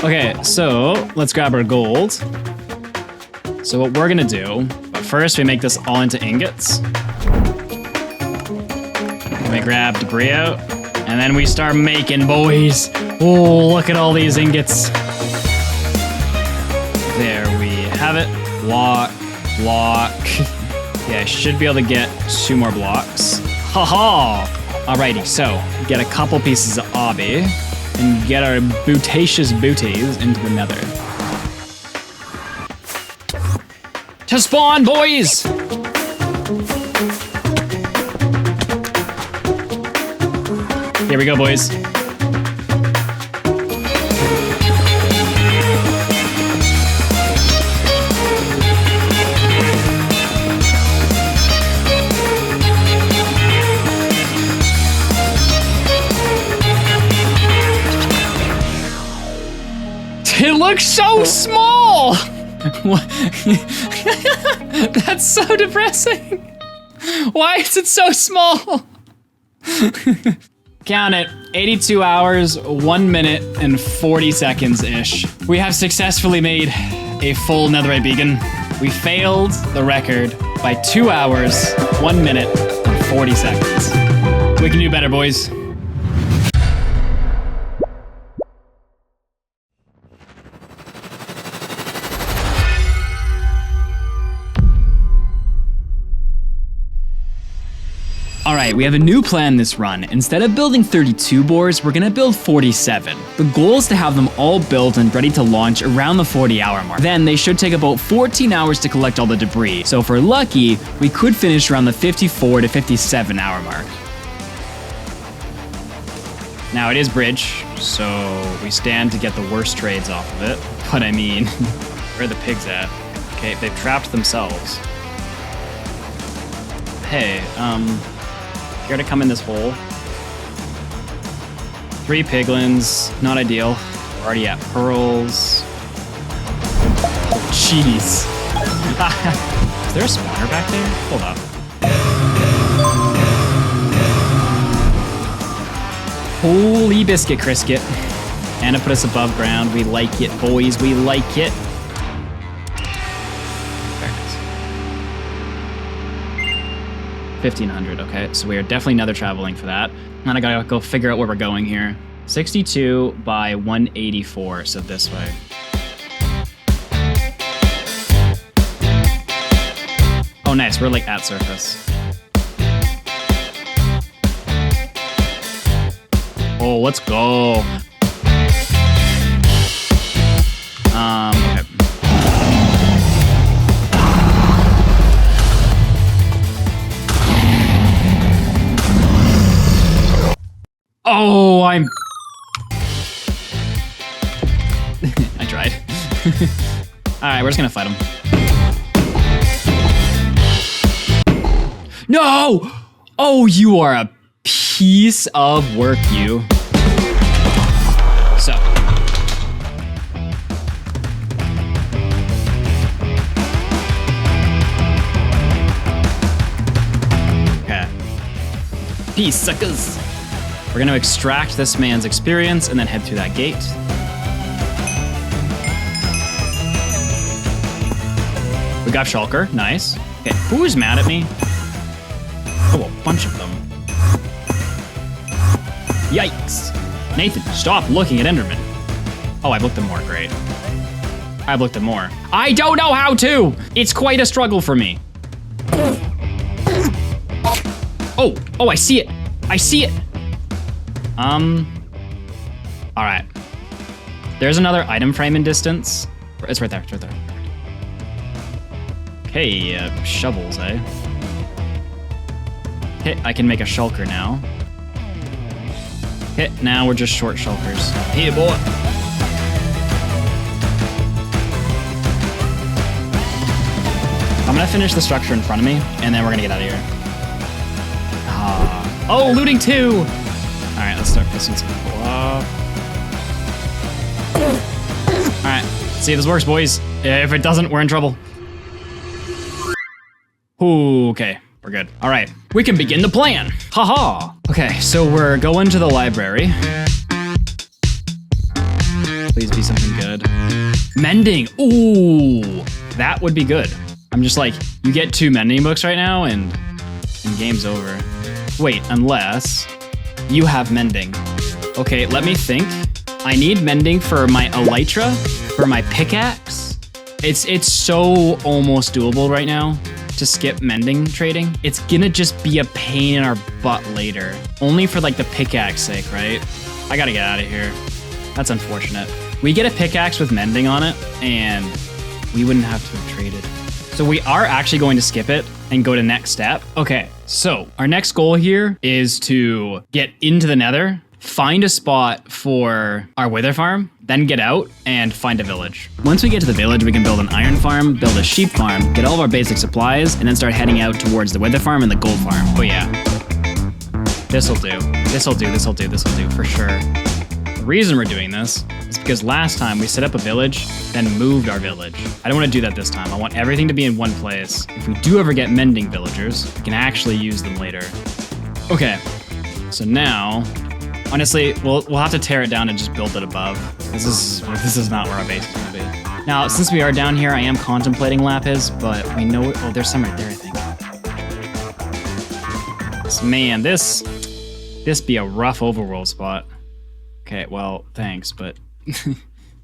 Okay, so let's grab our gold. So what we're gonna do, but first we make this all into ingots. Then we grab debris out, and then we start making, boys. Oh, look at all these ingots. There we have it. Block. Yeah, I should be able to get 2 more blocks. Ha-ha! Alrighty, so get a couple pieces of obby and get our bootatious booties into the nether. To spawn, boys! Here we go, boys. It looks so small! That's so depressing. Why is it so small? Count it, 82 hours, 1 minute, and 40 seconds-ish. We have successfully made a full netherite beacon. We failed the record by 2 hours, 1 minute, and 40 seconds. We can do better, boys. All right, we have a new plan this run. Instead of building 32 boars, we're gonna build 47. The goal is to have them all built and ready to launch around the 40-hour mark. Then they should take about 14 hours to collect all the debris. So if we're lucky, we could finish around the 54 to 57 hour mark. Now it is bridge, so we stand to get the worst trades off of it. But I mean, where are the pigs at? Okay, they've trapped themselves. Hey, care to come in this hole? 3 piglins, not ideal. We're already at pearls. Oh, jeez. Is there a spawner back there? Hold up. Holy biscuit, Criskit. Anna put us above ground. We like it, boys. We like it. Very nice. 1,500, okay. So we are definitely nether traveling for that. And I gotta go figure out where we're going here. 62 by 184, so this way. Oh, nice. We're like at surface. Oh, let's go. Okay. Oh, I'm... I tried. Alright, we're just gonna fight him. No! Oh, you are a piece of work, you. So. Okay. Peace, suckers. We're gonna extract this man's experience and then head through that gate. We got Shulker, nice. Okay, who's mad at me? Oh, a bunch of them. Yikes. Nathan, stop looking at Enderman. Oh, I've looked at more, great. I've looked at more. I don't know how to! It's quite a struggle for me. Oh, I see it. I see it. All right. There's another item frame in distance. It's right there, it's right there. Okay, shovels, eh? Okay, I can make a shulker now. Okay, now we're just short shulkers. Here, boy. I'm gonna finish the structure in front of me, and then we're gonna get out of here. Oh, looting 2! All right, let's start pissing some people off. All right, see if this works, boys. If it doesn't, we're in trouble. Ooh, okay, we're good. All right, we can begin the plan. Haha. Okay, so we're going to the library. Please be something good. Mending, ooh, that would be good. I'm just like, you get 2 mending books right now and game's over. Wait, unless you have mending. Okay, let me think. I need mending for my Elytra, for my pickaxe. It's so almost doable right now to skip mending trading. It's gonna just be a pain in our butt later. Only for like the pickaxe sake, right? I gotta get out of here. That's unfortunate. We get a pickaxe with mending on it and we wouldn't have to have traded. So we are actually going to skip it and go to next step. Okay, so our next goal here is to get into the nether, find a spot for our wither farm, then get out and find a village. Once we get to the village, we can build an iron farm, build a sheep farm, get all of our basic supplies, and then start heading out towards the wither farm and the gold farm. Oh yeah. This'll do. This'll do, this'll do, this'll do, for sure. The reason we're doing this is because last time we set up a village, then moved our village. I don't want to do that this time. I want everything to be in one place. If we do ever get mending villagers, we can actually use them later. Okay, So now, honestly, we'll have to tear it down and just build it above. This is not where our base is gonna be. Now, since we are down here, I am contemplating lapis, but we know, oh, there's some right there, I think. So, man, this be a rough overworld spot. Okay, well, thanks, but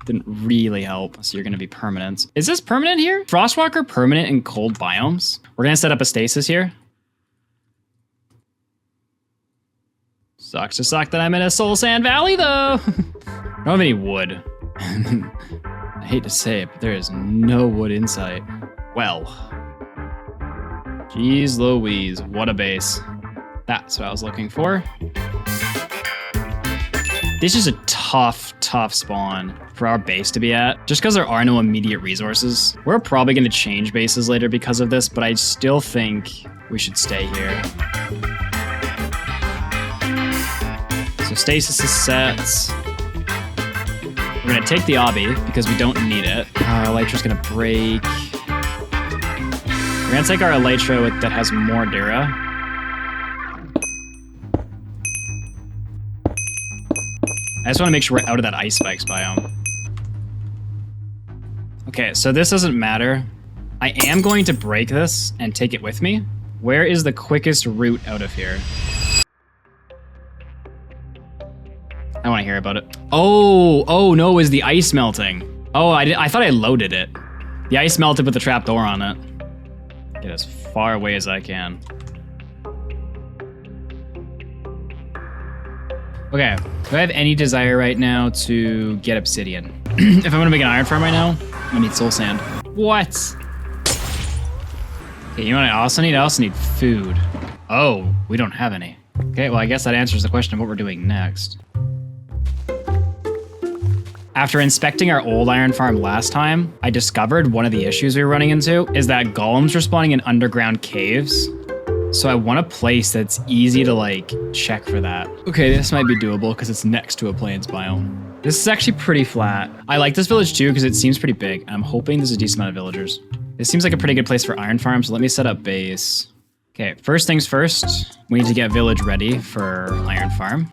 didn't really help. So you're gonna be permanent. Is this permanent here? Frostwalker permanent in cold biomes? We're gonna set up a stasis here. Sucks to suck that I'm in a soul sand valley though. I don't have any wood. I hate to say it, but there is no wood in sight. Well. Jeez Louise, what a base. That's what I was looking for. This is a tough spawn for our base to be at, just because there are no immediate resources. We're probably gonna change bases later because of this, but I still think we should stay here. So stasis is set. We're gonna take the obby because we don't need it. Our Elytra's gonna break. We're gonna take our Elytra that has more Dura. I just wanna make sure we're out of that ice spikes biome. Okay, so this doesn't matter. I am going to break this and take it with me. Where is the quickest route out of here? I want to hear about it. Oh no, it was the ice melting. Oh, I thought I loaded it. The ice melted with the trapdoor on it. Get as far away as I can. Okay, do I have any desire right now to get obsidian? If I'm gonna make an iron farm right now, I need soul sand. What? Okay, you know what I also need? I also need food. Oh, we don't have any. Okay, well I guess that answers the question of what we're doing next. After inspecting our old iron farm last time, I discovered one of the issues we were running into is that golems were spawning in underground caves. So I want a place that's easy to like check for that. Okay, this might be doable because it's next to a plains biome. This is actually pretty flat. I like this village too because it seems pretty big. I'm hoping there's a decent amount of villagers. This seems like a pretty good place for iron farm, so let me set up base. Okay, first things first, we need to get village ready for iron farm.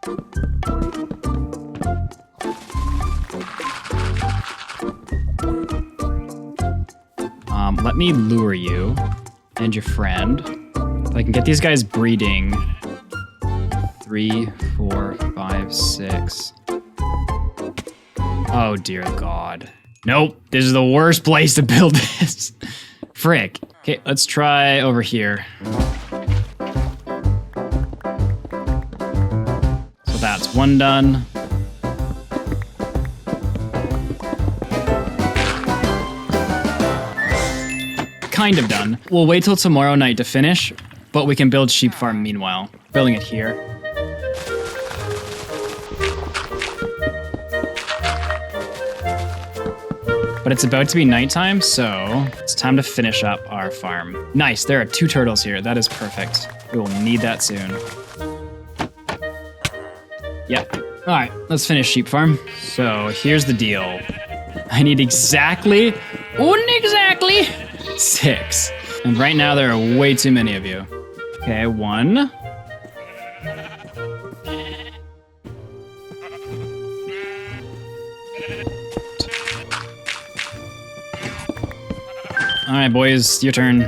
Let me lure you and your friend. If I can get these guys breeding. 3, 4, 5, 6. Oh dear God. Nope, this is the worst place to build this. Frick. Okay, let's try over here. So that's one done. Kind of done. We'll wait till tomorrow night to finish, but we can build sheep farm meanwhile. Building it here. But it's about to be nighttime, so it's time to finish up our farm. Nice, there are 2 turtles here. That is perfect. We will need that soon. Yep. All right, let's finish sheep farm. So here's the deal. I need exactly 6. And right now there are way too many of you. Okay, 1. All right, boys, your turn.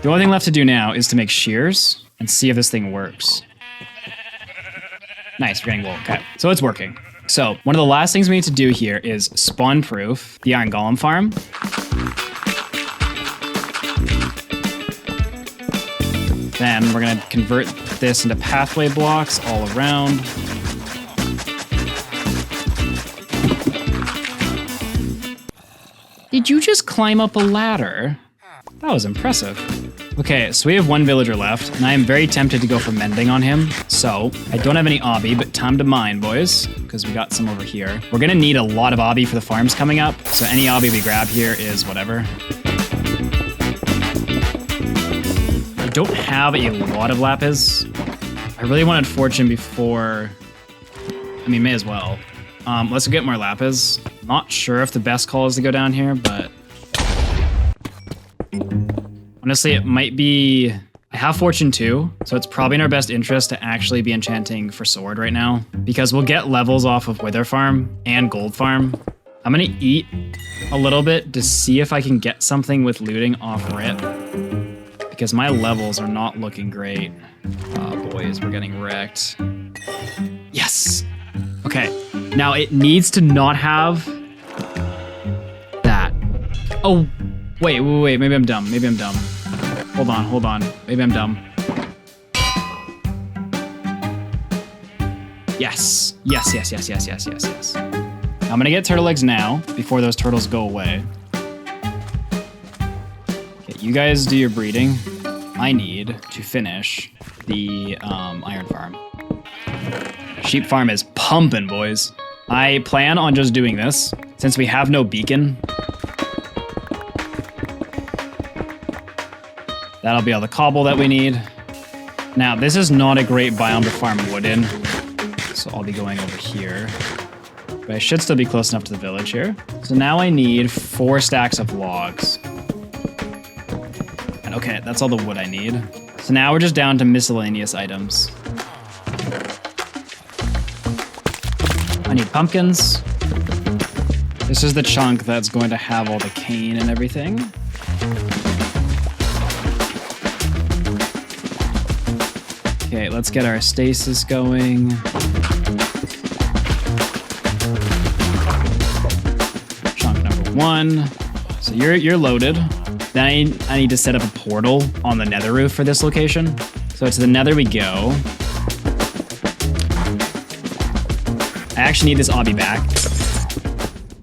The only thing left to do now is to make shears and see if this thing works. Nice, we're getting wool. Okay, so it's working. So one of the last things we need to do here is spawn-proof the iron golem farm. Then we're gonna convert this into pathway blocks all around. Did you just climb up a ladder? That was impressive. Okay, so we have 1 villager left, and I am very tempted to go for mending on him. So, I don't have any obby, but time to mine, boys, because we got some over here. We're gonna need a lot of obby for the farms coming up, so any obby we grab here is whatever. I don't have a lot of lapis. I really wanted fortune before... I mean, may as well. Let's go get more lapis. Not sure if the best call is to go down here, but honestly, it might be... I have fortune 2, so it's probably in our best interest to actually be enchanting for sword right now, because we'll get levels off of wither farm and gold farm. I'm gonna eat a little bit to see if I can get something with looting off rip, because my levels are not looking great. Oh boys, we're getting wrecked. Yes. Okay, now it needs to not have that. Oh, wait, maybe I'm dumb, Hold on, maybe I'm dumb. Yes. I'm gonna get turtle eggs now, before those turtles go away. Okay, you guys do your breeding. I need to finish the iron farm. Sheep farm is pumping, boys. I plan on just doing this, since we have no beacon. That'll be all the cobble that we need. Now, this is not a great biome to farm wood in, so I'll be going over here. But I should still be close enough to the village here. So now I need 4 stacks of logs. And okay, that's all the wood I need. So now we're just down to miscellaneous items. I need pumpkins. This is the chunk that's going to have all the cane and everything. Okay, let's get our stasis going. Chunk number 1. So you're loaded. Then I need to set up a portal on the nether roof for this location. So to the nether we go. I actually need this obby back.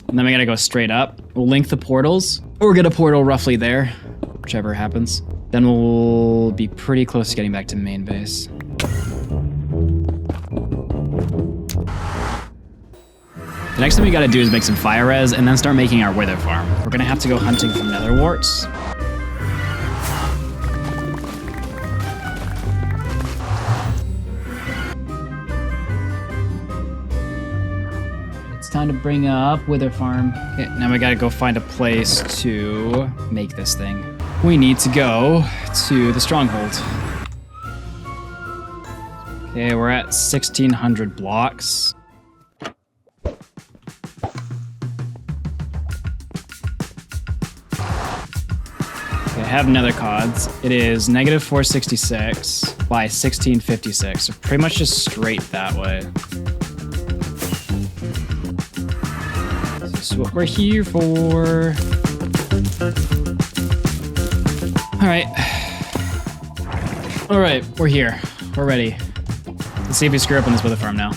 And then we gotta go straight up. We'll link the portals, or get a portal roughly there, whichever happens. Then we'll be pretty close to getting back to main base. The next thing we gotta do is make some fire res and then start making our wither farm. We're gonna have to go hunting for nether warts. It's time to bring up wither farm. Okay, now we gotta go find a place to make this thing. We need to go to the stronghold. Okay, we're at 1,600 blocks. I have nether cods. It is negative 466 by 1656, so pretty much just straight that way. This is what we're here for. All right, we're here. We're ready. Let's see if we screw up on this wither farm now.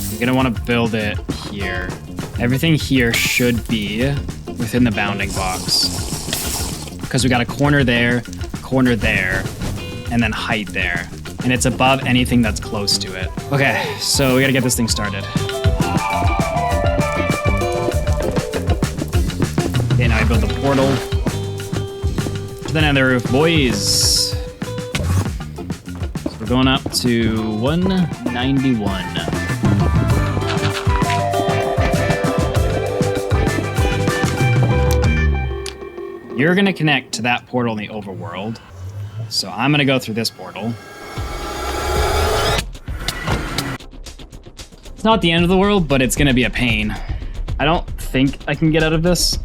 You're gonna want to build it here. Everything here should be within the bounding box. Because we got a corner there, and then height there. And it's above anything that's close to it. Okay, so we gotta get this thing started. Okay, now I build the portal to the nether roof, boys. So we're going up to 191. You're gonna connect to that portal in the overworld. So I'm gonna go through this portal. It's not the end of the world, but it's gonna be a pain. I don't think I can get out of this.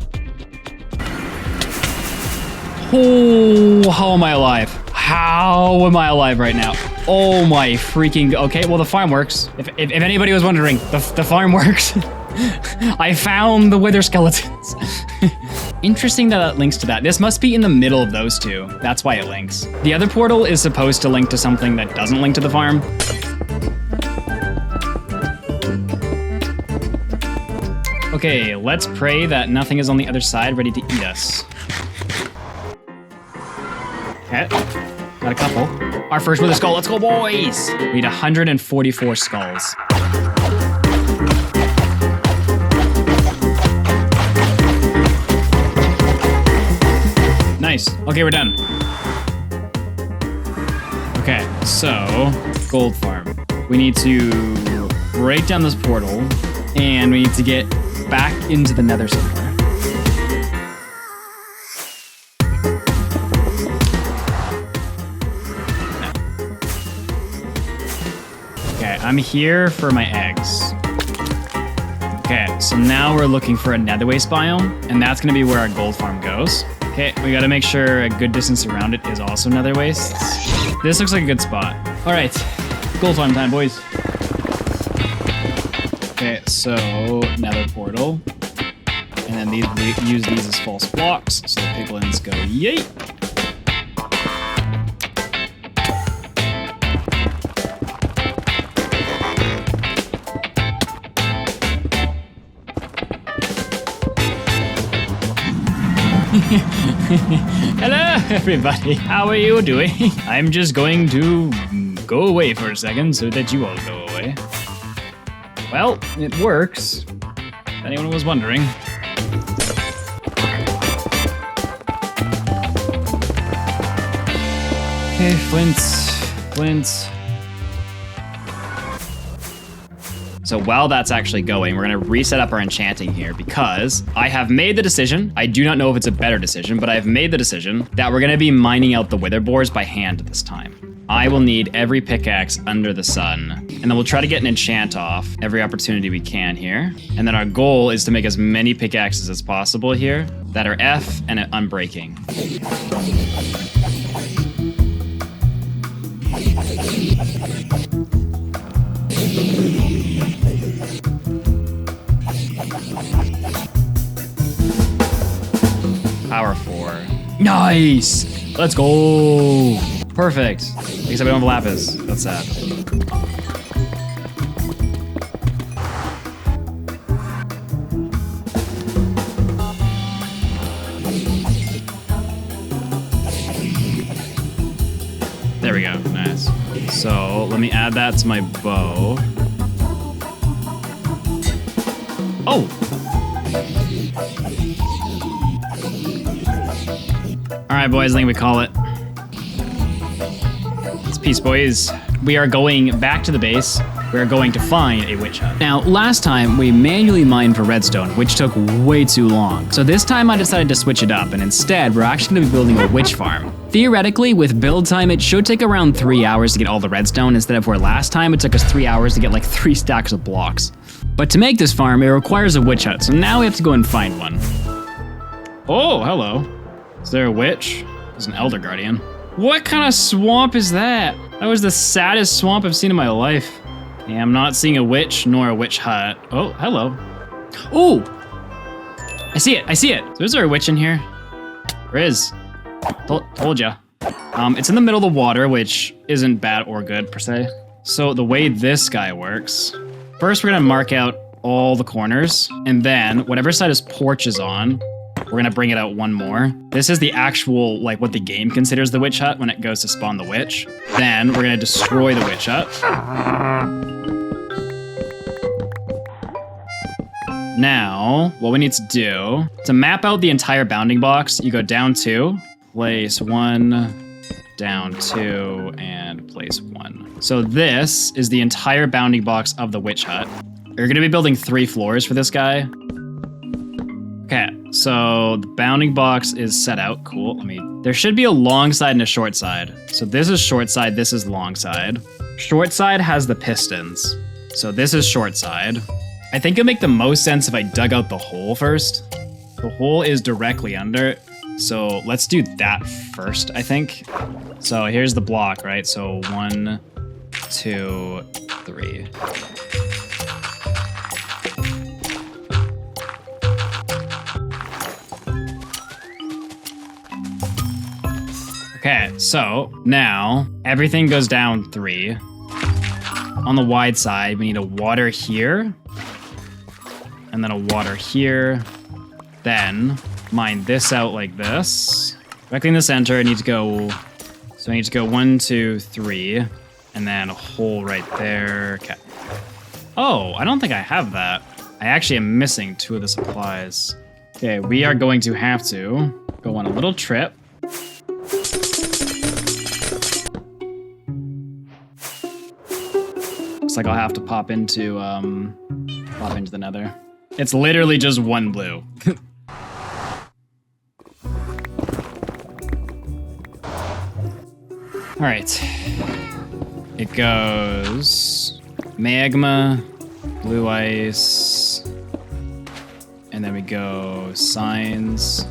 Oh, how am I alive? How am I alive right now? Oh my freaking, okay, well the farm works. If anybody was wondering, the farm works. I found the wither skeletons. Interesting that it links to that. This must be in the middle of those two. That's why it links. The other portal is supposed to link to something that doesn't link to the farm. Okay, let's pray that nothing is on the other side ready to eat us. Okay, got a couple. Our first wither skull, let's go boys! We need 144 skulls. Nice. Okay, we're done. Okay, so gold farm. We need to break down this portal And we need to get back into the nether somewhere. Okay, I'm here for my eggs. Okay, so now we're looking for a nether waste biome, and that's gonna be where our gold farm goes. Okay, we gotta make sure a good distance around it is also nether wastes. This looks like a good spot. All right, gold farm time, boys. Okay, so nether portal. And then these, we use these as false blocks, so the piglins go yay. Hello, everybody. How are you doing? I'm just going to go away for a second so that you all go away. Well, it works, if anyone was wondering. Okay, Flint. So while that's actually going, we're gonna reset up our enchanting here because I have made the decision, I do not know if it's a better decision, but I've made the decision that we're gonna be mining out the wither boars by hand this time. I will need every pickaxe under the sun, and then we'll try to get an enchant off every opportunity we can here. And then our goal is to make as many pickaxes as possible here that are F and unbreaking. Power 4. Nice! Let's go! Perfect. Except we don't have lapis. That's sad. There we go. Nice. So let me add that to my bow. Oh! Alright, boys, I think we call it. It's peace, boys. We are going back to the base. We are going to find a witch hut. Now, last time we manually mined for redstone, which took way too long. So this time I decided to switch it up, and instead we're actually gonna be building a witch farm. Theoretically, with build time, it should take around 3 hours to get all the redstone, instead of where last time it took us 3 hours to get like 3 stacks of blocks. But to make this farm, it requires a witch hut, so now we have to go and find one. Oh, hello. Is there a witch? There's an elder guardian. What kind of swamp is that? That was the saddest swamp I've seen in my life. Yeah, I'm not seeing a witch nor a witch hut. Oh, hello. Oh! I see it, I see it. So is there a witch in here? There is. Told ya. It's in the middle of the water, which isn't bad or good per se. So the way this guy works, first we're gonna mark out all the corners, and then whatever side his porch is on, we're gonna bring it out one more. This is the actual, like, what the game considers the witch hut when it goes to spawn the witch. Then we're gonna destroy the witch hut. Now, what we need to do, to map out the entire bounding box, you go down 2, place 1, down 2, and place 1. So this is the entire bounding box of the witch hut. You're gonna be building 3 floors for this guy. Okay, so the bounding box is set out. Cool. There should be a long side and a short side. So this is short side, this is long side. Short side has the pistons. So this is short side. I think it'd make the most sense if I dug out the hole first. The hole is directly under it. So let's do that first, I think. So here's the block, right? So 1, 2, 3. Okay, so now everything goes down 3. On the wide side, we need a water here, and then a water here. Then mine this out like this. Directly in the center, I need to go, so I need to go 1, 2, 3, and then a hole right there. Okay. Oh, I don't think I have that. I actually am missing 2 of the supplies. Okay, we are going to have to go on a little trip. Looks like I'll have to pop into Pop into the nether. It's literally just one blue. All right. It goes magma, blue ice, and then we go signs.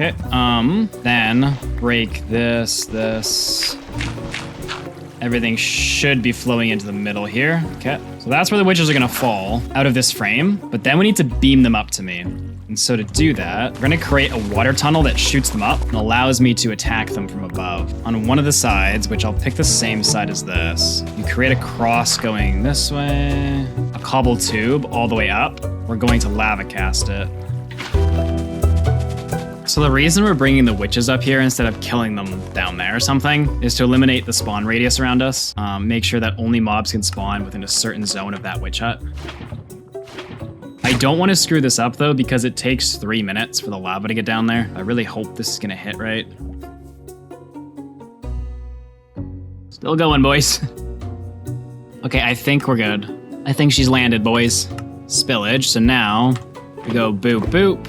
Okay, then break this. Everything should be flowing into the middle here. Okay, so that's where the witches are gonna fall out of this frame, but then we need to beam them up to me. And so to do that, we're gonna create a water tunnel that shoots them up and allows me to attack them from above. On one of the sides, which I'll pick the same side as this, you create a cross going this way, a cobble tube all the way up. We're going to lava cast it. So the reason we're bringing the witches up here instead of killing them down there or something is to eliminate the spawn radius around us. Make sure that only mobs can spawn within a certain zone of that witch hut. I don't want to screw this up though because it takes 3 minutes for the lava to get down there. I really hope this is gonna hit right. Still going, boys. Okay, I think we're good. I think she's landed, boys. Spillage, so now we go boop, boop.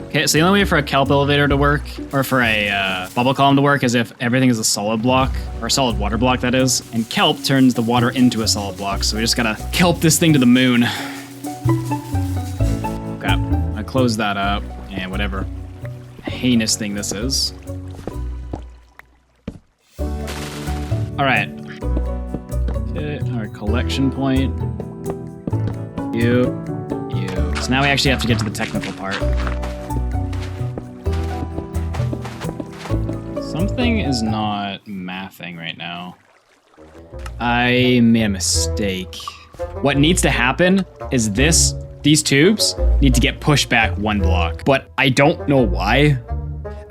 Okay, so the only way for a kelp elevator to work, or for a bubble column to work, is if everything is a solid block, or a solid water block, that is. And kelp turns the water into a solid block, so we just gotta kelp this thing to the moon. Okay, I close that up, and whatever heinous thing this is. All right. Okay, our collection point. You. So now we actually have to get to the technical part. Something is not mathing right now. I made a mistake. What needs to happen is these tubes need to get pushed back 1 block, but I don't know why.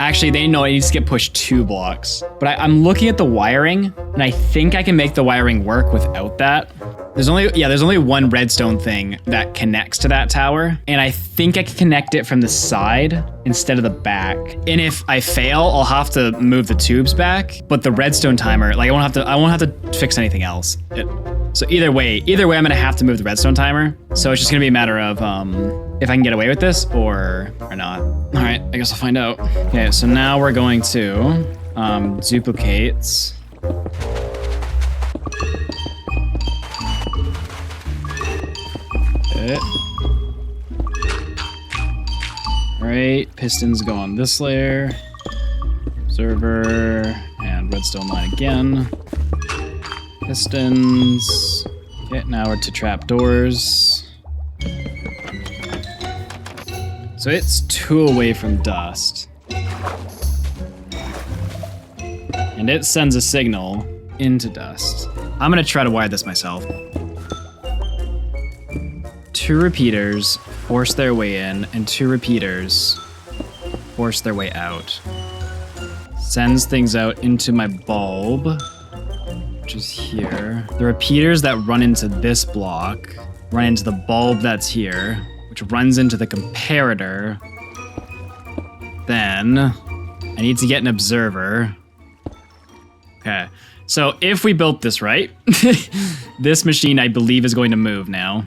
Actually, they know it needs to get pushed 2 blocks. But I'm looking at the wiring, and I think I can make the wiring work without that. There's only one redstone thing that connects to that tower, and I think I can connect it from the side instead of the back. And if I fail, I'll have to move the tubes back. But the redstone timer, like I won't have to fix anything else. So either way, I'm gonna have to move the redstone timer. So it's just gonna be a matter of if I can get away with this or not. All right, I guess I'll find out. Okay, so now we're going to duplicate. Alright, pistons go on this layer. Observer and redstone line again. Pistons. Okay, now we're to trapdoors. So it's 2 away from dust. And it sends a signal into dust. I'm gonna try to wire this myself. 2 repeaters force their way in, and 2 repeaters force their way out. Sends things out into my bulb, which is here. The repeaters that run into this block run into the bulb that's here, which runs into the comparator. Then I need to get an observer. Okay, so if we built this right, this machine I believe is going to move now.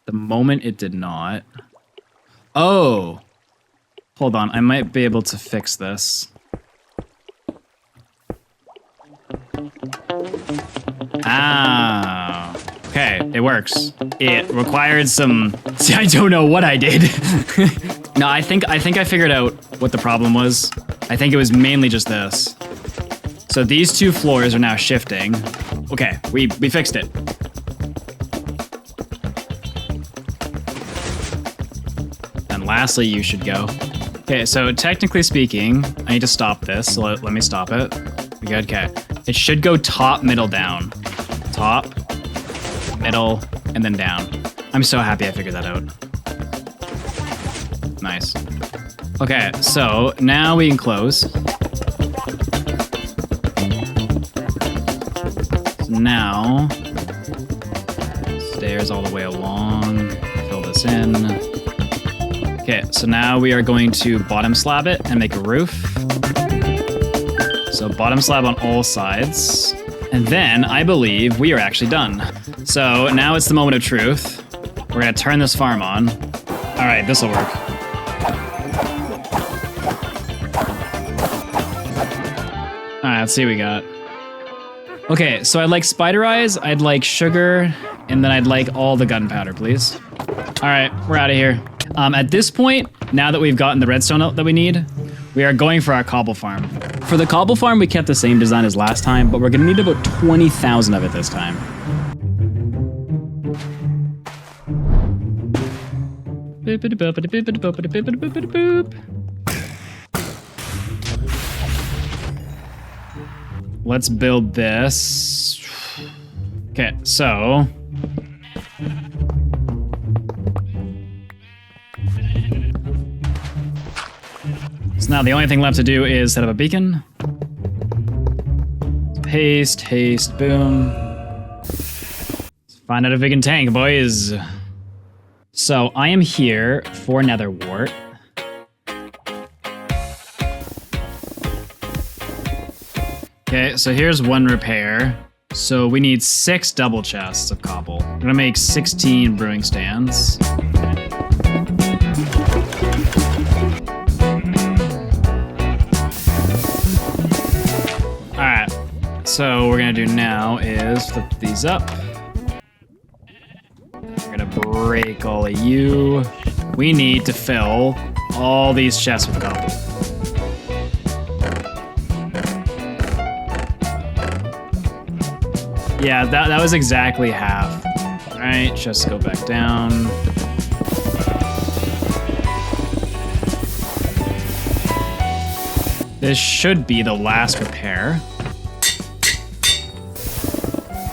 The moment it did not. Oh, hold on. I might be able to fix this. Ah, okay, it works. It required some. See, I don't know what I did. No, I think I figured out what the problem was. I think it was mainly just this. So these 2 floors are now shifting. Okay, we fixed it. Lastly, you should go. Okay, so technically speaking, I need to stop this, so let me stop it. We good? Okay. It should go top, middle, down. Top, middle, and then down. I'm so happy I figured that out. Nice. Okay, so now we can close. So now, stairs all the way along. Fill this in. Okay, so now we are going to bottom slab it and make a roof. So bottom slab on all sides. And then I believe we are actually done. So now it's the moment of truth. We're gonna turn this farm on. All right, this'll work. All right, let's see what we got. Okay, so I'd like spider eyes, I'd like sugar, and then I'd like all the gunpowder, please. All right, we're out of here. At this point, now that we've gotten the redstone out that we need, we are going for our cobble farm. For the cobble farm, we kept the same design as last time, but we're gonna need about 20,000 of it this time. Let's build this. Okay, so now the only thing left to do is set up a beacon. Haste, haste, boom. Let's find out if we can tank, boys. So I am here for nether wart. Okay, so here's one repair. So we need 6 double chests of cobble. We're gonna make 16 brewing stands. Alright, so what we're gonna do now is flip these up. We're gonna break all of you. We need to fill all these chests with cobble. Yeah, that was exactly half. All right, just go back down. This should be the last repair.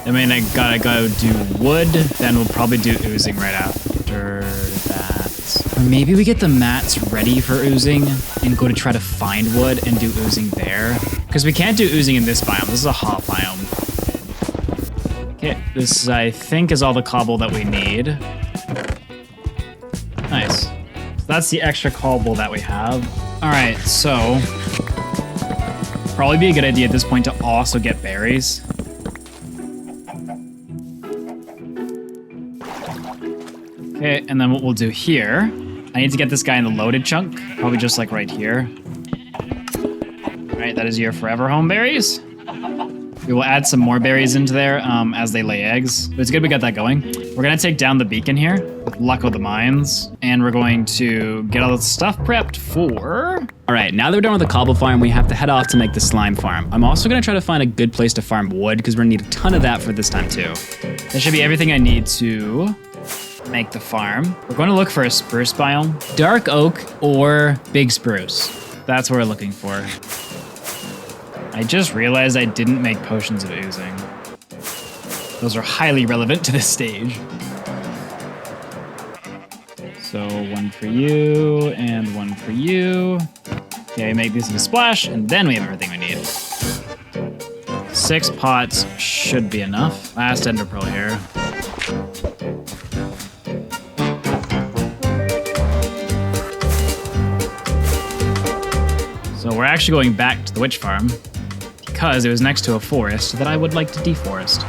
I mean, I gotta go do wood, then we'll probably do oozing right after that. Or maybe we get the mats ready for oozing and go to try to find wood and do oozing there. Because we can't do oozing in this biome. This is a hot biome. Okay, this, I think, is all the cobble that we need. Nice. So that's the extra cobble that we have. All right, so probably be a good idea at this point to also get berries. Okay, and then what we'll do here, I need to get this guy in the loaded chunk, probably just like right here. All right, that is your forever home berries. We will add some more berries into there as they lay eggs. But it's good we got that going. We're gonna take down the beacon here with luck of the mines. And we're going to get all the stuff prepped for... All right, now that we're done with the cobble farm, we have to head off to make the slime farm. I'm also gonna try to find a good place to farm wood because we're gonna need a ton of that for this time too. That should be everything I need to make the farm. We're going to look for a spruce biome, dark oak, or big spruce. That's what we're looking for. I just realized I didn't make potions of oozing. Those are highly relevant to this stage. So one for you, and one for you. Okay, make these into splash, and then we have everything we need. 6 pots should be enough. Last ender pearl here. So we're actually going back to the witch farm because it was next to a forest that I would like to deforest.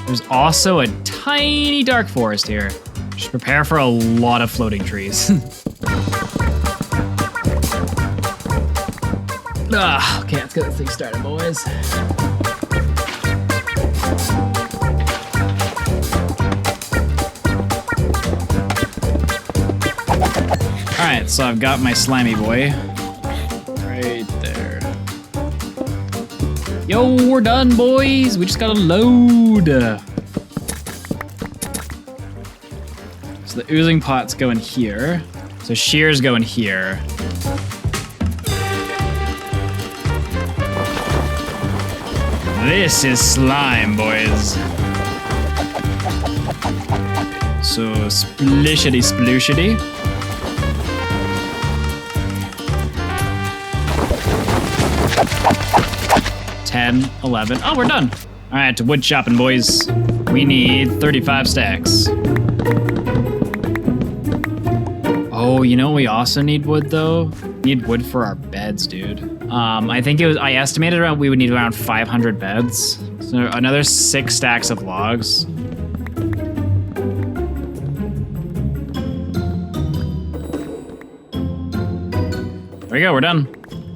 There's also a tiny dark forest here. Just prepare for a lot of floating trees. Okay, let's get this thing started, boys. All right, so I've got my slimy boy right there. Yo, we're done, boys. We just gotta load. So the oozing pots go in here. So shears go in here. This is slime, boys. So splishity sploosity. 10, 11. Oh, we're done. All right, to wood chopping, boys. We need 35 stacks. Oh, you know what we also need wood though? We need wood for our beds, dude. I think I estimated we would need around 500 beds. So another 6 stacks of logs. There we go, we're done.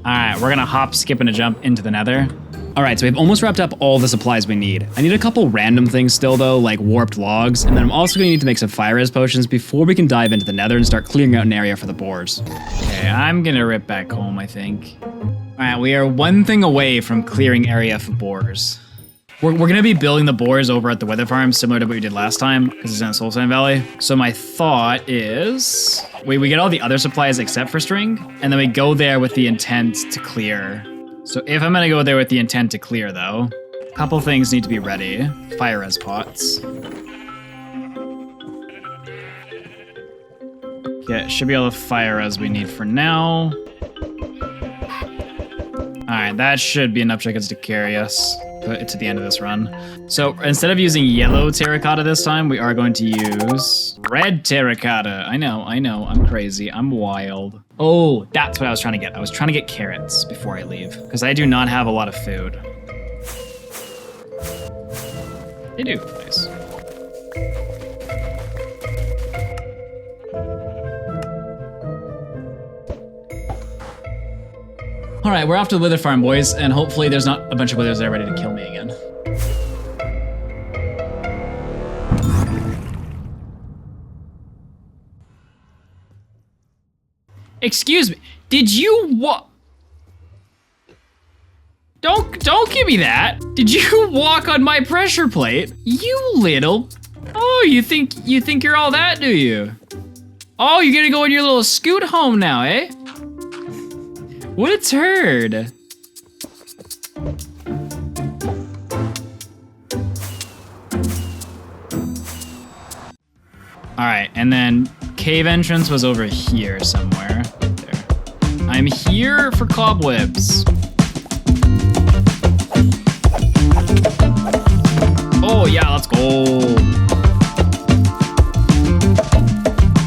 All right, we're gonna hop, skip, and a jump into the nether. All right, so we've almost wrapped up all the supplies we need. I need a couple random things still though, like warped logs, and then I'm also gonna need to make some fire res potions before we can dive into the nether and start clearing out an area for the boars. Okay, I'm gonna rip back home, I think. All right, we are one thing away from clearing area for boars. We're gonna be building the boars over at the weather farm, similar to what we did last time, because it's in Soul Sand Valley. So my thought is, we get all the other supplies except for string, and then we go there with the intent to clear. So if I'm gonna go there with the intent to clear though, a couple things need to be ready. Fire res pots. Okay, should be all the fire res we need for now. All right, that should be enough chickens to carry us to the end of this run. So instead of using yellow terracotta this time, we are going to use red terracotta. I know, I'm crazy, I'm wild. Oh, that's what I was trying to get. I was trying to get carrots before I leave, because I do not have a lot of food. They do, nice. All right, we're off to the wither farm, boys, and hopefully there's not a bunch of withers there ready to kill me again. Excuse me, did you Don't give me that. Did you walk on my pressure plate? You little... Oh, you think you're all that, do you? Oh, you're gonna go in your little scoot home now, eh? What a turd. All right, and then cave entrance was over here somewhere. There. I'm here for cobwebs. Oh yeah, let's go.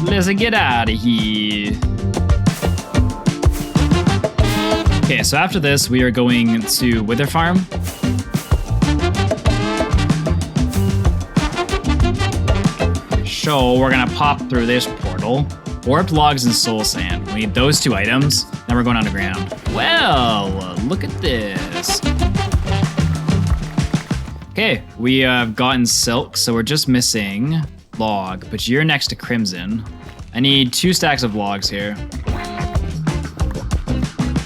Let's get out of here. Okay, so after this, we are going to Wither Farm. So we're gonna pop through this portal. Warped logs and soul sand. We need those 2 items. Now we're going underground. Well, look at this. Okay, we have gotten silk, so we're just missing log, but you're next to crimson. I need 2 stacks of logs here.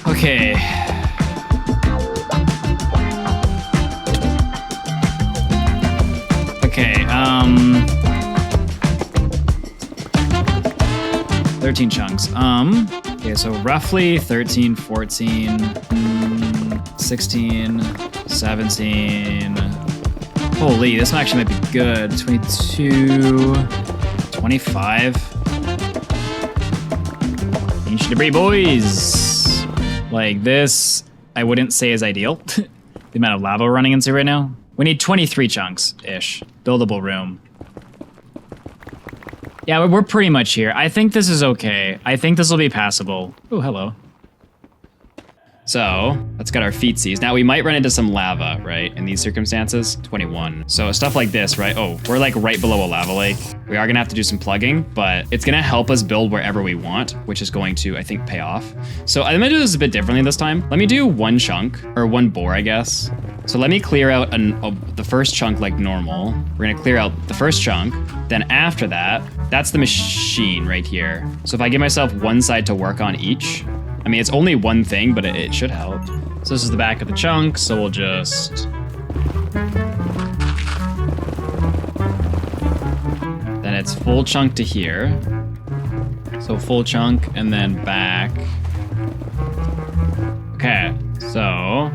Okay. Okay, 13 chunks. Okay, so roughly 13, 14, 16, 17. Holy, this one actually might be good. 22, 25. Ancient debris, boys. Like this, I wouldn't say is ideal. The amount of lava running into right now. We need 23 chunks-ish. Buildable room. Yeah, we're pretty much here. I think this is okay. I think this will be passable. Oh, hello. So, let's get our feetsies. Now, we might run into some lava, right? In these circumstances, 21. So stuff like this, right? Oh, we're like right below a lava lake. We are gonna have to do some plugging, but it's gonna help us build wherever we want, which is going to, I think, pay off. So I'm gonna do this a bit differently this time. Let me do 1 chunk, or 1 bore, I guess. So let me clear out the first chunk like normal. We're gonna clear out the first chunk. Then after that, that's the machine right here. So if I give myself 1 side to work on each, I mean, it's only 1 thing, but it should help. So this is the back of the chunk, so we'll just... Then it's full chunk to here. So full chunk, and then back. Okay, so... All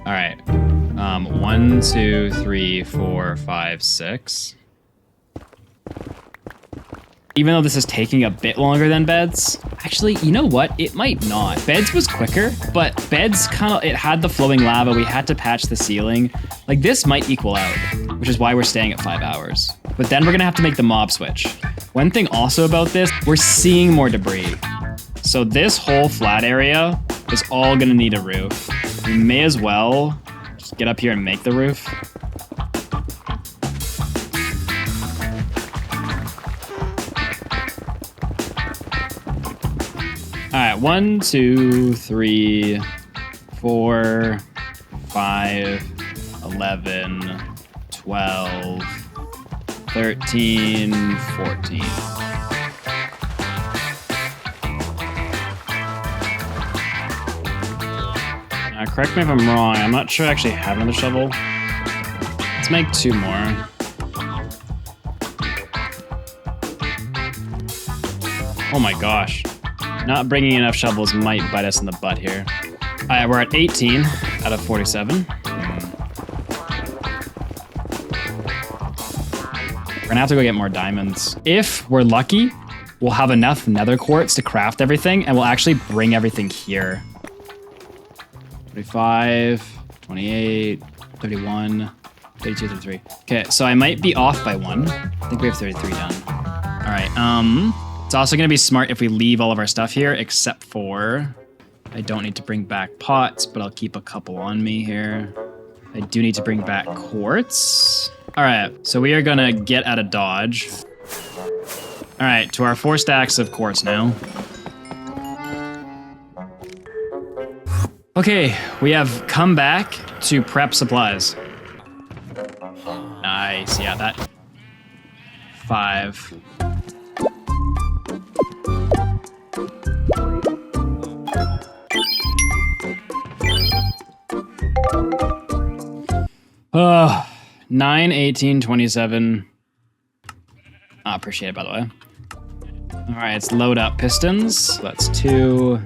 right. 1, 2, 3, 4, 5, 6. Even though this is taking a bit longer than beds, actually, you know what? It might not. Beds was quicker, but beds it had the flowing lava. We had to patch the ceiling. Like this might equal out, which is why we're staying at 5 hours. But then we're gonna have to make the mob switch. One thing also about this, we're seeing more debris. So this whole flat area is all gonna need a roof. We may as well just get up here and make the roof. All right, 1, 2, 3, 4, 5, 11, 12, 13, 14. Correct me if I'm wrong. I'm not sure I actually have another shovel. Let's make 2 more. Oh my gosh. Not bringing enough shovels might bite us in the butt here. All right, we're at 18 out of 47. We're gonna have to go get more diamonds. If we're lucky, we'll have enough nether quartz to craft everything, and we'll actually bring everything here. 25, 28, 31, 32, 33. Okay, so I might be off by 1. I think we have 33 done. All right, it's also gonna be smart if we leave all of our stuff here, except for, I don't need to bring back pots, but I'll keep a couple on me here. I do need to bring back quartz. All right, so we are gonna get out of dodge. All right, to our 4 stacks of quartz now. Okay, we have come back to prep supplies. Nice, yeah, that. 5. Oh, 9, 18, 27. I appreciate it, by the way. All right, let's load up pistons. That's 2.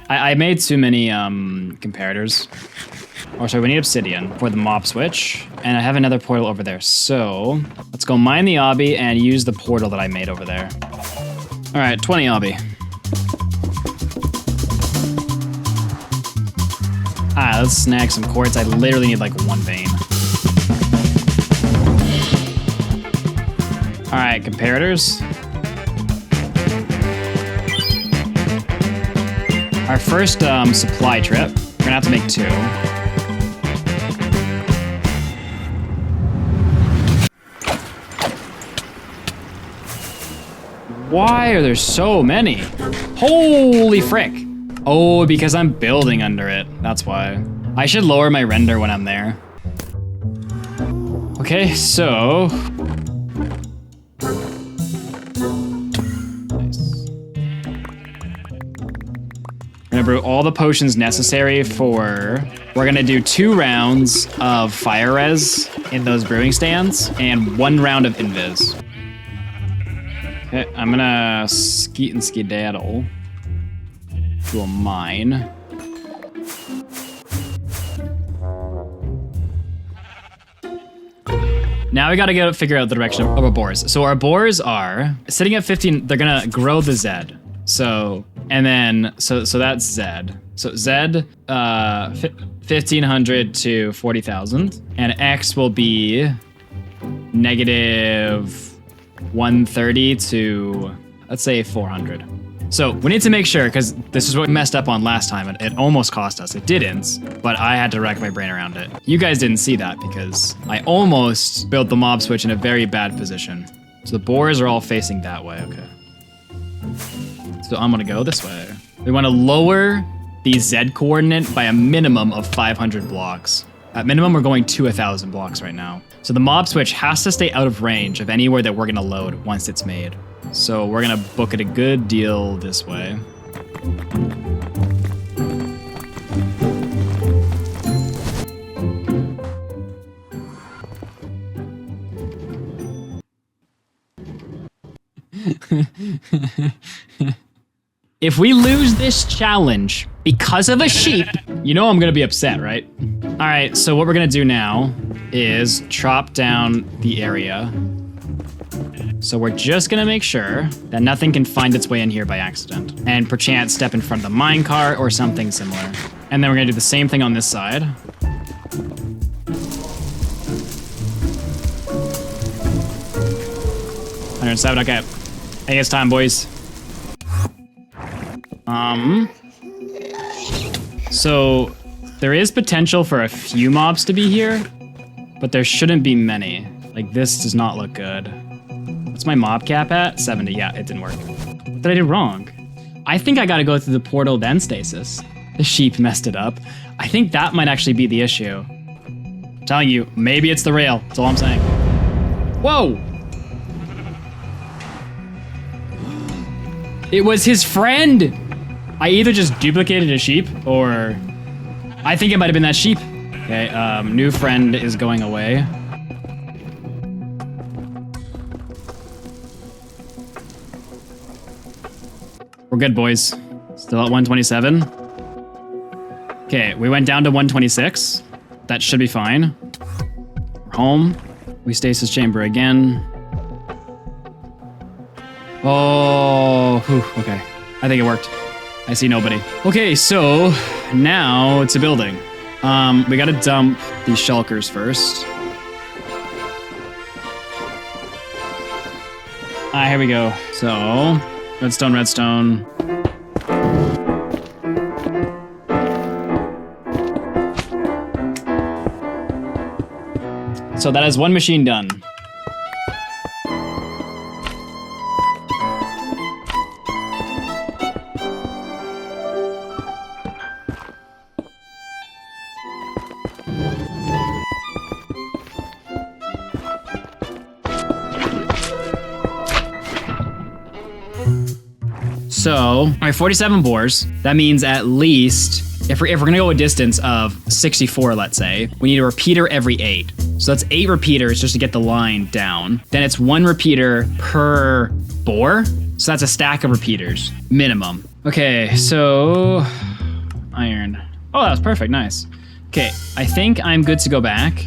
I made too many comparators. Or sorry, we need obsidian for the mob switch. And I have another portal over there. So let's go mine the obby and use the portal that I made over there. All right, 20 obby. Let's snag some quartz. I literally need like 1 vein. All right, comparators. Our first supply trip, we're gonna have to make 2. Why are there so many? Holy frick. Oh, because I'm building under it. That's why. I should lower my render when I'm there. Okay, so... We're gonna brew all the potions necessary for... We're gonna do 2 rounds of fire res in those brewing stands and 1 round of invis. Okay, I'm gonna skeet and skedaddle to a mine. Now we gotta figure out the direction of our boars. So our boars are sitting at 15, they're gonna grow the Z. So, and then, so that's Z. So Z, 1,500 to 40,000. And X will be negative 130 to, let's say 400. So we need to make sure, because this is what we messed up on last time. It almost cost us. It didn't, but I had to rack my brain around it. You guys didn't see that because I almost built the mob switch in a very bad position. So the boars are all facing that way, okay. So I'm gonna go this way. We wanna lower the Z coordinate by a minimum of 500 blocks. At minimum, we're going to 1,000 blocks right now. So the mob switch has to stay out of range of anywhere that we're gonna load once it's made. So we're gonna book it a good deal this way. If we lose this challenge because of a sheep, you know I'm gonna be upset, right? All right, so what we're gonna do now is chop down the area. So we're just gonna make sure that nothing can find its way in here by accident, and perchance step in front of the minecart or something similar. And then we're gonna do the same thing on this side. 107, okay. I think it's time, boys. So there is potential for a few mobs to be here, but there shouldn't be many. Like, this does not look good. What's my mob cap at? 70, yeah, it didn't work. What did I do wrong? I think I gotta go through the portal, then stasis. The sheep messed it up. I think that might actually be the issue. I'm telling you, maybe it's the rail. That's all I'm saying. Whoa! It was his friend! I either just duplicated a sheep, or I think it might have been that sheep. Okay, new friend is going away. We're good, boys. Still at 127. Okay, we went down to 126. That should be fine. We're home. We stasis chamber again. Oh, whew, okay. I think it worked. I see nobody. Okay, so now it's a building. We gotta dump these shulkers first. Here we go. So, redstone, redstone. So that is one machine done. So, all right, 47 bores. That means at least, if we're gonna go a distance of 64, let's say, we need a repeater every 8. So that's 8 repeaters just to get the line down. Then it's 1 repeater per bore. So that's a stack of repeaters, minimum. Okay, so iron. Oh, that was perfect, nice. Okay, I think I'm good to go back.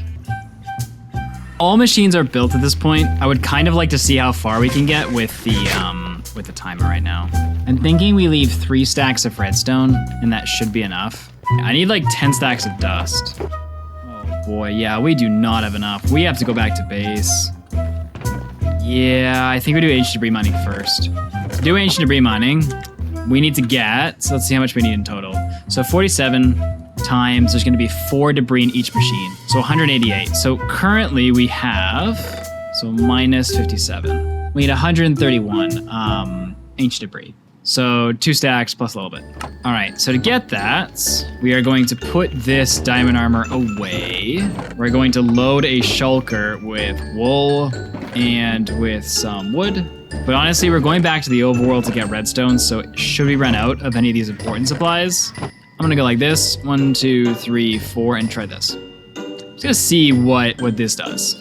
All machines are built at this point. I would kind of like to see how far we can get with the timer right now. I'm thinking we leave 3 stacks of redstone, and that should be enough. I need like 10 stacks of dust. Oh boy, yeah, we do not have enough. We have to go back to base. Yeah, I think we do ancient debris mining first. To do ancient debris mining, we need to get, so let's see how much we need in total. So 47 times, there's gonna be 4 debris in each machine. So 188. So currently we have, so minus 57. We need 131 ancient debris. So 2 stacks plus a little bit. All right, so to get that, we are going to put this diamond armor away. We're going to load a shulker with wool and with some wood. But honestly, we're going back to the overworld to get redstone, so should we run out of any of these important supplies, I'm gonna go like this, 1, 2, 3, 4, and try this. Just gonna see what this does.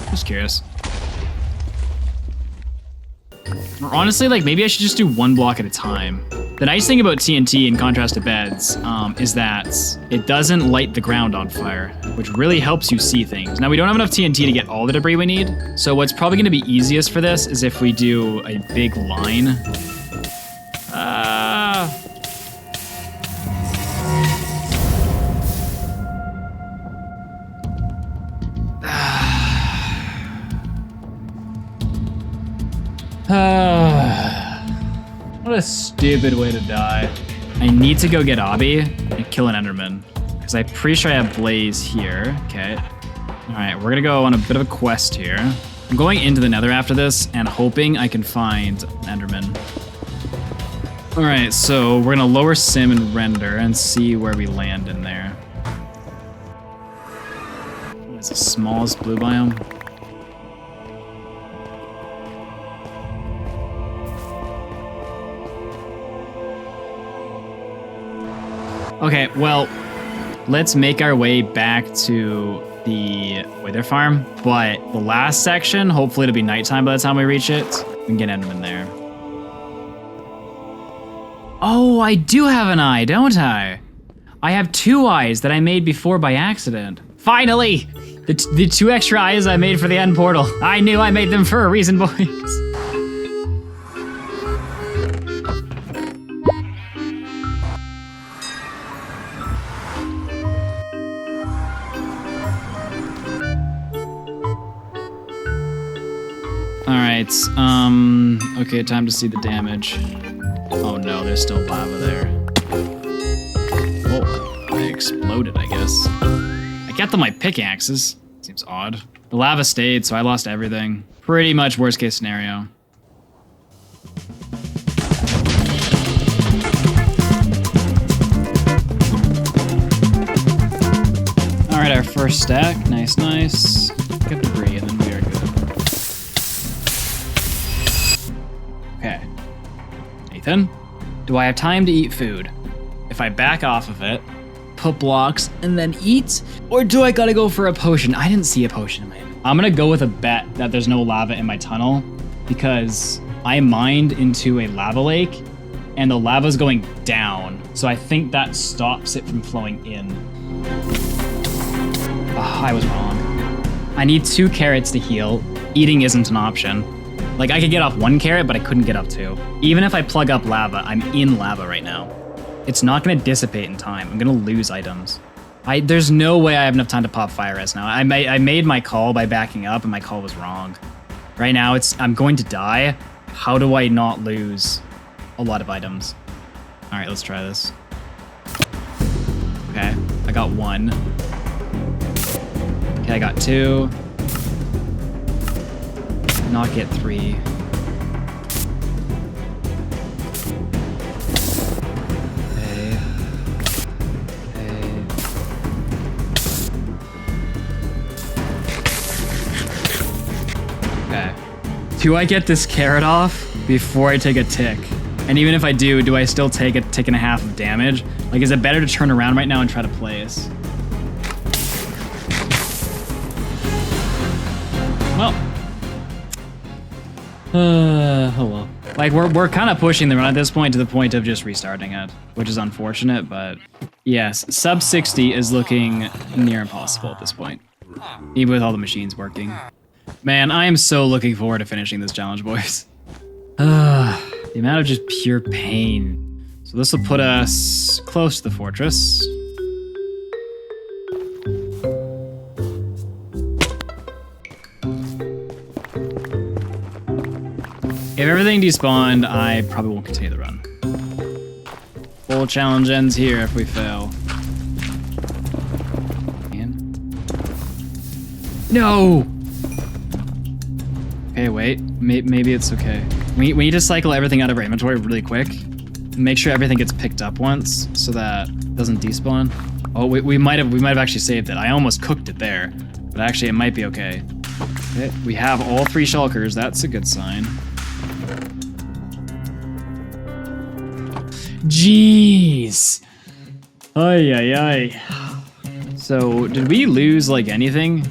Just curious. Or honestly, like maybe I should just do 1 block at a time. The nice thing about TNT in contrast to beds is that it doesn't light the ground on fire, which really helps you see things. Now we don't have enough TNT to get all the debris we need, so what's probably gonna be easiest for this is if we do a big line. What a stupid way to die. I need to go get Obby and kill an Enderman, because I'm pretty sure I have Blaze here. Okay. All right, we're gonna go on a bit of a quest here. I'm going into the Nether after this and hoping I can find an Enderman. All right, so we're gonna lower sim and render and see where we land in there. It's the smallest blue biome. Okay, well, let's make our way back to the wither farm, but the last section, hopefully it'll be nighttime by the time we reach it. We can get Enderman there. Oh, I do have an eye, don't I? I have 2 eyes that I made before by accident. Finally! The 2 extra eyes I made for the end portal. I knew I made them for a reason, boys. Alright, okay, time to see the damage. Oh no, there's still lava there. Oh, I exploded, I guess. I kept all my pickaxes. Seems odd. The lava stayed, so I lost everything. Pretty much worst case scenario. Alright, our first stack. Nice, nice. Pick up debris, and then we are good. Okay. Nathan, do I have time to eat food? If I back off of it, put blocks, and then eat? Or do I gotta go for a potion? I didn't see a potion in my inventory. I'm gonna go with a bet that there's no lava in my tunnel because I mined into a lava lake and the lava's going down. So I think that stops it from flowing in. Oh, I was wrong. I need 2 carrots to heal. Eating isn't an option. Like, I could get off 1 carrot, but I couldn't get up 2. Even if I plug up lava, I'm in lava right now. It's not gonna dissipate in time. I'm gonna lose items. There's no way I have enough time to pop fire res now. I made my call by backing up, and my call was wrong. Right now, I'm going to die. How do I not lose a lot of items? All right, let's try this. Okay, I got 1. Okay, I got 2. Not get 3. Okay. Do I get this carrot off before I take a tick? And even if I do I still take a tick and a half of damage? Like, is it better to turn around right now and try to place? Well. Oh well. Like, we're kind of pushing the run at this point to the point of just restarting it, which is unfortunate, but yes, sub 60 is looking near impossible at this point, even with all the machines working. Man, I am so looking forward to finishing this challenge, boys. The amount of just pure pain. So this will put us close to the fortress. If everything despawned, I probably won't continue the run. Full challenge ends here if we fail. No! Okay, wait. Maybe it's okay. We need to cycle everything out of our inventory really quick. Make sure everything gets picked up once so that it doesn't despawn. Oh, we might have actually saved it. I almost cooked it there, but actually it might be okay. Okay, we have all 3 shulkers. That's a good sign. Jeez. Ay, ay, ay. So, did we lose, like, anything?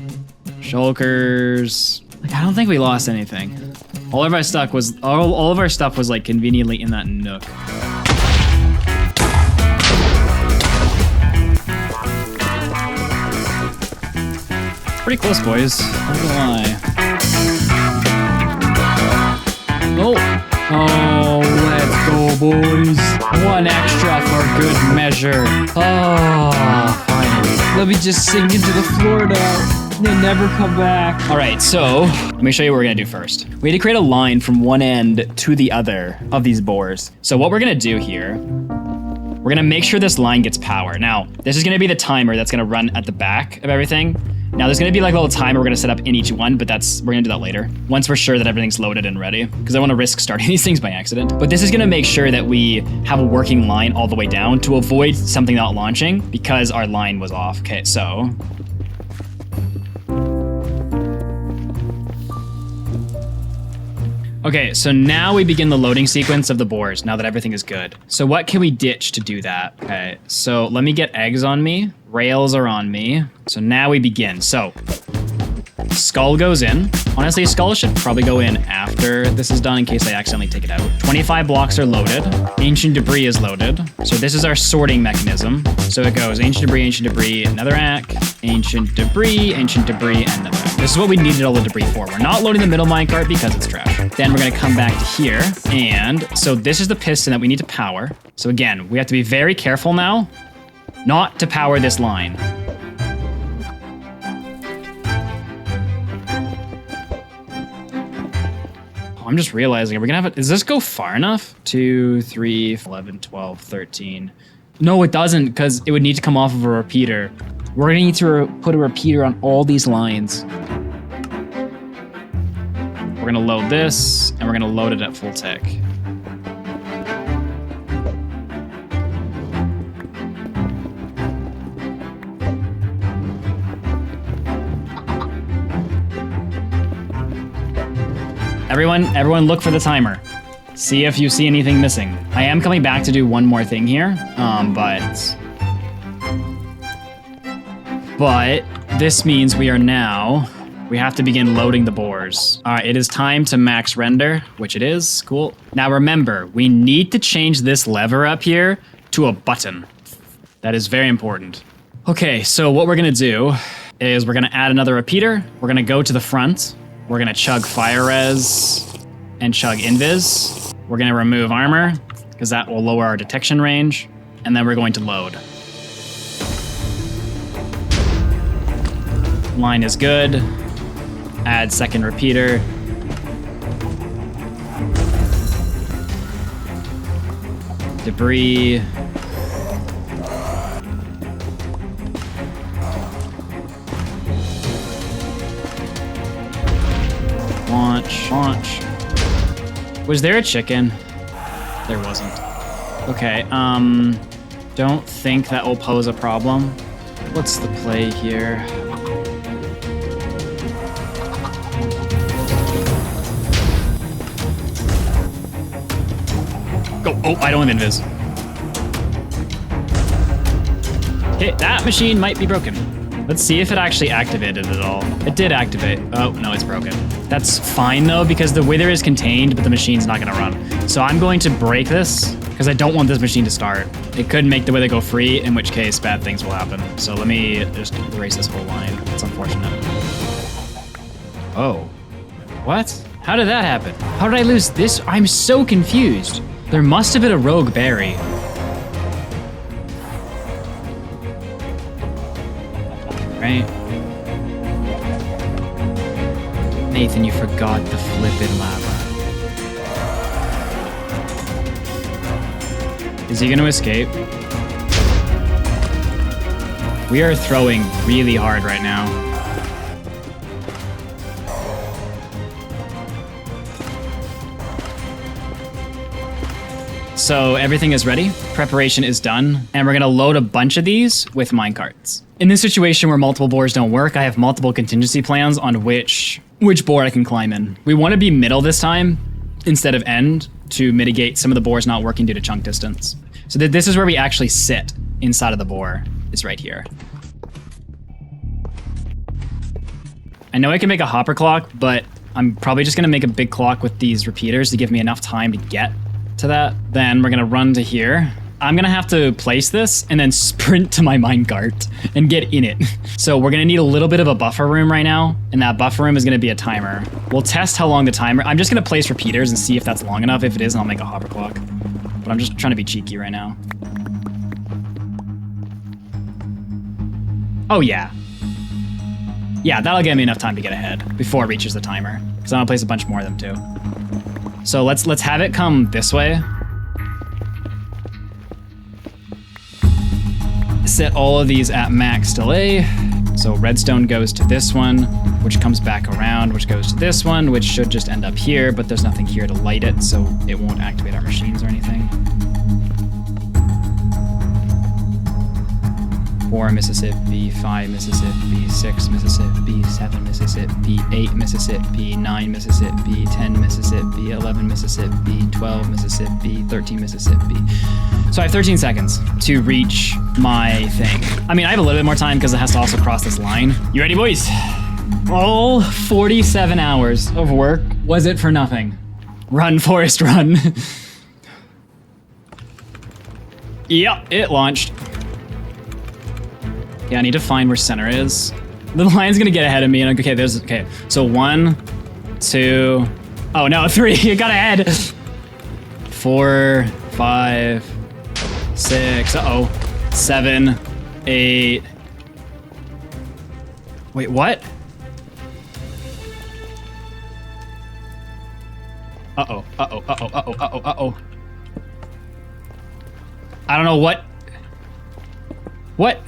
Shulkers. Like, I don't think we lost anything. All of our stuff was like conveniently in that nook. Pretty close, boys. Not gonna lie. Oh, let's go, boys. 1 extra for good measure. Oh, finally. Let me just sink into the floor now. They never come back. All right, so let me show you what we're gonna do first. We need to create a line from one end to the other of these bores. So what we're gonna do here, we're gonna make sure this line gets power. Now, this is gonna be the timer that's gonna run at the back of everything. Now, there's gonna be like a little timer we're gonna set up in each one, but we're gonna do that later. Once we're sure that everything's loaded and ready, because I wanna risk starting these things by accident. But this is gonna make sure that we have a working line all the way down to avoid something not launching because our line was off. Okay, so. Okay, so now we begin the loading sequence of the bores, now that everything is good. So what can we ditch to do that? Okay, so let me get eggs on me. Rails are on me. So now we begin. So, skull goes in. Honestly, skull should probably go in after this is done in case I accidentally take it out. 25 blocks are loaded. Ancient debris is loaded. So this is our sorting mechanism. So it goes ancient debris, netherrack, ancient debris, and netherrack. This is what we needed all the debris for. We're not loading the middle minecart because it's trash. Then we're gonna come back to here. And so this is the piston that we need to power. So again, we have to be very careful now not to power this line. I'm just realizing, are we gonna have it? Does this go far enough? 2, 3, 11, 12, 13. No, it doesn't, because it would need to come off of a repeater. We're gonna need to put a repeater on all these lines. We're gonna load this, and we're gonna load it at full tick. Everyone look for the timer. See if you see anything missing. I am coming back to do one more thing here, but this means we have to begin loading the bores. All right, it is time to max render, which it is, cool. Now remember, we need to change this lever up here to a button. That is very important. Okay, so what we're gonna do is we're gonna add another repeater. We're gonna go to the front. We're gonna chug fire res and chug invis. We're gonna remove armor because that will lower our detection range. And then we're going to load. Line is good. Add second repeater. Debris. Launch. Was there a chicken? There wasn't. Okay, don't think that will pose a problem. What's the play here? Go. Oh, I don't have invis. Okay, that machine might be broken. Let's see if it actually activated at all. It did activate. Oh, no, it's broken. That's fine, though, because the wither is contained, but the machine's not going to run. So I'm going to break this, because I don't want this machine to start. It could make the wither go free, in which case bad things will happen. So let me just erase this whole line. It's unfortunate. Oh. What? How did that happen? How did I lose this? I'm so confused. There must have been a rogue berry. Right? Nathan, you forgot the flippin' lava. Is he gonna escape? We are throwing really hard right now. So everything is ready, preparation is done, and we're gonna load a bunch of these with minecarts. In this situation where multiple bores don't work, I have multiple contingency plans on which bore I can climb in. We want to be middle this time instead of end to mitigate some of the bores not working due to chunk distance. So this is where we actually sit inside of the bore, is right here. I know I can make a hopper clock, but I'm probably just gonna make a big clock with these repeaters to give me enough time to get to that. Then we're gonna run to here. I'm gonna have to place this and then sprint to my minecart and get in it. So we're gonna need a little bit of a buffer room right now, and that buffer room is gonna be a timer. We'll test how long the timer, I'm just gonna place repeaters and see if that's long enough. If it is, I'll make a hopper clock. But I'm just trying to be cheeky right now. Oh yeah. Yeah, that'll give me enough time to get ahead before it reaches the timer, because I'm gonna place a bunch more of them too. So let's have it come this way. Set all of these at max delay. So redstone goes to this one, which comes back around, which goes to this one, which should just end up here, but there's nothing here to light it, so it won't activate our machines or anything. 4 Mississippi, 5 Mississippi, 6 Mississippi, 7 Mississippi, 8 Mississippi, 9 Mississippi, 10 Mississippi, 11 Mississippi, 12 Mississippi, 13 Mississippi. So I have 13 seconds to reach my thing. I mean, I have a little bit more time because it has to also cross this line. You ready, boys? All 47 hours of work, was it for nothing? Run, Forest, run. Yep, it launched. Yeah, I need to find where center is. The line's gonna get ahead of me, and okay, okay. So 1, 2, oh no, 3, it got ahead. 4, 5, 6, 7, 8. Wait, what? Uh-oh, uh-oh, uh-oh, uh-oh, uh-oh, uh-oh. I don't know what. What?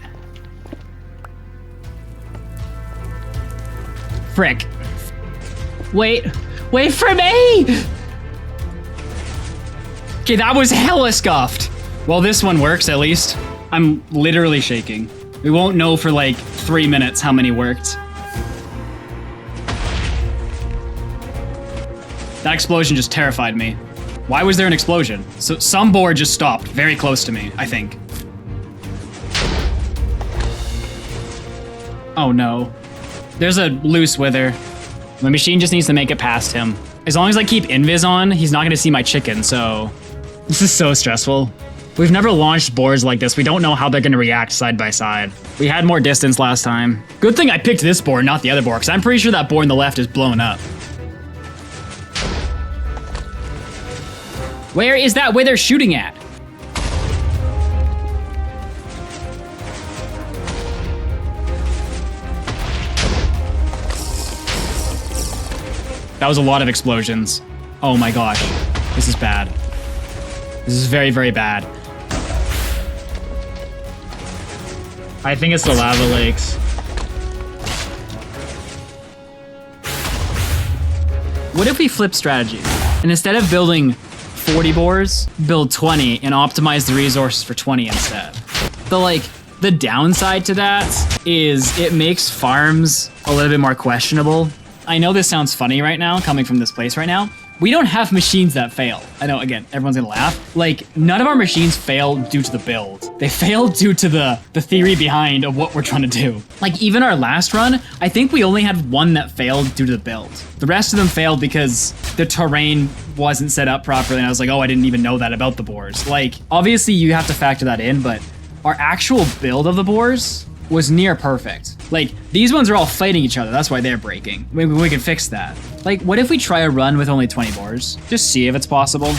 Frick. Wait for me! Okay, that was hella scuffed. Well, this one works at least. I'm literally shaking. We won't know for like 3 minutes how many worked. That explosion just terrified me. Why was there an explosion? So some board just stopped very close to me, I think. Oh no. There's a loose wither. My machine just needs to make it past him. As long as I keep invis on, he's not gonna see my chicken, so... This is so stressful. We've never launched boards like this. We don't know how they're gonna react side by side. We had more distance last time. Good thing I picked this board, not the other board, because I'm pretty sure that board on the left is blown up. Where is that wither shooting at? That was a lot of explosions. Oh my gosh. This is bad. This is very, very bad. I think it's the lava lakes. What if we flip strategy? And instead of building 40 boars, build 20 and optimize the resources for 20 instead? The downside to that is it makes farms a little bit more questionable. I know this sounds funny right now, coming from this place right now. We don't have machines that fail. I know, again, everyone's gonna laugh. Like, none of our machines fail due to the build. They fail due to the theory behind of what we're trying to do. Like, even our last run, I think we only had one that failed due to the build. The rest of them failed because the terrain wasn't set up properly, and I was like, oh, I didn't even know that about the boars. Like, obviously you have to factor that in, but our actual build of the boars was near perfect. Like, these ones are all fighting each other. That's why they're breaking. Maybe we can fix that. Like, what if we try a run with only 20 boars? Just see if it's possible.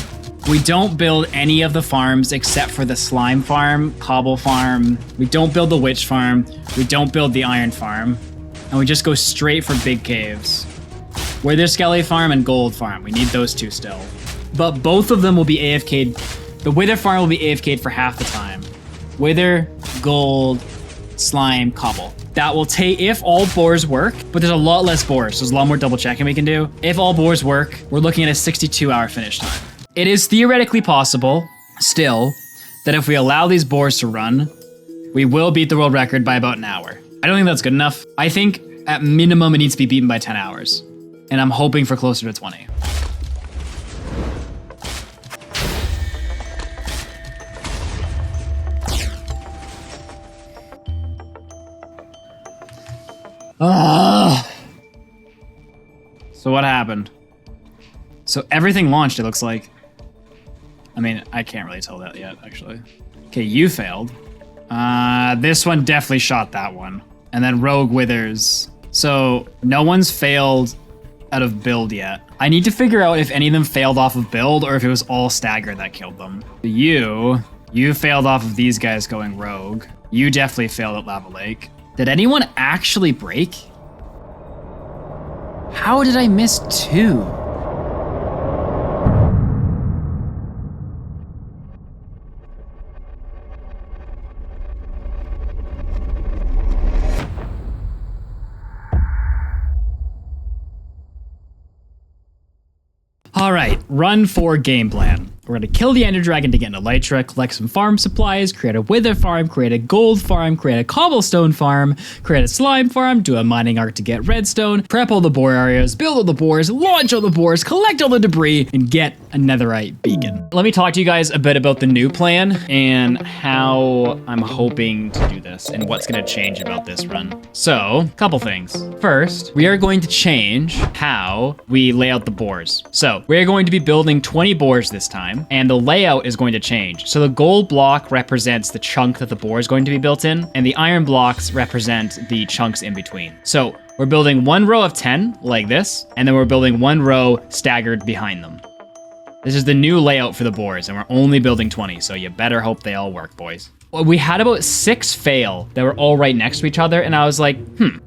We don't build any of the farms except for the slime farm, cobble farm. We don't build the witch farm. We don't build the iron farm. And we just go straight for big caves. Wither skelly farm and gold farm. We need those two still. But both of them will be AFK'd. The wither farm will be AFK'd for half the time. Wither, gold, slime, cobble. That will take, if all boars work, but there's a lot less boars, so there's a lot more double checking we can do. If all boars work, we're looking at a 62-hour finish time. It is theoretically possible, still, that if we allow these boars to run, we will beat the world record by about an hour. I don't think that's good enough. I think at minimum it needs to be beaten by 10 hours. And I'm hoping for closer to 20. So what happened? So everything launched, it looks like. I mean, I can't really tell that yet, actually. Okay, you failed. This one definitely shot that one. And then Rogue Withers. So no one's failed out of build yet. I need to figure out if any of them failed off of build or if it was all stagger that killed them. You failed off of these guys going rogue. You definitely failed at Lava Lake. Did anyone actually break? How did I miss 2? All right, run 4 game plan. We're gonna kill the Ender Dragon to get an Elytra, collect some farm supplies, create a wither farm, create a gold farm, create a cobblestone farm, create a slime farm, do a mining arc to get redstone, prep all the boar areas, build all the boars, launch all the boars, collect all the debris, and get a netherite beacon. Let me talk to you guys a bit about the new plan and how I'm hoping to do this and what's gonna change about this run. So, couple things. First, we are going to change how we lay out the boars. So, we're going to be building 20 boars this time, and the layout is going to change. So the gold block represents the chunk that the boar is going to be built in, and the iron blocks represent the chunks in between. So we're building 1 row of 10 like this, and then we're building 1 row staggered behind them. This is the new layout for the boars, and we're only building 20, so you better hope they all work, boys. Well, we had about 6 fail that were all right next to each other, and I was like,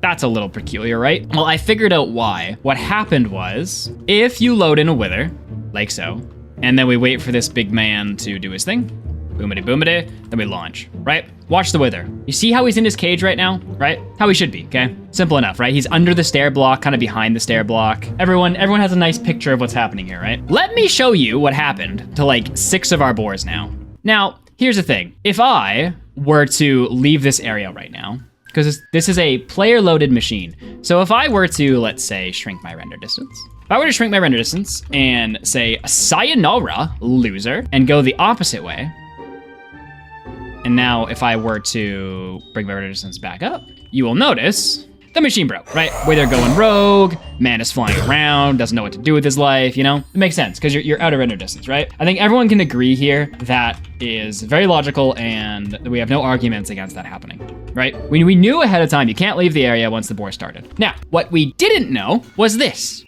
that's a little peculiar, right? Well, I figured out why. What happened was, if you load in a wither, like so. And then we wait for this big man to do his thing. Boomity boomity, then we launch, right? Watch the wither. You see how he's in his cage right now, right? How he should be, okay? Simple enough, right? He's under the stair block, kind of behind the stair block. Everyone has a nice picture of what's happening here, right? Let me show you what happened to like 6 of our boars now. Now, here's the thing. If I were to leave this area right now, because this is a player-loaded machine. So if I were to, let's say, shrink my render distance. If I were to shrink my render distance and say, sayonara, loser, and go the opposite way, and now if I were to bring my render distance back up, you will notice the machine broke, right? Wither going rogue, man is flying around, doesn't know what to do with his life, you know? It makes sense, because you're out of render distance, right? I think everyone can agree here that is very logical, and we have no arguments against that happening, right? We knew ahead of time you can't leave the area once the boar started. Now, what we didn't know was this.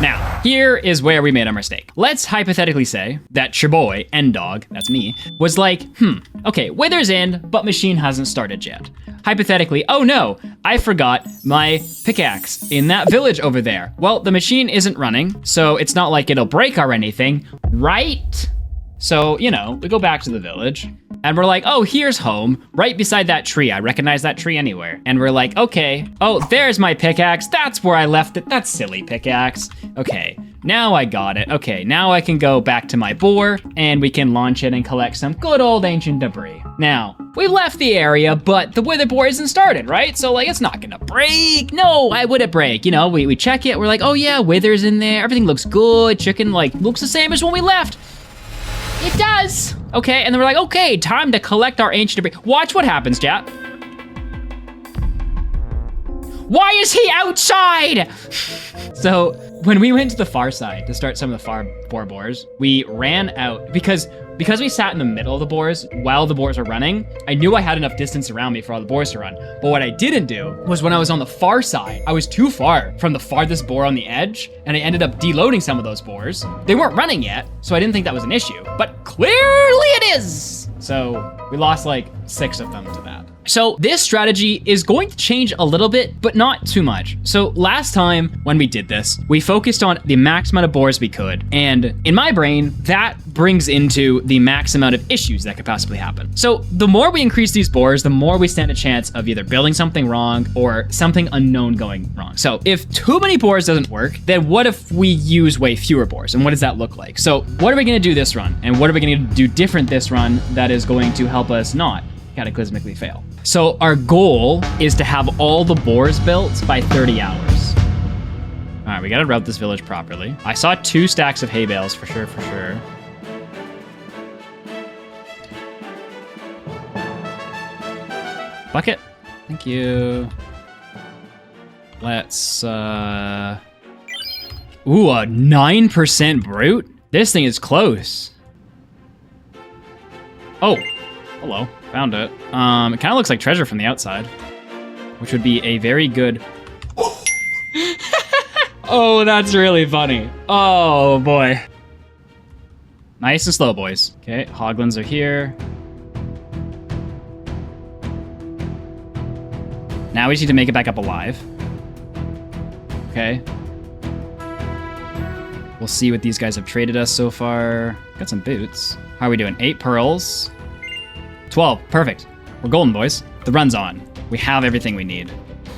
Now, here is where we made a mistake. Let's hypothetically say that your boy, N-Dog, that's me, was like, okay, wither's in, but machine hasn't started yet. Hypothetically, oh no, I forgot my pickaxe in that village over there. Well, the machine isn't running, so it's not like it'll break or anything, right? So, you know, we go back to the village, and we're like, oh, here's home, right beside that tree. I recognize that tree anywhere. And we're like, okay, oh, there's my pickaxe. That's where I left it. That's silly pickaxe. Okay, now I got it. Okay, now I can go back to my boar, and we can launch it and collect some good old ancient debris. Now, we left the area, but the wither boar isn't started, right? So, like, it's not gonna break. No, why would it break? You know, we check it. We're like, oh yeah, wither's in there. Everything looks good. Chicken, like, looks the same as when we left. It does. Okay, and then we're like, okay, time to collect our ancient debris. Watch what happens, chat. Why is he outside? So when we went to the far side to start some of the far boars, we ran out because we sat in the middle of the boars while the boars were running. I knew I had enough distance around me for all the boars to run. But what I didn't do was when I was on the far side, I was too far from the farthest boar on the edge, and I ended up deloading some of those boars. They weren't running yet, so I didn't think that was an issue, but clearly it is. So we lost like 6 of them to that. So this strategy is going to change a little bit, but not too much. So last time when we did this, we focused on the max amount of boars we could. And in my brain, that brings into the max amount of issues that could possibly happen. So the more we increase these boars, the more we stand a chance of either building something wrong or something unknown going wrong. So if too many boars doesn't work, then what if we use way fewer boars? And what does that look like? So what are we gonna do this run? And what are we gonna do different this run that is going to help us not cataclysmically fail? So our goal is to have all the boars built by 30 hours. All right, we gotta route this village properly. I saw 2 stacks of hay bales for sure. Bucket, thank you. Let's, ooh, a 9% brute? This thing is close. Oh, hello. Found it. It kind of looks like treasure from the outside, which would be a very good... Oh, that's really funny. Oh, boy. Nice and slow, boys. Okay, hoglins are here. Now we just need to make it back up alive. Okay. We'll see what these guys have traded us so far. Got some boots. How are we doing? 8 pearls. 12, perfect. We're golden, boys. The run's on. We have everything we need.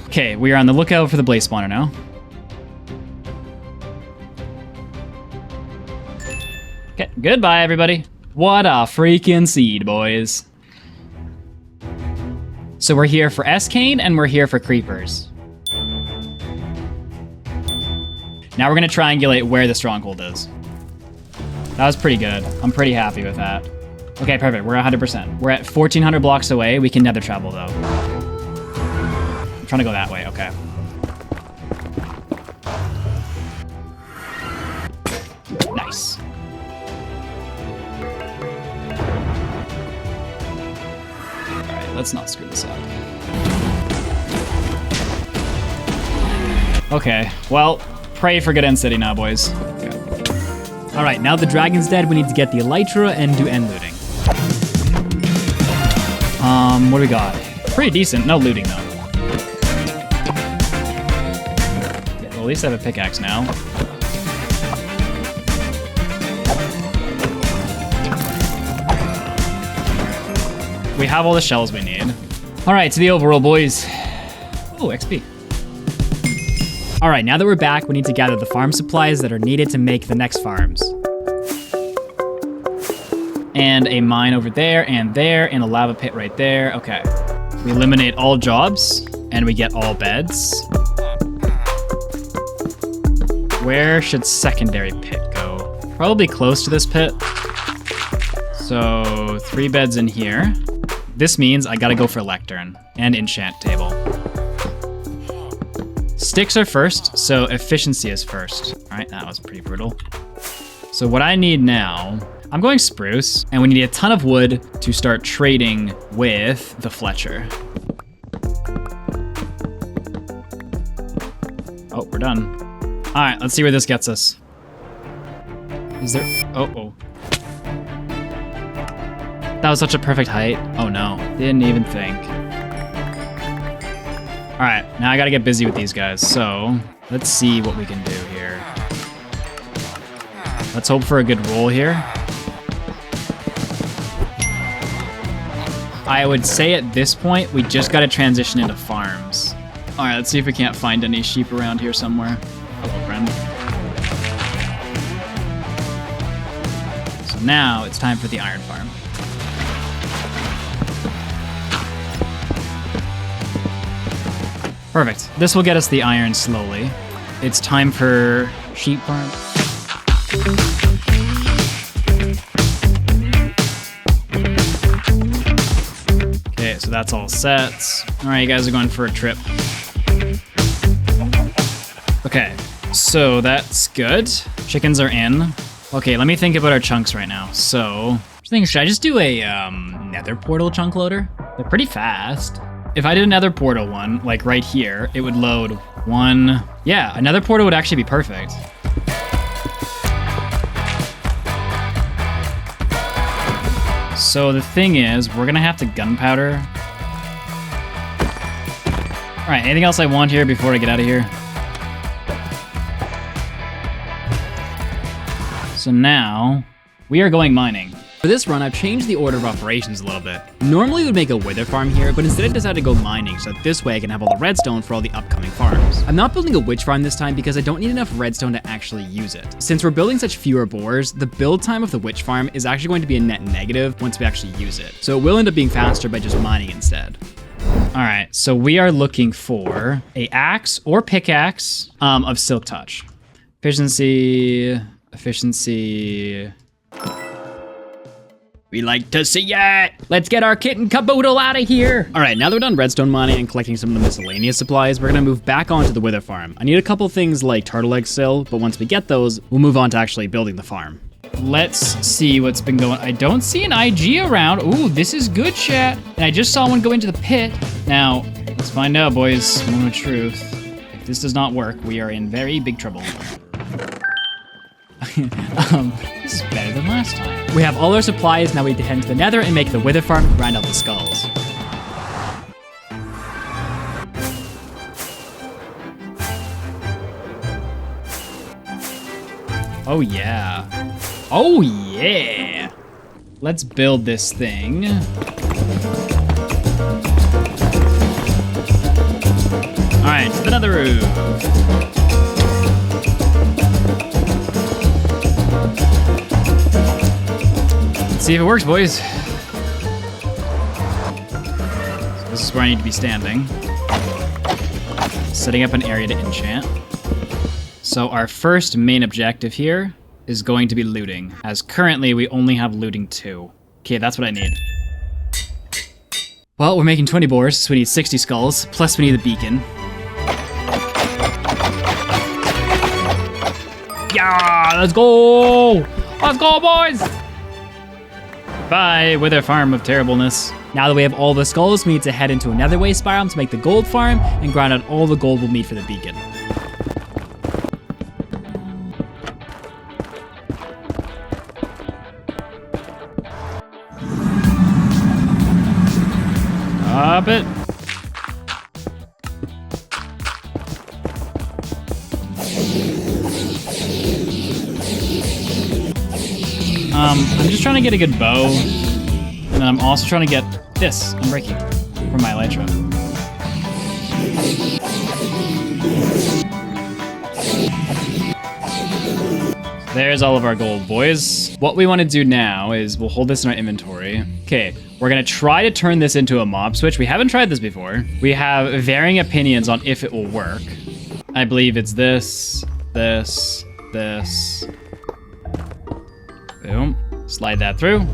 Okay, we are on the lookout for the blaze spawner now. Okay, goodbye, everybody. What a freaking seed, boys. So we're here for S-Cane, and we're here for creepers. Now we're gonna triangulate where the stronghold is. That was pretty good. I'm pretty happy with that. Okay, perfect, we're 100%. We're at 1,400 blocks away. We can nether travel, though. I'm trying to go that way, okay. Nice. All right, let's not screw this up. Okay, well, pray for good end city now, boys. Okay. All right, now the dragon's dead, we need to get the Elytra and do end looting. What do we got? Pretty decent, no looting though. Yeah, well, at least I have a pickaxe now. We have all the shells we need. All right, to the overworld, boys. Oh, XP. All right, now that we're back, we need to gather the farm supplies that are needed to make the next farms. And a mine over there, and a lava pit right there. Okay. We eliminate all jobs, and we get all beds. Where should secondary pit go? Probably close to this pit. So 3 beds in here. This means I gotta go for lectern and enchant table. Sticks are first, so efficiency is first. All right, that was pretty brutal. So what I need now, I'm going spruce, and we need a ton of wood to start trading with the Fletcher. Oh, we're done. All right, let's see where this gets us. Is there, oh. That was such a perfect height. Oh no, didn't even think. All right, now I gotta get busy with these guys. So let's see what we can do here. Let's hope for a good roll here. I would say at this point, we just gotta transition into farms. All right, let's see if we can't find any sheep around here somewhere. Hello, friend. So now it's time for the iron farm. Perfect. This will get us the iron slowly. It's time for sheep farm. Okay, so that's all set. All right, you guys are going for a trip. Okay, so that's good. Chickens are in. Okay, let me think about our chunks right now. So, should I just do a nether portal chunk loader? They're pretty fast. If I did another portal one, like right here, it would load 1. Yeah, another portal would actually be perfect. So the thing is, we're gonna have to gunpowder. All right, anything else I want here before I get out of here? So now, we are going mining. For this run, I've changed the order of operations a little bit. Normally we would make a wither farm here, but instead I decided to go mining so that this way I can have all the redstone for all the upcoming farms. I'm not building a witch farm this time because I don't need enough redstone to actually use it. Since we're building such fewer boars, the build time of the witch farm is actually going to be a net negative once we actually use it. So it will end up being faster by just mining instead. All right, so we are looking for a axe or pickaxe of silk touch. Efficiency. We like to see it! Let's get our kitten caboodle out of here! All right, now that we're done redstone mining and collecting some of the miscellaneous supplies, we're gonna move back onto the wither farm. I need a couple things like turtle eggs still, but once we get those, we'll move on to actually building the farm. Let's see what's been going on. I don't see an IG around. Ooh, this is good, chat. And I just saw one go into the pit. Now, let's find out, boys. Moment of truth. If this does not work, we are in very big trouble. This is better than last time. We have all our supplies, now we need to head into the nether and make the wither farm and grind out the skulls. Oh yeah. Oh yeah! Let's build this thing. Alright, to the nether roof. See if it works, boys. So this is where I need to be standing. Setting up an area to enchant. So our first main objective here is going to be looting, as currently we only have looting 2. Okay, that's what I need. Well, we're making 20 boars, so we need 60 skulls, plus we need the beacon. Yeah, let's go! Let's go, boys! Bye, wither farm of terribleness. Now that we have all the skulls, we need to head into another waste biome to make the gold farm and grind out all the gold we'll need for the beacon. Stop it. I'm just trying to get a good bow, and then I'm also trying to get This, I'm breaking from my Elytra. There's all of our gold, boys. What we want to do now is we'll hold this in our inventory. Okay, we're gonna try to turn this into a mob switch. We haven't tried this before. We have varying opinions on if it will work. I believe it's this, this, this. Boom. Slide that through.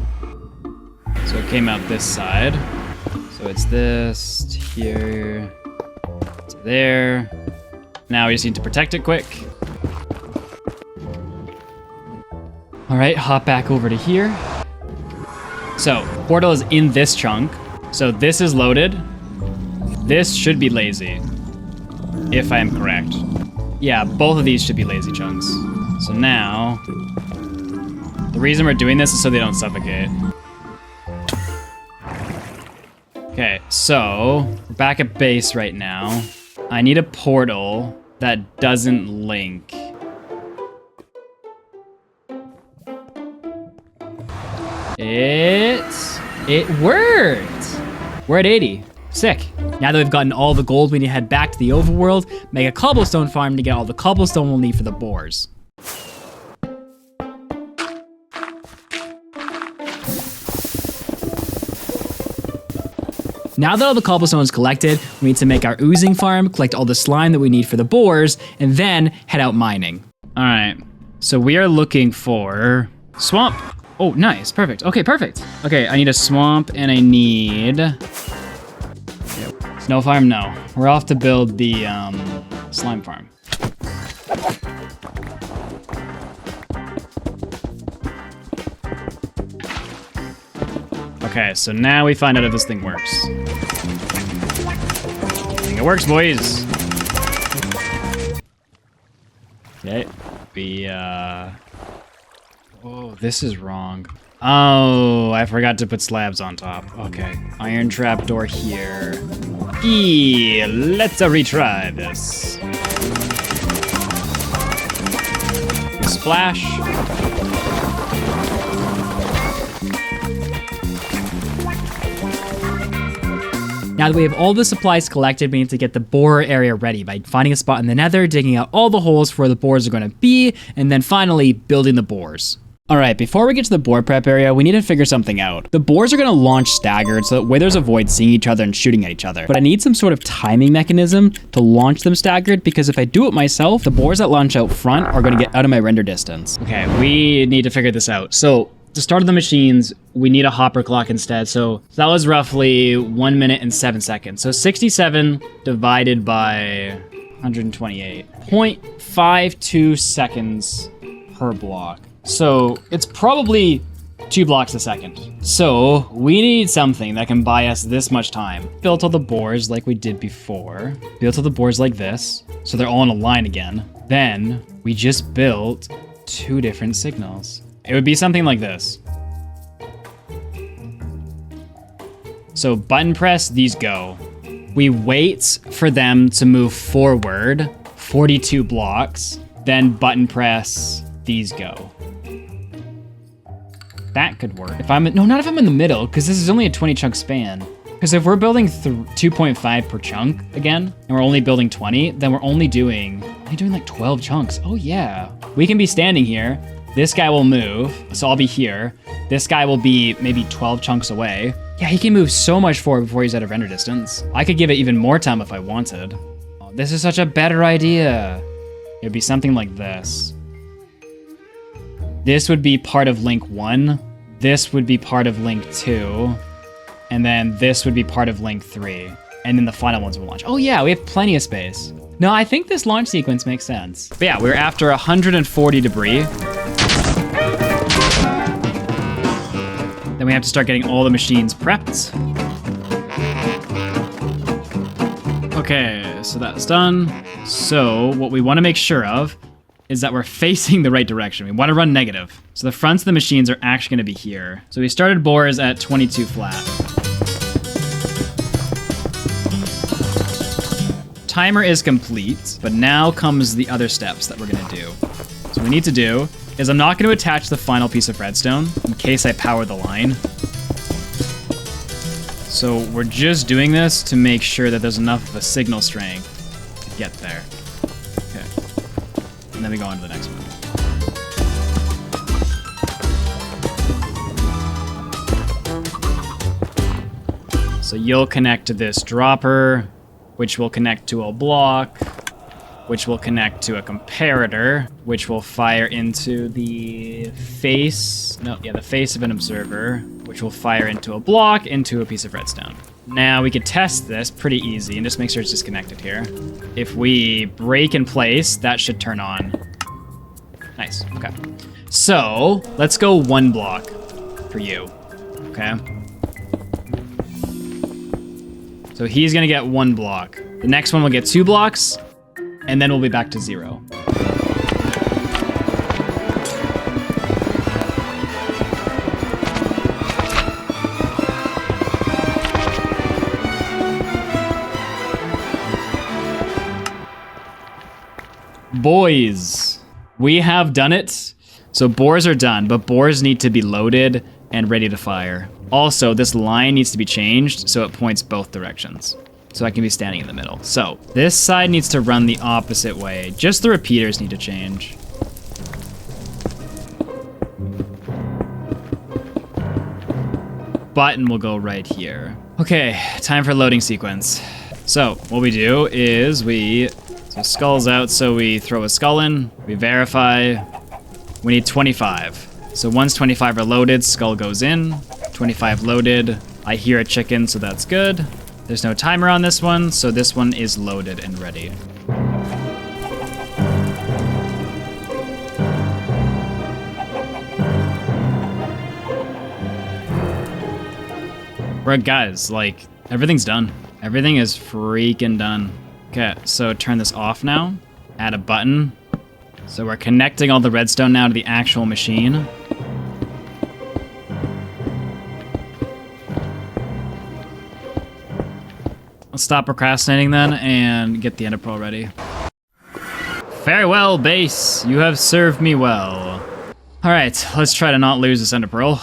So it came out this side. So it's this to here to there. Now we just need to protect it quick. All right, hop back over to here. So portal is in this chunk. So this is loaded. This should be lazy, if I am correct. Yeah, both of these should be lazy chunks. So now, the reason we're doing this is so they don't suffocate. Okay, so we're back at base right now. I need a portal that doesn't link. It worked. We're at 80. Sick. Now that we've gotten all the gold, we need to head back to the overworld, make a cobblestone farm to get all the cobblestone we'll need for the boars. Now that all the cobblestone is collected, we need to make our oozing farm, collect all the slime that we need for the boars, and then head out mining. All right, so we are looking for swamp. Oh, nice, perfect. Okay, perfect. Okay, I need a swamp and I need... Snow farm, no. We're off to build the slime farm. Okay, so now we find out if this thing works. I think it works, boys. Okay, oh, this is wrong. Oh, I forgot to put slabs on top. Okay, iron trapdoor here. Let's retry this. Splash. Now that we have all the supplies collected, we need to get the boar area ready by finding a spot in the nether, digging out all the holes for where the boars are going to be, and then finally building the boars. All right, before we get to the boar prep area, we need to figure something out. The boars are going to launch staggered, so that withers avoid seeing each other and shooting at each other. But I need some sort of timing mechanism to launch them staggered, because if I do it myself, the boars that launch out front are going to get out of my render distance. Okay, we need to figure this out. So to start the machines, we need a hopper clock instead. So that was roughly 1 minute and 7 seconds. So 67 divided by 128. 0.52 seconds per block. So it's probably 2 blocks a second. So we need something that can buy us this much time. Built all the boars like we did before. Built all the boars like this. So they're all in a line again. Then we just built 2 different signals. It would be something like this. So button press, these go. We wait for them to move forward 42 blocks, then button press, these go. That could work. If I'm, no, not if I'm in the middle, because this is only a 20 chunk span. Because if we're building 2.5 per chunk again, and we're only building 20, then we're only doing like 12 chunks. Oh yeah. We can be standing here. This guy will move, so I'll be here. This guy will be maybe 12 chunks away. Yeah, he can move so much forward before he's out of render distance. I could give it even more time if I wanted. Oh, this is such a better idea. It would be something like this. This would be part of link 1. This would be part of link 2. And then this would be part of link 3. And then the final ones will launch. Oh yeah, we have plenty of space. No, I think this launch sequence makes sense. But yeah, we're after 140 debris. Then we have to start getting all the machines prepped. Okay, so that's done. So what we want to make sure of is that we're facing the right direction. We want to run negative. So the fronts of the machines are actually going to be here. So we started boars at 22 flat. Timer is complete, but now comes the other steps that we're going to do. So what we need to do is I'm not going to attach the final piece of redstone in case I power the line. So we're just doing this to make sure that there's enough of a signal strength to get there. Okay. And then we go on to the next one. So you'll connect to this dropper, which will connect to a block, which will connect to a comparator, which will fire into the face, the face of an observer, which will fire into a block, into a piece of redstone. Now we could test this pretty easy and just make sure it's disconnected here. If we break in place, that should turn on. Nice, okay. So let's go 1 block for you, okay? So he's gonna get 1 block. The next one will get 2 blocks, and then we'll be back to 0. Boys, we have done it. So bores are done, but bores need to be loaded and ready to fire. Also, this line needs to be changed so it points both directions. So I can be standing in the middle. So this side needs to run the opposite way. Just the repeaters need to change. Button will go right here. Okay, time for loading sequence. So what we do is so skull's out, so we throw a skull in, we verify, we need 25. So once 25 are loaded, skull goes in, 25 loaded. I hear a chicken, so that's good. There's no timer on this one, so this one is loaded and ready. Right, guys, like, everything's done. Everything is freaking done. Okay, so turn this off now. Add a button. So we're connecting all the redstone now to the actual machine. Let's stop procrastinating then and get the RenoPro ready. Farewell, base. You have served me well. All right, let's try to not lose this RenoPro.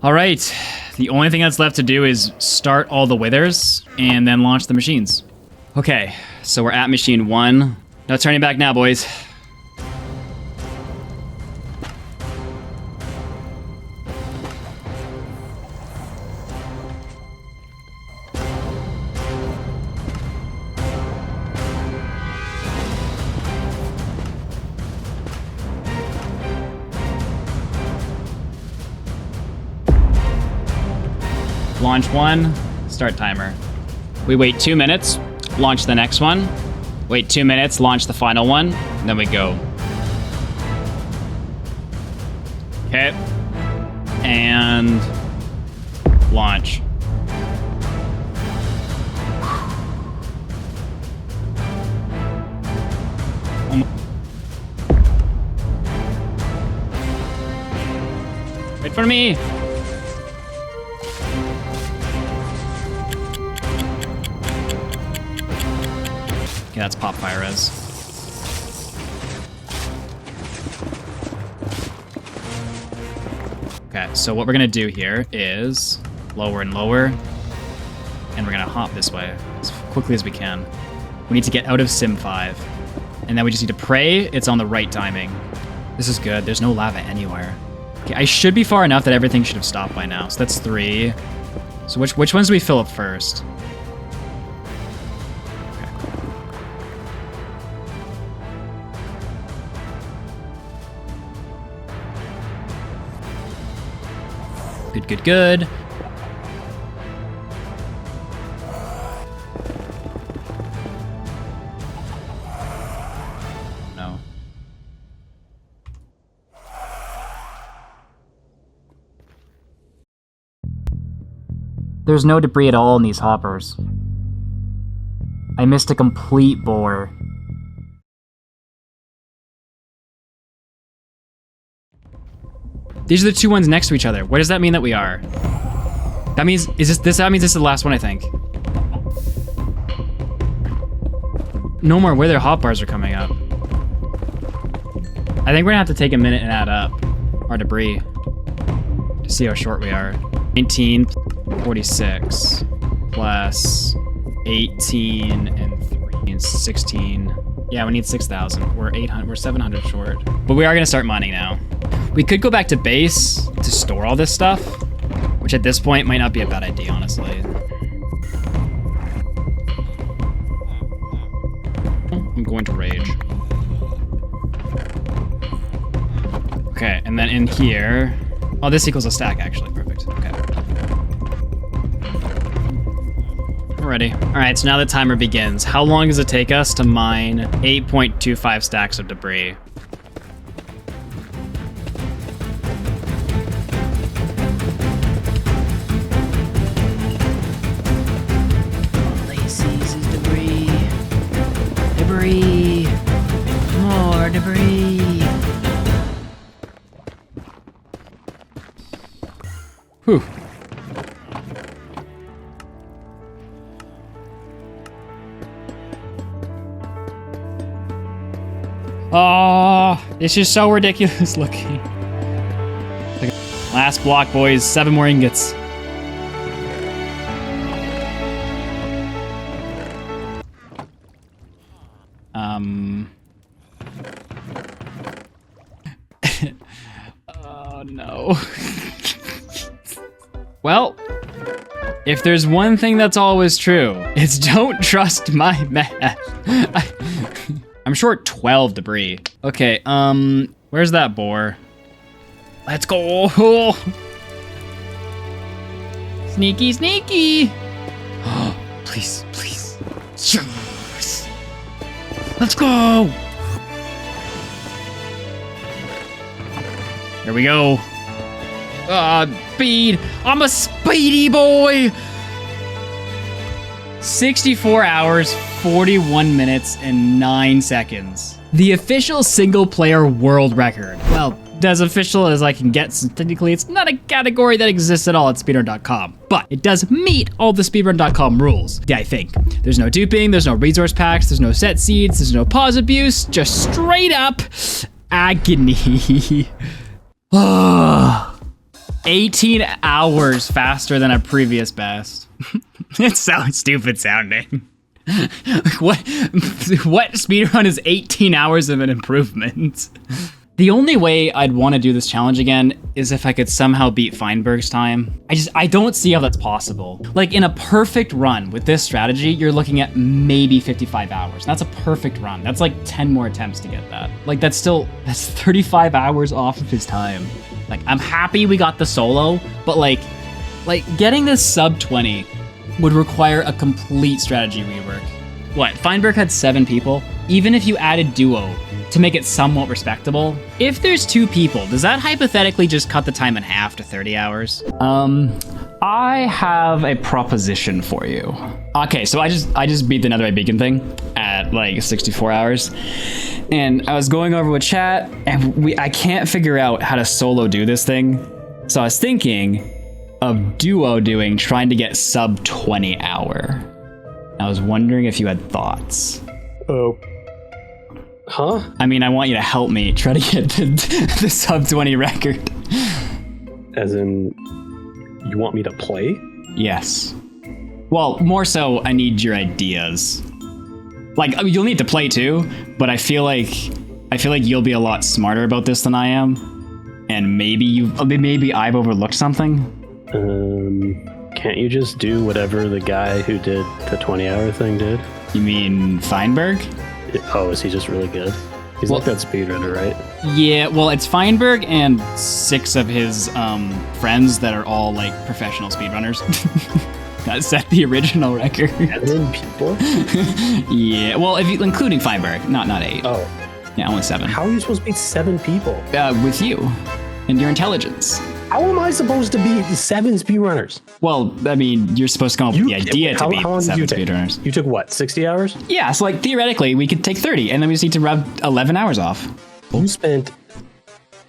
All right, the only thing that's left to do is start all the withers and then launch the machines. Okay, so we're at machine 1. No turning back now, boys. Launch 1, start timer. We wait 2 minutes, launch the next one. Wait 2 minutes, launch the final one, and then we go. Okay. And launch. Wait for me. Okay, that's pop fire res. Okay, so what we're gonna do here is lower and lower, and we're gonna hop this way as quickly as we can. We need to get out of Sim 5, and then we just need to pray it's on the right timing. This is good, there's no lava anywhere. Okay, I should be far enough that everything should have stopped by now, so that's 3. So which ones do we fill up first? Good, good, good. No. There's no debris at all in these hoppers. I missed a complete bore. These are the 2 ones next to each other. Where does that mean that we are? That means, that means this is the last one, I think. No more where their hot bars are coming up. I think we're gonna have to take a minute and add up our debris to See how short we are. 19, 46, plus 18 and 3, 16. Yeah, we need 6,000. We're 800. We're 700 short. But we are gonna start mining now. We could go back to base to store all this stuff, which at this point might not be a bad idea, honestly. I'm going to rage. Okay, and then in here, oh, this equals a stack actually. Perfect. Okay. We're ready. All right, so now the timer begins. How long does it take us to mine 8.25 stacks of debris? All they sees is debris. Debris. More debris. Whew. Oh, this is so ridiculous looking. Last block, boys. 7 more ingots. Oh, no. Well, if there's one thing that's always true, it's don't trust my math. I'm short 12 debris. Okay, where's that boar? Let's go. Sneaky, sneaky. Please, please. Yes. Let's go. Here we go. Speed. I'm a speedy boy. 64 hours, 41 minutes, and 9 seconds. The official single-player world record. Well, as official as I can get, since technically it's not a category that exists at all at speedrun.com, but it does meet all the speedrun.com rules, I think. There's no duping, there's no resource packs, there's no set seeds, there's no pause abuse, just straight up agony. 18 hours faster than a previous best. It's so stupid sounding. What speedrun is 18 hours of an improvement? The only way I'd want to do this challenge again is if I could somehow beat Feinberg's time. I don't see how that's possible. Like in a perfect run with this strategy, you're looking at maybe 55 hours. That's a perfect run. That's like 10 more attempts to get that. Like that's 35 hours off of his time. Like I'm happy we got the solo, but like getting this sub 20 would require a complete strategy rework. What, Feinberg had 7 people? Even if you added duo to make it somewhat respectable, if there's 2 people, does that hypothetically just cut the time in half to 30 hours? I have a proposition for you. Okay, so I just beat the Netherite beacon thing at like 64 hours. And I was going over with chat and I can't figure out how to solo do this thing. So I was thinking of duo trying to get sub 20 hour. I was wondering if you had thoughts. Oh. Huh? I mean, I want you to help me try to get the sub 20 record. As in, you want me to play? Yes. Well, more so, I need your ideas. Like, I mean, you'll need to play too, but I feel like you'll be a lot smarter about this than I am, and maybe I've overlooked something. Can't you just do whatever the guy who did the 20-hour thing did? You mean Feinberg? Oh, is he just really good? He's like that speedrunner, right? Yeah, well, it's Feinberg and 6 of his friends that are all like professional speedrunners. That set the original record. 7 people? Yeah, well, including Feinberg, not 8. Oh. Yeah, only 7. How are you supposed to beat 7 people? With you and your intelligence. How am I supposed to beat 7 speedrunners? Well, I mean, you're supposed to come up with the idea to beat 7 speedrunners. You took what, 60 hours? Yeah, so like theoretically, we could take 30, and then we just need to rub 11 hours off. You spent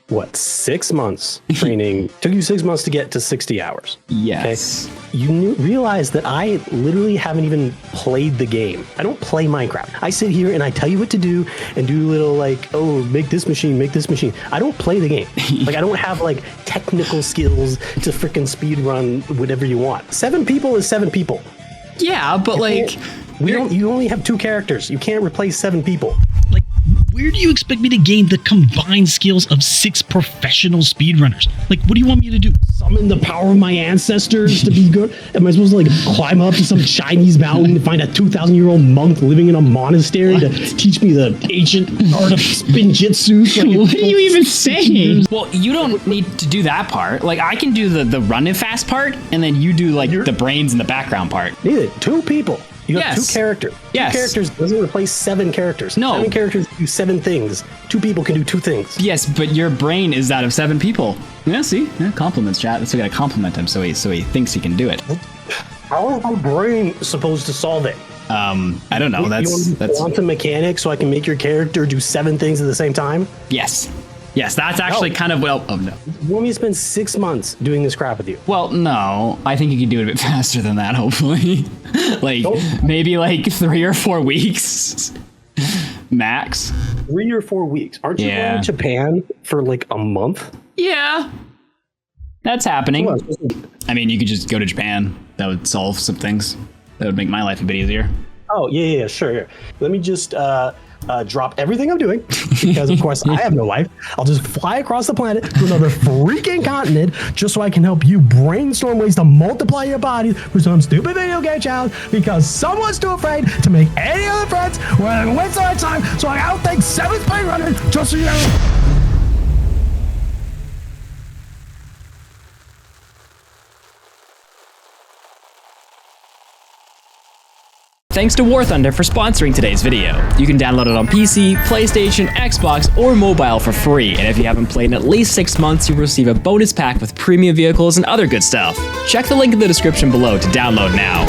what, 6 months training. Took you 6 months to get to 60 hours. Yes. Okay? You realize that I literally haven't even played the game. I don't play Minecraft. I sit here and I tell you what to do and do little like, oh, make this machine, make this machine. I don't play the game. Like I don't have like technical skills to freaking speed run whatever you want. 7 people is 7 people. Yeah, but like... You only have 2 characters. You can't replace 7 people. Like, where do you expect me to gain the combined skills of 6 professional speedrunners? Like, what do you want me to do? Summon the power of my ancestors to be good? Am I supposed to, like, climb up to some Chinese mountain and find a 2,000-year-old monk living in a monastery to teach me the ancient art of spinjitzu? Like, what are you even saying? Well, you don't need to do that part. Like, I can do the running fast part, and then you do, like, the brains in the background part. Neither. 2 people. You have Yes. 2 characters. Yes. 2 characters doesn't replace 7 characters. No. 7 characters do 7 things. 2 people can do 2 things. Yes, but your brain is that of 7 people. Yeah, see? Yeah, compliments, chat. That's why we gotta compliment him so he thinks he can do it. How is my brain supposed to solve it? I don't know. You want to do That's quantum mechanics so I can make your character do 7 things at the same time? yes. Yes, that's actually kind of well. Oh no. You want me to spend 6 months doing this crap with you? Well, no. I think you can do it a bit faster than that. Hopefully, like maybe like 3 or 4 weeks max. 3 or 4 weeks. Aren't you Yeah. going to Japan for like a month? Yeah, that's happening. Well, I mean, you could just go to Japan. That would solve some things. That would make my life a bit easier. Oh, yeah, sure. Let me just drop everything I'm doing, because of course I have no life. I'll just fly across the planet to another freaking continent just so I can help you brainstorm ways to multiply your body for some stupid video game challenge because someone's too afraid to make any other friends rather than waste our time, so I outthink 7 speedrunners just so you know. Thanks to War Thunder for sponsoring today's video. You can download it on PC, PlayStation, Xbox, or mobile for free, and if you haven't played in at least 6 months, you'll receive a bonus pack with premium vehicles and other good stuff. Check the link in the description below to download now.